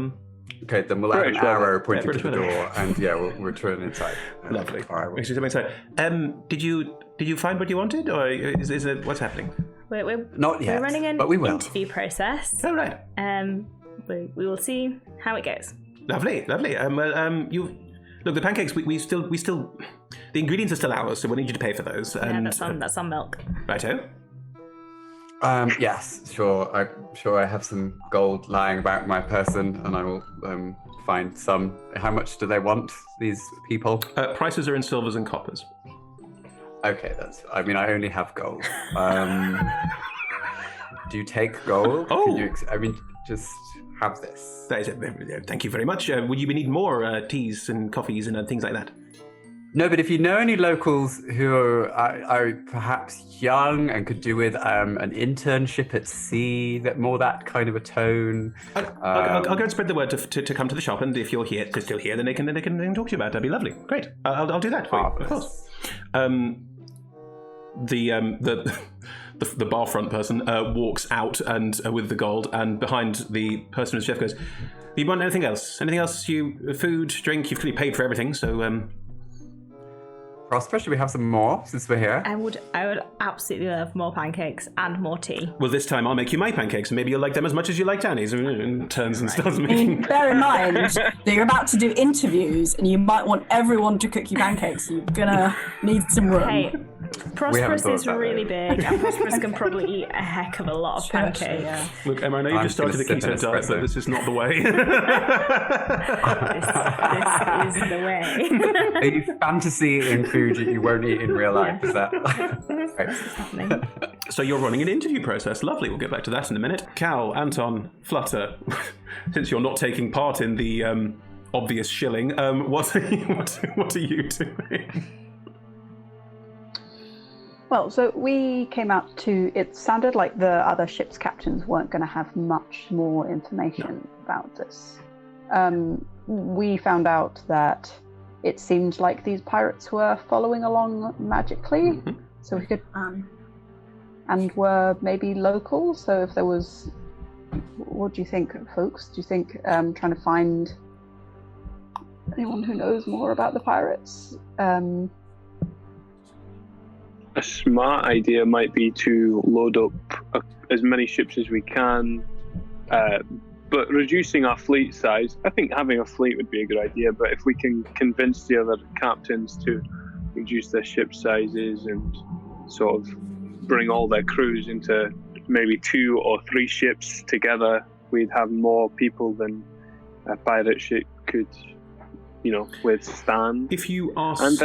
Okay, then we'll have an British weather. arrow pointing British to the weather. door, and we'll return inside. Lovely. All right, Actually, something so, did you find what you wanted, or is it what's happening? We're Not yet, we're running an but we will. interview process. Oh, right. We will see how it goes. Lovely. You look, the pancakes. We still the ingredients are still ours, so we need you to pay for those. Yeah, And that's on milk. righto. Yes, sure. I'm sure I have some gold lying about my person, and I will find some. How much do they want, these people? Prices are in silvers and coppers. Okay, I only have gold. Do you take gold? Oh! Just have this. That is thank you very much. Would you need more teas and coffees and things like that? No, but if you know any locals who are perhaps young and could do with an internship at sea, that kind of a tone. I'll go and spread the word to come to the shop, and if you're still here, then they can talk to you about it. That'd be lovely. Great. I'll do that for you, of course. The bar front person walks out and with the gold, and behind the person with the chef goes, "You want anything else? Anything else? Food, drink? You've clearly paid for everything, so." Prosper, should we have some more since we're here? I would absolutely love more pancakes and more tea. Well, this time I'll make you my pancakes, and maybe you'll like them as much as you like Danny's. And turns and starts making. Bear in mind that you're about to do interviews, and you might want everyone to cook you pancakes. You're gonna need some room. Hey, Prosperous is really big, and Prosperous can probably eat a heck of a lot of pancakes. Yeah. Look, Emma, I know you just started a keto diet, but this is not the way. this is the way. Are you fantasy in food that you won't eat in real life? Is that happening? So you're running an interview process. Lovely. We'll get back to that in a minute. Cal, Anton, Flutter, since you're not taking part in the obvious shilling, what are you doing? Well, so we came out to, it sounded like the other ship's captains weren't going to have much more information about this. We found out that it seemed like these pirates were following along magically, so we could, and were maybe local, so if there was, what do you think, folks? Do you think trying to find anyone who knows more about the pirates? A smart idea might be to load up as many ships as we can, but reducing our fleet size. I think having a fleet would be a good idea, but if we can convince the other captains to reduce their ship sizes and sort of bring all their crews into maybe 2 or 3 ships together, we'd have more people than a pirate ship could withstand. If you ask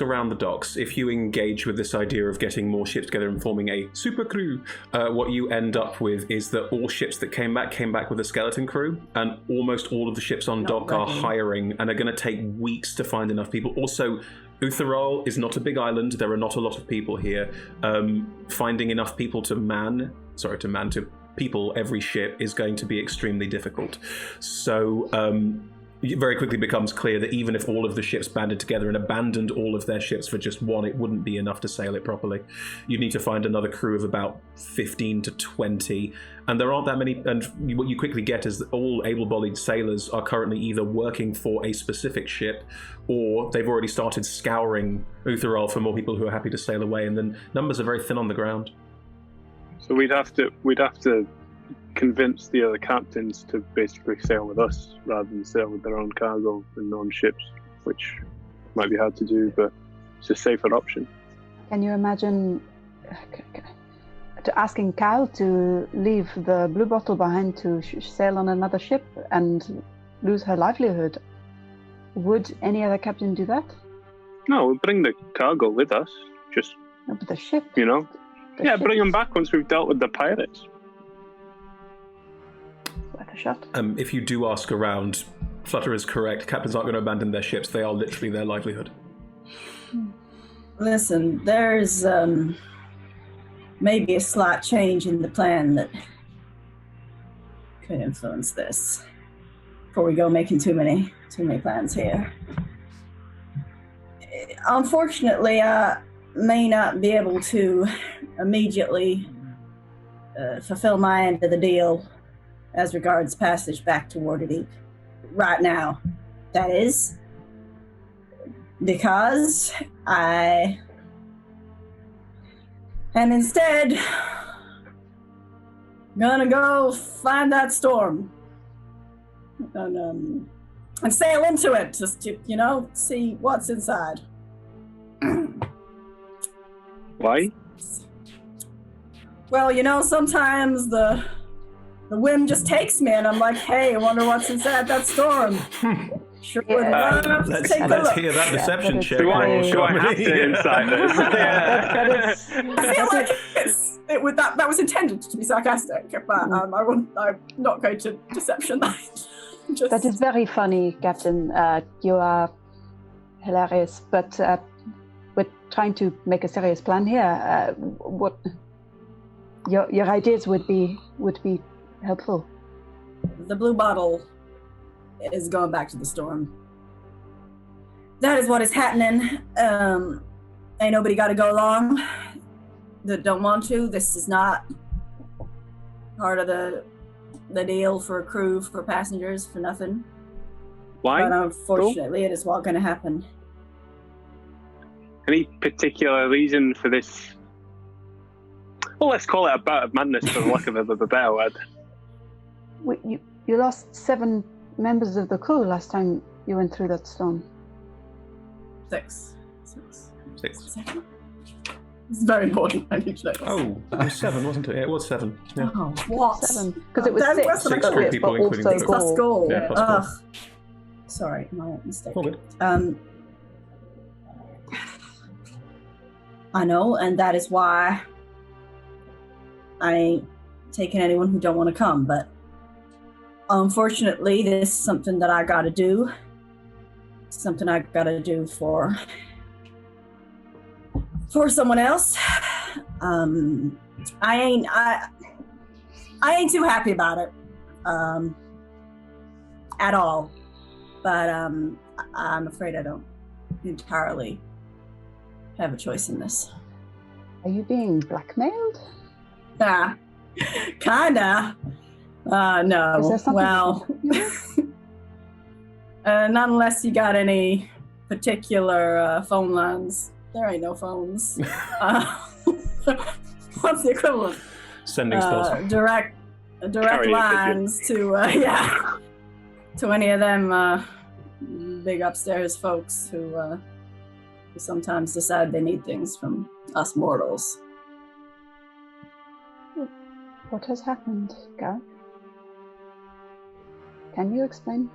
around the docks, if you engage with this idea of getting more ships together and forming a super crew, what you end up with is that all ships that came back with a skeleton crew, and almost all of the ships on dock are hiring and are going to take weeks to find enough people. Also, Utheral is not a big island. There are not a lot of people here. Finding enough people to people every ship is going to be extremely difficult. So it very quickly becomes clear that even if all of the ships banded together and abandoned all of their ships for just one, it wouldn't be enough to sail it properly. You'd need to find another crew of about 15 to 20, and there aren't that many. And what you quickly get is that all able-bodied sailors are currently either working for a specific ship, or they've already started scouring Utheral for more people who are happy to sail away, and then numbers are very thin on the ground. So we'd have to convince the other captains to basically sail with us rather than sail with their own cargo and their own ships, which might be hard to do, but it's a safer option. Can you imagine asking Cal to leave the Bluebottle behind to sail on another ship and lose her livelihood? Would any other captain do that? No, we'll bring the cargo with us. Just no, but the ship. Bring them back once we've dealt with the pirates. Worth a shot. If you do ask around, Flutter is correct. Captains aren't going to abandon their ships. They are literally their livelihood. Listen, there's maybe a slight change in the plan that could influence this. Before we go making too many plans here. Unfortunately, I may not be able to immediately fulfill my end of the deal as regards passage back to Waterdeep right now. That is because I am instead gonna go find that storm and sail into it just to, see what's inside. Why? Well, sometimes the whim just takes me, and I'm like, hey, I wonder what's inside that storm. Sure would love to take a Let's look. hear that deception check. Do I roll, have to insight this? I feel like that was intended to be sarcastic, but I'm not going to deception that. That is very funny, Captain. You are hilarious, but we're trying to make a serious plan here. What your ideas would be helpful. The Bluebottle is going back to the storm. That is what is happening. Ain't nobody got to go along that don't want to. This is not part of the deal for crew, for passengers, for nothing. Why? But unfortunately, it is what's going to happen. Any particular reason for this? Well, let's call it a bout of madness, for the lack of a better word. You lost 7 members of the crew last time you went through that storm. 6. It's very important. I need to know. Oh, it was 7, wasn't it? Yeah, it was 7. Yeah. Oh, what? 7, because it was That 6. was Six for people, but including also the Plus goal. goal. Yeah, plus Ugh. goal. Sorry, my mistake. All good. I know, and that is why I ain't taking anyone who don't want to come, but unfortunately, this is something that I gotta do. Something I gotta do for someone else. I ain't too happy about it. At all. But I'm afraid I don't entirely have a choice in this. Are you being blackmailed? Kinda. No. Is there something? Well, not unless you got any particular phone lines. There ain't no phones. What's the equivalent? Sending spells. Direct Carrier lines to to any of them big upstairs folks who sometimes decide they need things from us mortals. What has happened, Gareth? Can you explain?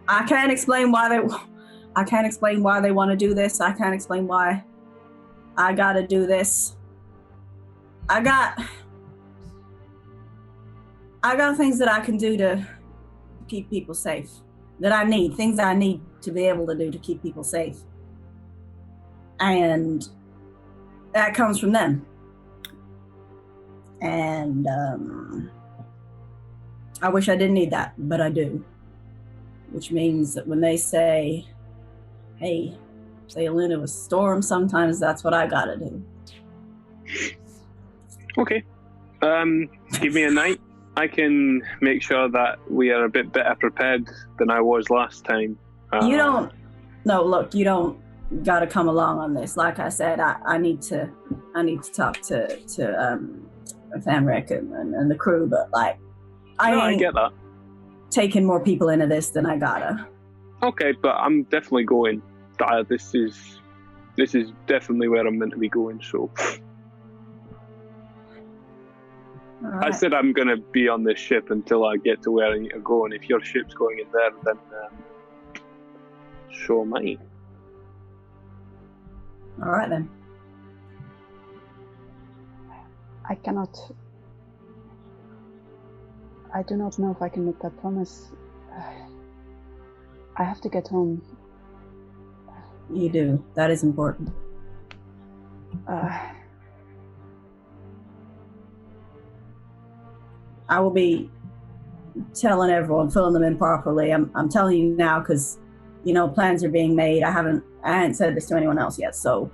I can't explain why they want to do this. I can't explain why I gotta do this. I got things that I can do to keep people safe. Things I need to be able to do to keep people safe. And that comes from them. And I wish I didn't need that, but I do. Which means that when they say, hey, sail into a storm, sometimes that's what I gotta do. Okay. Give me a night. I can make sure that we are a bit better prepared than I was last time. You don't gotta come along on this. Like I said, I need to talk to Famric and the crew, but like I get that. Taking more people into this than I gotta. Okay, but I'm definitely going. This is definitely where I'm meant to be going, so Right. I said I'm going to be on this ship until I get to where I need to go, and if your ship's going in there, then so am I. All right then. I do not know if I can make that promise. I have to get home. You do. That is important. I will be telling everyone, filling them in properly. I'm telling you now because, plans are being made. I haven't said this to anyone else yet, so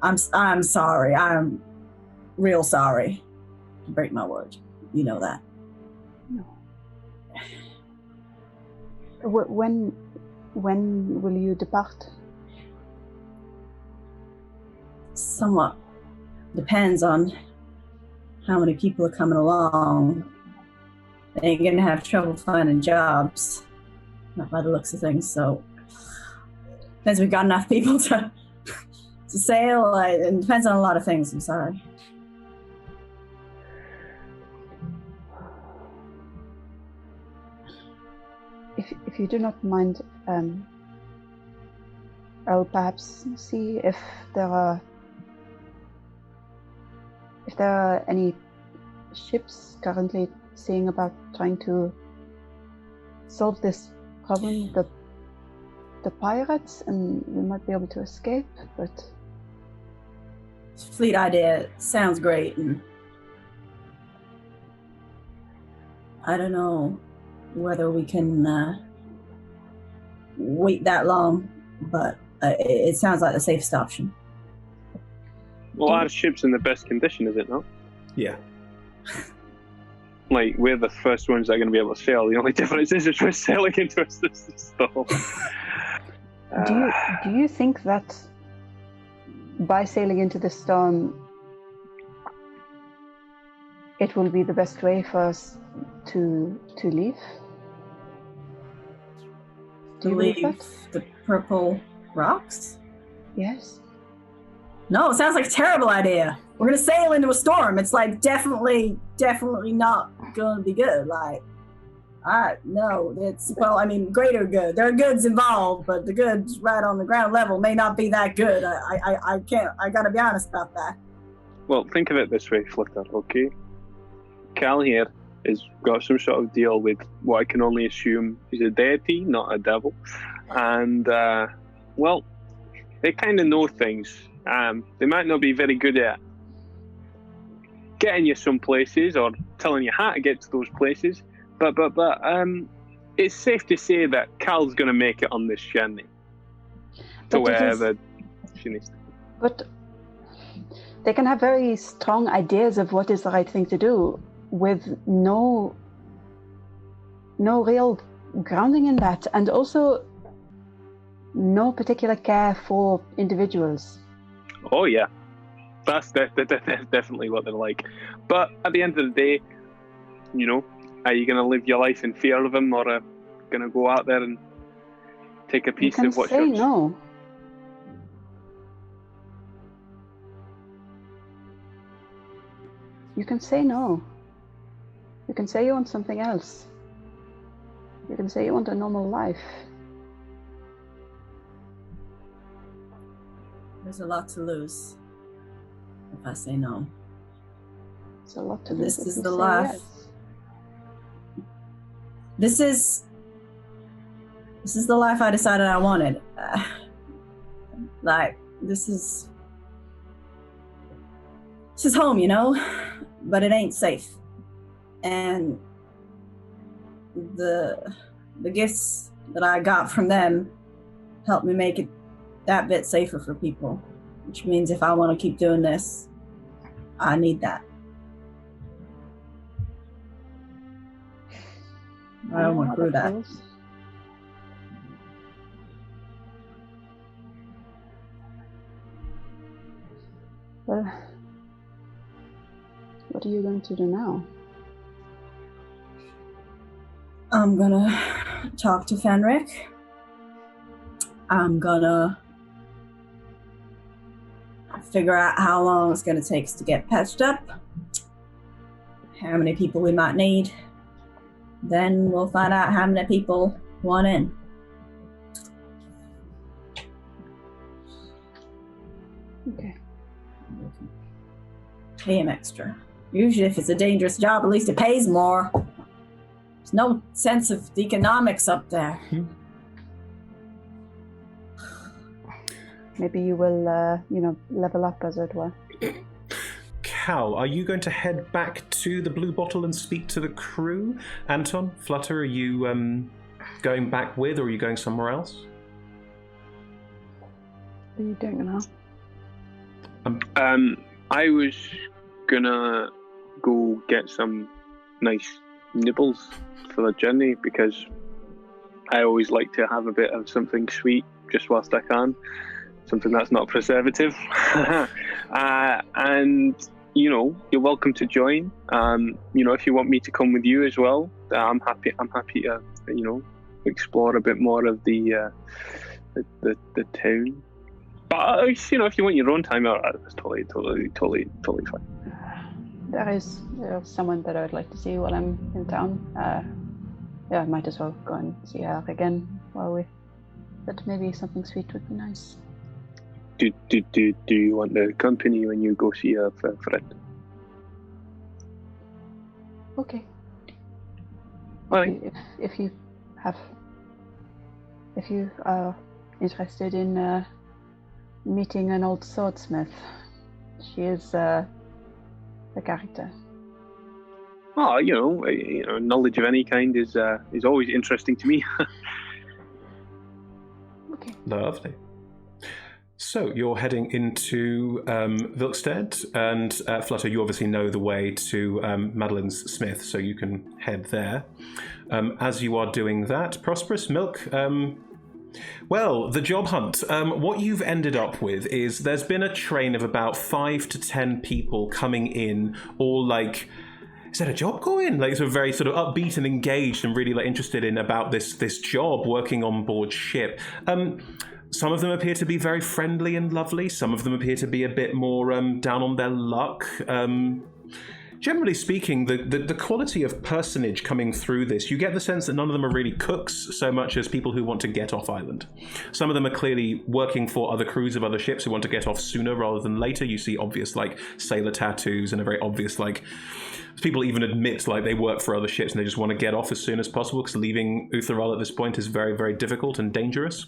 I'm sorry. I'm real sorry to break my word. You know that. No. When will you depart? Somewhat depends on how many people are coming along. They ain't gonna have trouble finding jobs, not by the looks of things. So depends if we got enough people to sail. It depends on a lot of things. I'm sorry. you do not mind, I'll perhaps see if there are any ships currently seeing about trying to solve this problem, the pirates, and we might be able to escape, but... Fleet idea sounds great, and I don't know whether we can wait that long, but it sounds like the safest option. Well, our ship's in the best condition, is it not? Yeah. Like, we're the first ones that are going to be able to sail. The only difference is if we're sailing into a storm. Do you think that by sailing into the storm, it will be the best way for us to leave? Do you believe that? The purple rocks? Yes. No, it sounds like a terrible idea. We're gonna sail into a storm. It's like definitely not gonna be good. Like, no, it's, well, I mean, greater good. There are goods involved, but the goods right on the ground level may not be that good. I gotta be honest about that. Well, think of it this way, Flicker, okay? Cal here has got some sort of deal with what I can only assume is a deity, not a devil. And, well, they kind of know things. They might not be very good at getting you some places or telling you how to get to those places, but it's safe to say that Cal's going to make it on this journey to wherever she needs to. But they can have very strong ideas of what is the right thing to do with no real grounding in that, and also no particular care for individuals. Oh yeah, that's definitely what they're like. But at the end of the day, you know, are you going to live your life in fear of them, or going to go out there and take a piece of what's yours? You can say no. You can say no. You can say you want something else. You can say you want a normal life. There's a lot to lose if I say no. It's a lot to lose. This is the life. Yes. This is the life I decided I wanted. This is home, you know, but it ain't safe. And the gifts that I got from them helped me make it that bit safer for people, which means if I want to keep doing this, I need that. I don't want to prove that. Well, what are you going to do now? I'm gonna talk to Fenric. I'm gonna figure out how long it's gonna take to get patched up, how many people we might need. Then we'll find out how many people want in. Okay. Pay him extra. Usually if it's a dangerous job, at least it pays more. There's no sense of the economics up there. Maybe you will, level up, as it were. Cal, are you going to head back to the Bluebottle and speak to the crew? Anton, Flutter, are you going back with, or are you going somewhere else? What are you doing now? I was gonna go get some nice nibbles for the journey, because I always like to have a bit of something sweet just whilst I can, something that's not preservative. And you're welcome to join. If you want me to come with you as well, I'm happy to explore a bit more of the town. But if you want your own time, that's totally fine. There is someone that I would like to see while I'm in town. I might as well go and see her again while we. But maybe something sweet would be nice. Do you want the company when you go see your friend? Okay. Fine. If you are interested in meeting an old swordsmith, she is a character. Oh, knowledge of any kind is always interesting to me. Okay. Lovely. So you're heading into Vilkstead, and Flutter, you obviously know the way to Madeline's Smith, so you can head there. As you are doing that, Prosperous Milk, well, the job hunt. What you've ended up with is there's been a train of about 5 to 10 people coming in, all like, is that a job going? Like, sort of very sort of upbeat and engaged and really like interested in about this job working on board ship. Some of them appear to be very friendly and lovely. Some of them appear to be a bit more down on their luck. Generally speaking, the quality of personage coming through this, you get the sense that none of them are really cooks so much as people who want to get off island. Some of them are clearly working for other crews of other ships who want to get off sooner rather than later. You see obvious like sailor tattoos and a very obvious like people even admit like they work for other ships and they just want to get off as soon as possible because leaving Utheral at this point is very, very difficult and dangerous.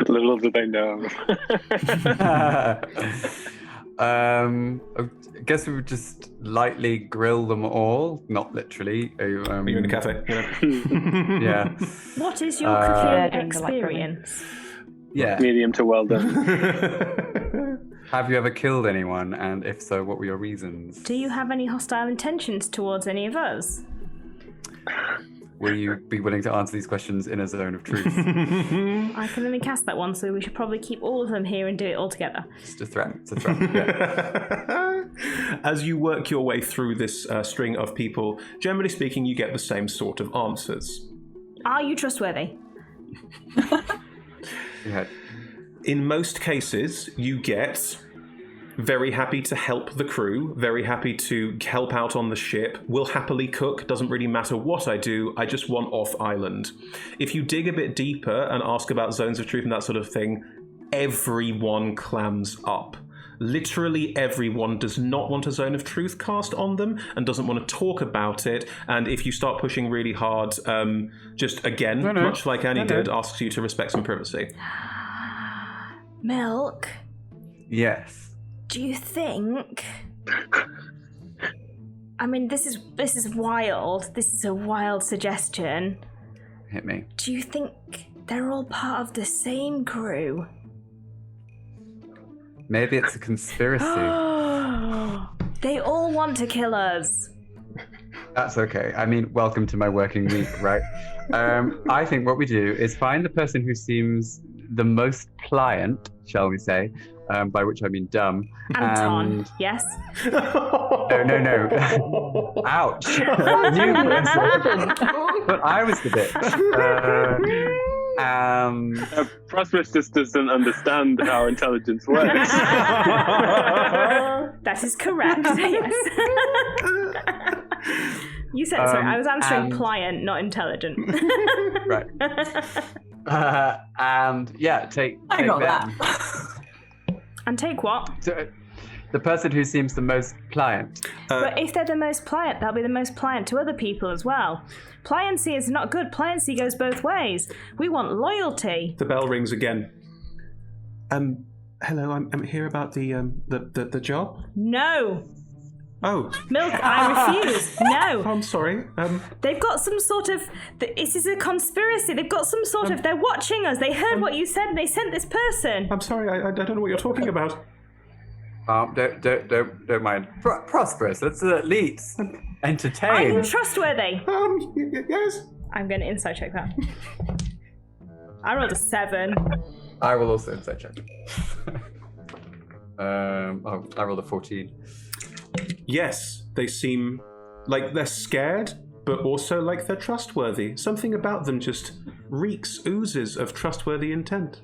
Little of the thing now. I guess we would just lightly grill them all, not literally. You're in a cafe, you know? Yeah. What is your cooking experience? Yeah. Medium to well done. Have you ever killed anyone? And if so, what were your reasons? Do you have any hostile intentions towards any of us? Will you be willing to answer these questions in a zone of truth? I can only cast that one, so we should probably keep all of them here and do it all together. It's a threat. It's a threat. Yeah. As you work your way through this string of people, generally speaking, you get the same sort of answers. Are you trustworthy? Yeah. In most cases, you get very happy to help the crew, very happy to help out on the ship, will happily cook, doesn't really matter what I do, I just want off island. If you dig a bit deeper and ask about zones of truth and that sort of thing, everyone clams up. Literally everyone does not want a zone of truth cast on them and doesn't want to talk about it, and if you start pushing really hard, just again, much like Annie did, asks you to respect some privacy. Milk? Yes. Do you think... I mean, this is wild. This is a wild suggestion. Hit me. Do you think they're all part of the same crew? Maybe it's a conspiracy. They all want to kill us. That's okay. I mean, welcome to my working week, right? I think what we do is find the person who seems the most pliant, shall we say, by which I mean dumb. Anton, yes? No. Ouch. You but I was the bitch. Prosperous just doesn't understand how intelligence works. That is correct, yes. You said, sorry, I was answering pliant, not intelligent. Right. And yeah, take I got them. that. And take what? So, the person who seems the most pliant. But if they're the most pliant, they'll be the most pliant to other people as well. Pliancy is not good. Pliancy goes both ways. We want loyalty. The bell rings again. Hello, I'm here about the job? No. Oh. Milk, I refuse. No. I'm sorry. They've got some sort of... This is a conspiracy. They've got some sort of... They're watching us. They heard what you said and they sent this person. I'm sorry, I don't know what you're talking about. Don't mind. Prosperous. Let's at least entertain. Are you trustworthy? Yes. I'm going to insight check that. I rolled a 7. I will also insight check. I rolled a 14. Yes, they seem like they're scared, but also like they're trustworthy. Something about them just oozes of trustworthy intent.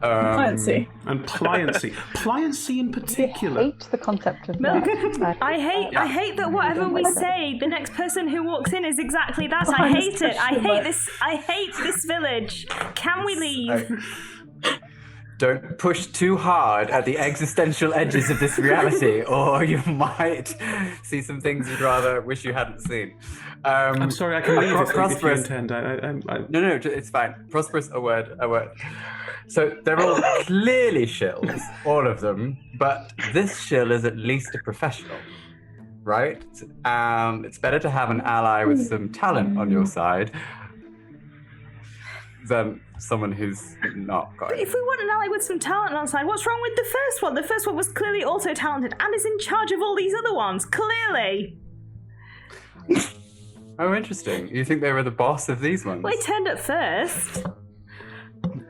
Pliancy. And pliancy. Pliancy in I particular. hate the concept of Milk. that. I hate that whatever we say, the next person who walks in is exactly that. I hate it. I hate this village. Can we leave? Don't push too hard at the existential edges of this reality, or you might see some things you'd rather wish you hadn't seen. I'm sorry, I can leave if you Prosperous. intend. No, it's fine. Prosperous, a word. So they're all clearly shills, all of them, but this shill is at least a professional, right? It's better to have an ally with some talent on your side than someone who's not got But it. if we want an ally with some talent on side, what's wrong with the first one? The first one was clearly also talented and is in charge of all these other ones. Clearly. Oh, interesting. You think they were the boss of these ones? Well, they turned up first.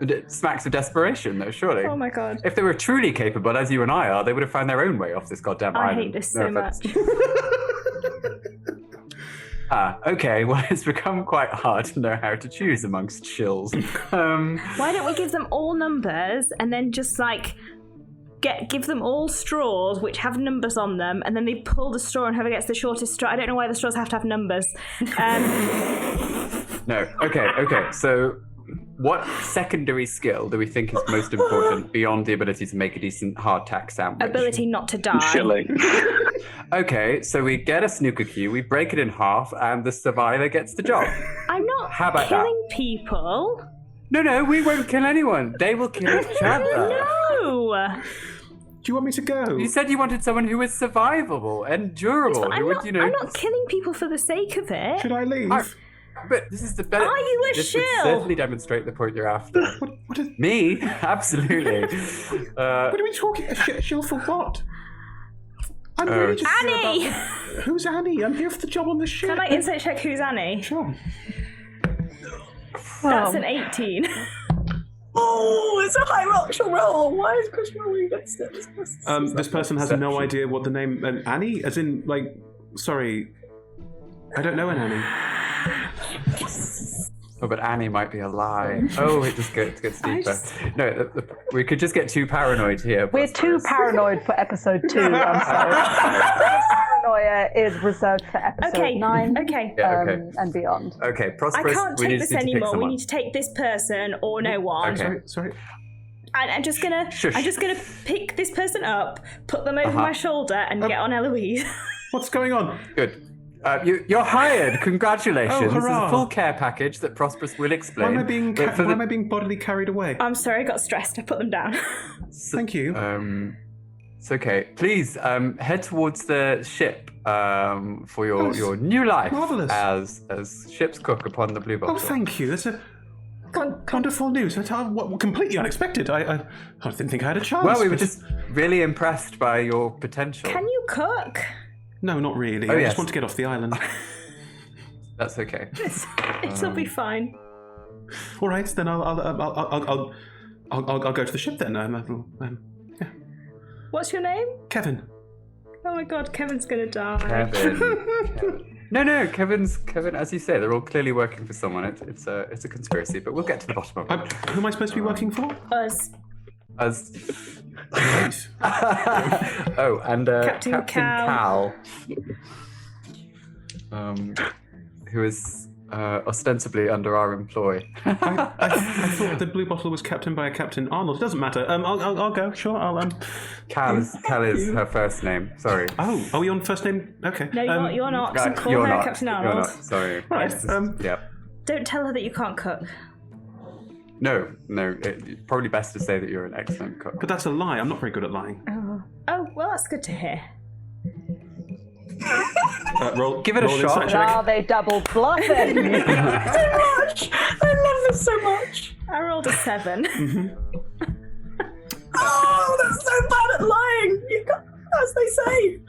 It smacks of desperation, though, surely. Oh my god. If they were truly capable, as you and I are, they would have found their own way off this goddamn I island. hate this No so offense. much. Okay. Well, it's become quite hard to know how to choose amongst shills. Why don't we give them all numbers and then just like give them all straws which have numbers on them, and then they pull the straw and whoever gets the shortest straw. I don't know why the straws have to have numbers. No. Okay. So, what secondary skill do we think is most important beyond the ability to make a decent hardtack sandwich? Ability not to die. Shilling. Okay, so we get a snooker cue, we break it in half, and the survivor gets the job. I'm not How about killing people. No, we won't kill anyone. They will kill each other. No. Do you want me to go? You said you wanted someone who was survivable and durable. I'm who would, not, I'm not killing people for the sake of it. Should I leave? But this is the better. Are you a this shill? would certainly demonstrate the point you're after. What is... Me? Absolutely. What are we talking? A shill for what? I'm really just here Annie! about... Who's Annie? I'm here for the job on the ship. Can I insight check who's Annie? Sure. That's an 18. Oh, it's a hierarchical roll. Why is Chris rolling against it? This person has no idea what the name... Annie? As in, like... Sorry. I don't know an Annie. Oh, but Annie might be a lie. Oh, it just gets deeper. No, we could just get too paranoid here. We're too paranoid for episode 2. I'm sorry. Paranoia is reserved for episode 9 Okay. Yeah, okay. and beyond. Okay, I Prosperous. can't we take need this to pick anymore. We someone. need to take this person or no one. Okay. Sorry. And I'm just gonna pick this person up, put them over my shoulder, and get on Eloise. What's going on? Good. You're hired. Congratulations. Oh, This is hurrah. a full care package that Prosperous will Why explain. am I being But for why am I being bodily carried away? I'm sorry, I got stressed. I put them down. Thank you. It's okay. Please head towards the ship for your new life Marvellous. as ship's cook upon the Bluebottle. Oh, thank you. That's a wonderful news. That's completely unexpected. I didn't think I had a chance. Well, we were but- just really impressed by your potential. Can you cook? No, not really. Oh, I yes. just want to get off the island. That's okay. It'll be fine. All right, then I'll go to the ship then. What's your name? Kevin. Oh my god, Kevin's gonna die. Kevin. No, Kevin. As you say, they're all clearly working for someone. It's a conspiracy, but we'll get to the bottom of it. Who am I supposed to be working for? Us. As Right. oh, and Captain Cal, who is ostensibly under our employ. I thought the Bluebottle was captained by a Captain Arnold. It doesn't matter. I'll go. Sure. Cal is her first name. Sorry. Oh, are we on first name? Okay. No, you're not. So call You're her not. Captain You're Arnold. not. Sorry. Right. Yeah. Don't tell her that you can't cook. No. It's probably best to say that you're an excellent cook. But that's a lie. I'm not very good at lying. Oh, well, that's good to hear. Give it a roll shot. insight check. Now they double bluffing. So much. I love this so much. I rolled a 7. Oh, that's so bad at lying. You got, as they say.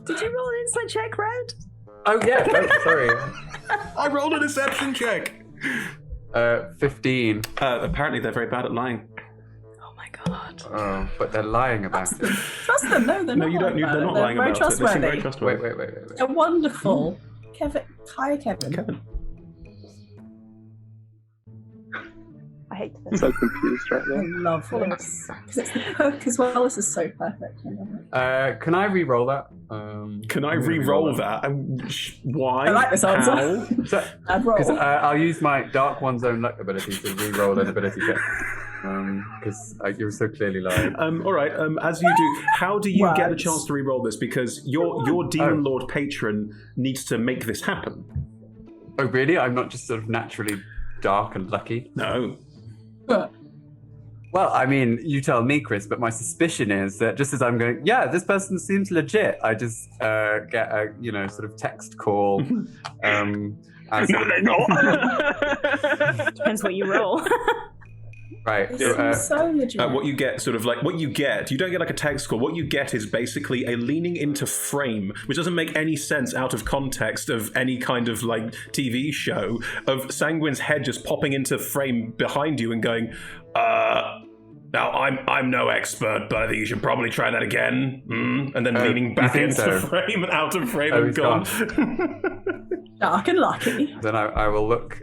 Did you roll an insight check, Red? Oh yeah. Oh, sorry. I rolled a deception check. 15. Apparently, they're very bad at lying. Oh my god. Oh, but they're lying about it. Trust them. No, they're No, not. you don't. They're not lying very about it. They seem very trustworthy. trustworthy. Wait. They're wonderful. Kevin. Hi, Kevin. Kevin. I hate this. So confused right I now. love this. Because it's the perk as well. This is so perfect. I love it. Can I re-roll that? Can I re-roll that? Why? I like this answer. How? Bad roll. Because I'll use my Dark One's Own Luck ability to re-roll an ability check. Because you're so clearly lying. All right. As you do, how do you get a Right. chance to re-roll this? Because your demon lord patron needs to make this happen. Oh, really? I'm not just sort of naturally dark and lucky? No. Well, I mean, you tell me, Chris, but my suspicion is that just as I'm going, yeah, this person seems legit, I just get a, sort of text call. As No, they're not. Depends what you roll. right. This seems so legit. What you get, you don't get like a text call. What you get is basically a leaning into frame, which doesn't make any sense out of context of any kind of like TV show, of Sanguine's head just popping into frame behind you and going, now I'm no expert, but I think you should probably try that again. And then leaning back into so? frame and out of frame and he's gone. Dark and lucky. Then I will look.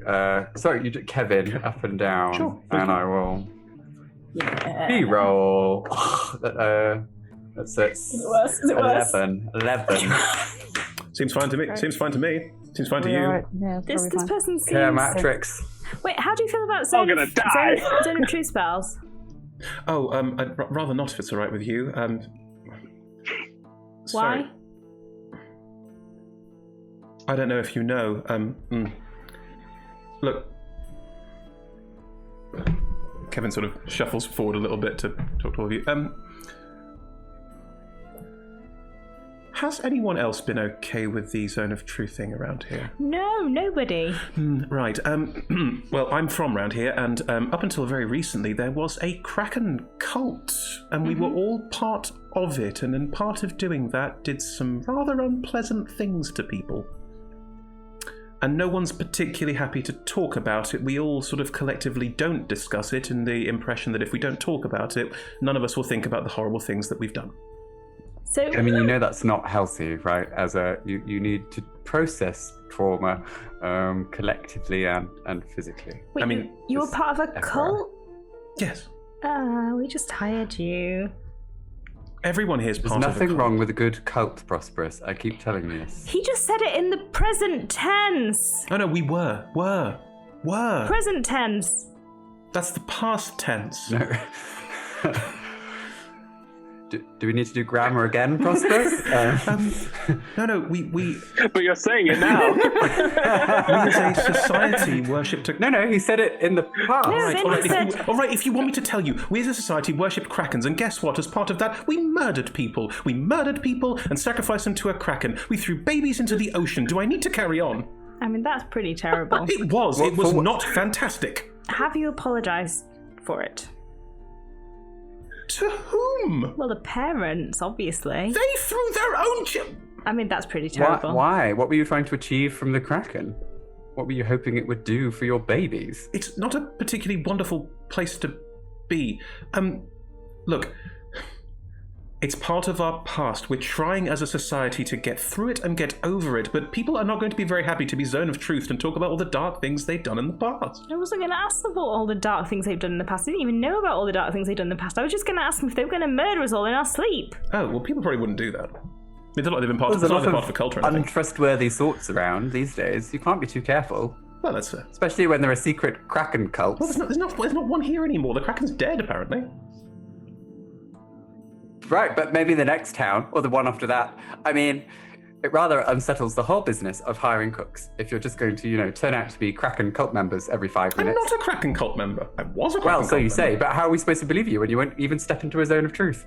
Sorry, you do Kevin up and down, Sure, and I will Yeah. re-roll. That's it. Is it worse? Is it worse? 11. Seems fine to me. Seems fine to me. Seems fine to you. Alright, yeah, This probably fine. person seems... Care Matrix. Wait, how do you feel about I'm Zone gonna die. Zone of Truth spells? Oh, I'd rather not if it's all right with you. Sorry. Why? I don't know if you know. Look. Kevin sort of shuffles forward a little bit to talk to all of you. Has anyone else been okay with the Zone of Truth thing around here? No, nobody. Right. Well, I'm from around here, and up until very recently, there was a Kraken cult, and we were all part of it, and in part of doing that, did some rather unpleasant things to people. And no one's particularly happy to talk about it. We all sort of collectively don't discuss it, in the impression that if we don't talk about it, none of us will think about the horrible things that we've done. So, I mean, that's not healthy, right? You need to process trauma collectively and physically. wait, I mean, you were just part of a FYI. cult? Yes. We just hired you. Everyone here is There's part of a nothing cult. wrong with a good cult, Prosperous. I keep telling you this. He just said it in the present tense. Oh no, we were. Present tense. That's the past tense. No. Do we need to do grammar again, Prosperous? No, we But you're saying it now. as a society worshipped a... No, he said it in the past. No, Right, then all right, he said... all right, if you want me to tell you, we as a society worshipped krakens, and guess what? As part of that, we murdered people. We murdered people and sacrificed them to a kraken. We threw babies into the ocean. Do I need to carry on? I mean, that's pretty terrible. It was. What- It was for what? not fantastic. Have you apologized for it? To whom? Well, the parents, obviously. They threw their own I mean, that's pretty terrible. Why? What were you trying to achieve from the Kraken? What were you hoping it would do for your babies? It's not a particularly wonderful place to be. Look, it's part of our past. We're trying as a society to get through it and get over it, but people are not going to be very happy to be Zone of Truth and talk about all the dark things they've done in the past. I wasn't going to ask them about all the dark things they've done in the past. I didn't even know about all the dark things they've done in the past. I was just going to ask them if they were going to murder us all in our sleep. Oh, well, people probably wouldn't do that. It's not like they've been part, There's it's a not like lot they're part of a culture or anything. untrustworthy thoughts around these days. You can't be too careful, Well, that's fair. especially when there are secret Kraken cults. Well, there's not one here anymore. The Kraken's dead, apparently. Right, but maybe the next town, or the one after that. I mean, it rather unsettles the whole business of hiring cooks if you're just going to, turn out to be Kraken cult members every 5 I'm minutes. not a Kraken cult member. I was a Kraken Well, cult so you member. say, but how are we supposed to believe you when you won't even step into a zone of truth?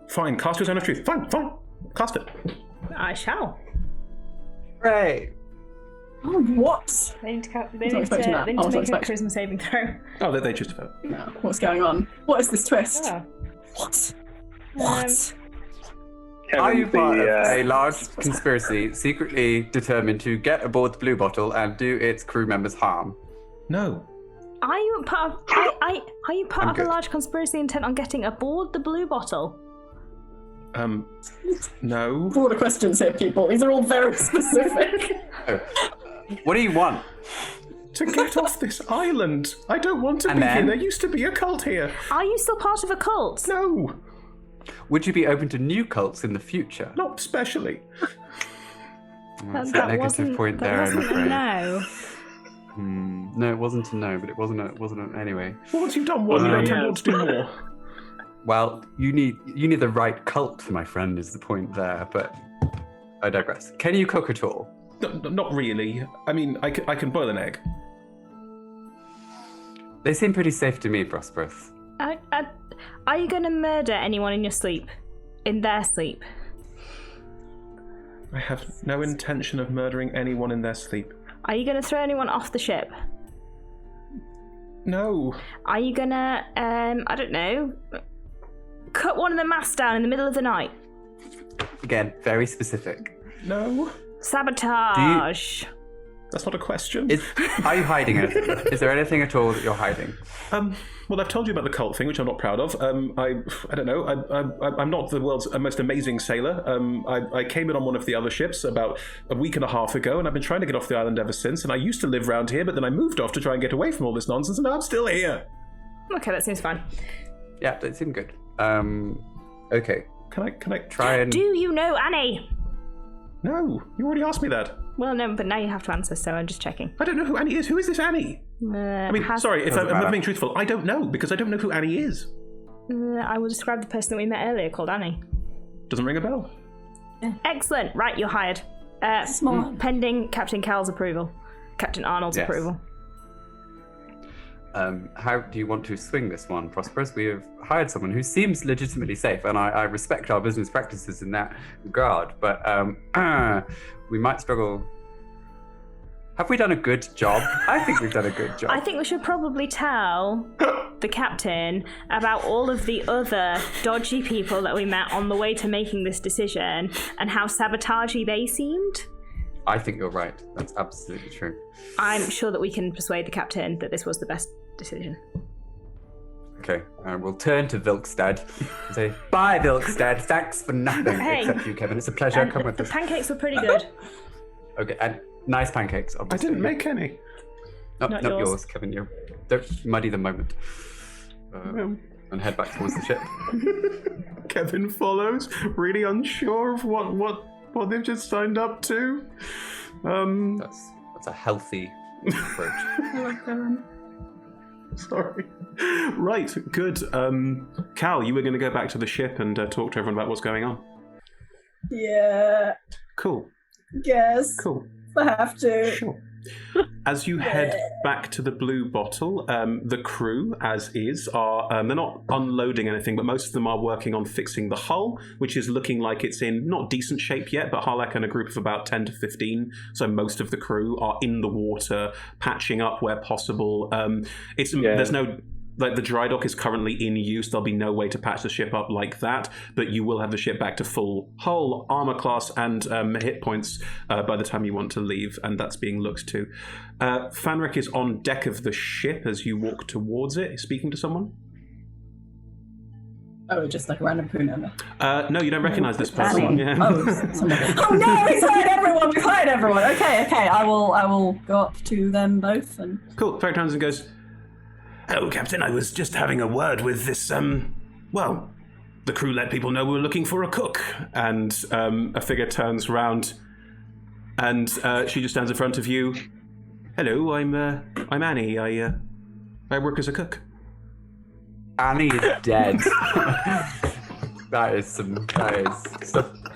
Fine, cast your Zone of Truth. Fine. Cast it. I shall. Right. Oh, what? They need to, was not expecting that. I was not make a expecting. charisma saving throw. Oh, they choose to vote. No, what's going on? What is this twist? Oh. What? What? Are you part of the, a large conspiracy secretly determined to get aboard the Bluebottle and do its crew members harm? No. Are you part of? Are you part I'm of good. a large conspiracy intent on getting aboard the Bluebottle? No. Broader questions here, people. These are all very specific. What do you want? to get off this island. I don't want to And be here. then? There used to be a cult here. Are you still part of a cult? No, Would you be open to new cults in the future? not especially. That's a negative point there, I'm wasn't a afraid. no. No, it wasn't a no, but it wasn't a anyway. Well, once you've done one, you don't tend to do more. Well, you need the right cult, my friend, is the point there, but I digress. Can you cook at all? No, not really. I mean, I can boil an egg. They seem pretty safe to me, Prosperous. Are you going to murder anyone in your sleep? In their sleep? I have no intention of murdering anyone in their sleep. Are you going to throw anyone off the ship? No. Are you going to, I don't know, cut one of the masts down in the middle of the night? Again, very specific. No. Sabotage. That's not a question. Are you hiding anything? Is there anything at all that you're hiding? Well, I've told you about the cult thing, which I'm not proud of. I don't know. I'm not the world's most amazing sailor. I came in on one of the other ships about a week and a half ago, and I've been trying to get off the island ever since. And I used to live around here, but then I moved off to try and get away from all this nonsense, and now I'm still here. Okay, that seems fine. Yeah, that seemed good. Okay. Can I Try and... Do you know Annie? No, you already asked me that. Well, no, but now you have to answer, so I'm just checking. I don't know who Annie is. Who is this Annie? I mean, sorry, if I'm being truthful, I don't know, because I don't know who Annie is. I will describe the person that we met earlier called Annie. Doesn't ring a bell. Excellent. Right, you're hired. Smart. Pending Captain Cal's approval. Captain Arnold's Yes. approval. How do you want to swing this one, Prosperous? We have hired someone who seems legitimately safe, and I respect our business practices in that regard, but we might struggle. Have we done a good job? I think we've done a good job. I think we should probably tell the captain about all of the other dodgy people that we met on the way to making this decision and how sabotagey they seemed. I think you're right. That's absolutely true. I'm sure that we can persuade the captain that this was the best decision. Okay, we'll turn to Vilkstad and say, bye, Vilkstad. Thanks for nothing, Hey. except you, Kevin. It's a pleasure. Come with The us. pancakes were pretty good. Okay, and nice pancakes, I obviously. didn't make any. No, Not not yours. yours, Kevin. Don't muddy the moment. And head back towards the ship. Kevin follows, really unsure of what they've just signed up to. That's a healthy approach. Sorry. Right, good. Cal, you were going to go back to the ship and talk to everyone about what's going on. Yeah. Cool. Yes. Cool. I have to. Sure. As you head back to the Bluebottle, the crew, as is, are they're not unloading anything, but most of them are working on fixing the hull, which is looking like it's in not decent shape yet, but Harlek and a group of about 10 to 15, so most of the crew are in the water, patching up where possible. There's no... Like, the dry dock is currently in use. There'll be no way to patch the ship up like that, but you will have the ship back to full hull, armor class, and hit points by the time you want to leave, and that's being looked to. Fanrik is on deck of the ship as you walk towards it, speaking to someone. Oh, just like a random crew member. No, you don't recognize this person. Annie. Yeah. Oh, no, we've hired everyone. We've hired everyone. Okay. I will go up to them both and. Cool. Fanrik turns and goes, "Oh, Captain, I was just having a word with this, well, the crew let people know we were looking for a cook." And a figure turns round and she just stands in front of you. "Hello, I'm Annie. I work as a cook." Annie is dead. That is so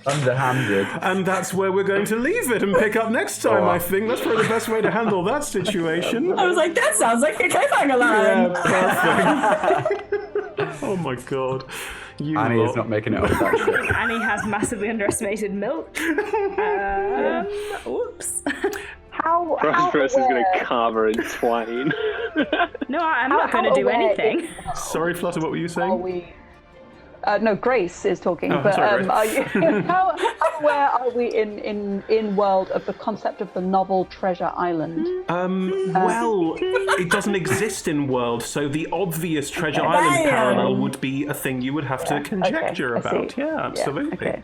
underhanded. And that's where we're going to leave it and pick up next time, I think. That's probably the best way to handle that situation. I was like, that sounds like a cliffhanger line. Yeah, perfect. Oh my god. Annie is not making it off that ship. Annie has massively underestimated Milk. Oops. Prosperous is going to carve her in twain. No, I'm not going to do anything. Sorry, Flutter, what were you saying? No, Grace is talking. Oh, but sorry, Grace. are you, how where are we in world of the concept of the novel Treasure Island? Well, it doesn't exist in world, so the obvious Treasure Island parallel would be a thing you would have to conjecture about. Yeah, absolutely. Okay.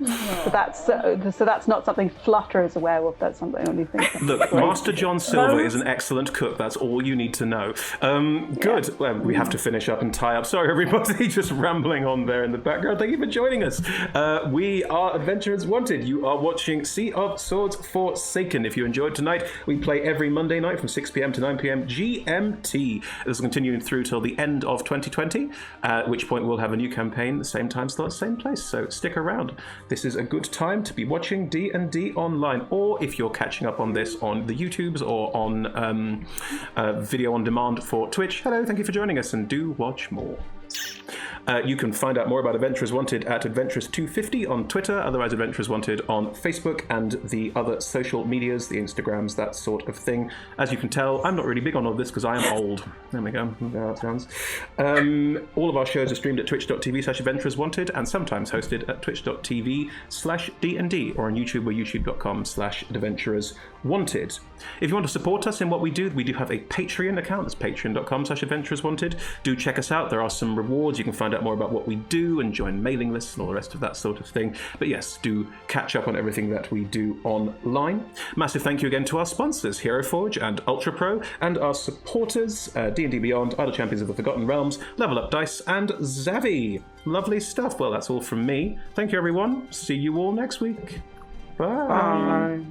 So that's not something Flutter is aware of. That's something only think. Look, Master John Silver is an excellent cook. That's all you need to know. Good. Well, we have to finish up and tie up. Sorry, everybody, just rambling on there in the background. Thank you for joining us. We are Adventurers Wanted. You are watching Sea of Swords Forsaken. If you enjoyed tonight, we play every Monday night from 6 p.m. to 9 p.m. GMT. This will continue through till the end of 2020, at which point we'll have a new campaign, the same time slot, same place. So stick around. This is a good time to be watching D&D online, or if you're catching up on this on the YouTubes or on video on demand for Twitch, hello, thank you for joining us, and do watch more. You can find out more about Adventurers Wanted at Adventurers250 on Twitter, otherwise Adventurers Wanted on Facebook and the other social medias, the Instagrams, that sort of thing. As you can tell, I'm not really big on all this because I am old. There we go. There it sounds. All of our shows are streamed at twitch.tv/Adventurers Wanted and sometimes hosted at twitch.tv/DND or on YouTube or youtube.com/Adventurers Wanted. If you want to support us in what we do have a Patreon account. That's patreon.com/Adventurers Wanted. Do check us out. There are some rewards. You can find out more about what we do and join mailing lists and all the rest of that sort of thing. But yes, do catch up on everything that we do online. Massive thank you again to our sponsors, Hero Forge and Ultra Pro, and our supporters, D&D Beyond, Idle Champions of the Forgotten Realms, Level Up Dice, and Zavi. Lovely stuff. Well, that's all from me. Thank you, everyone. See you all next week. Bye. Bye.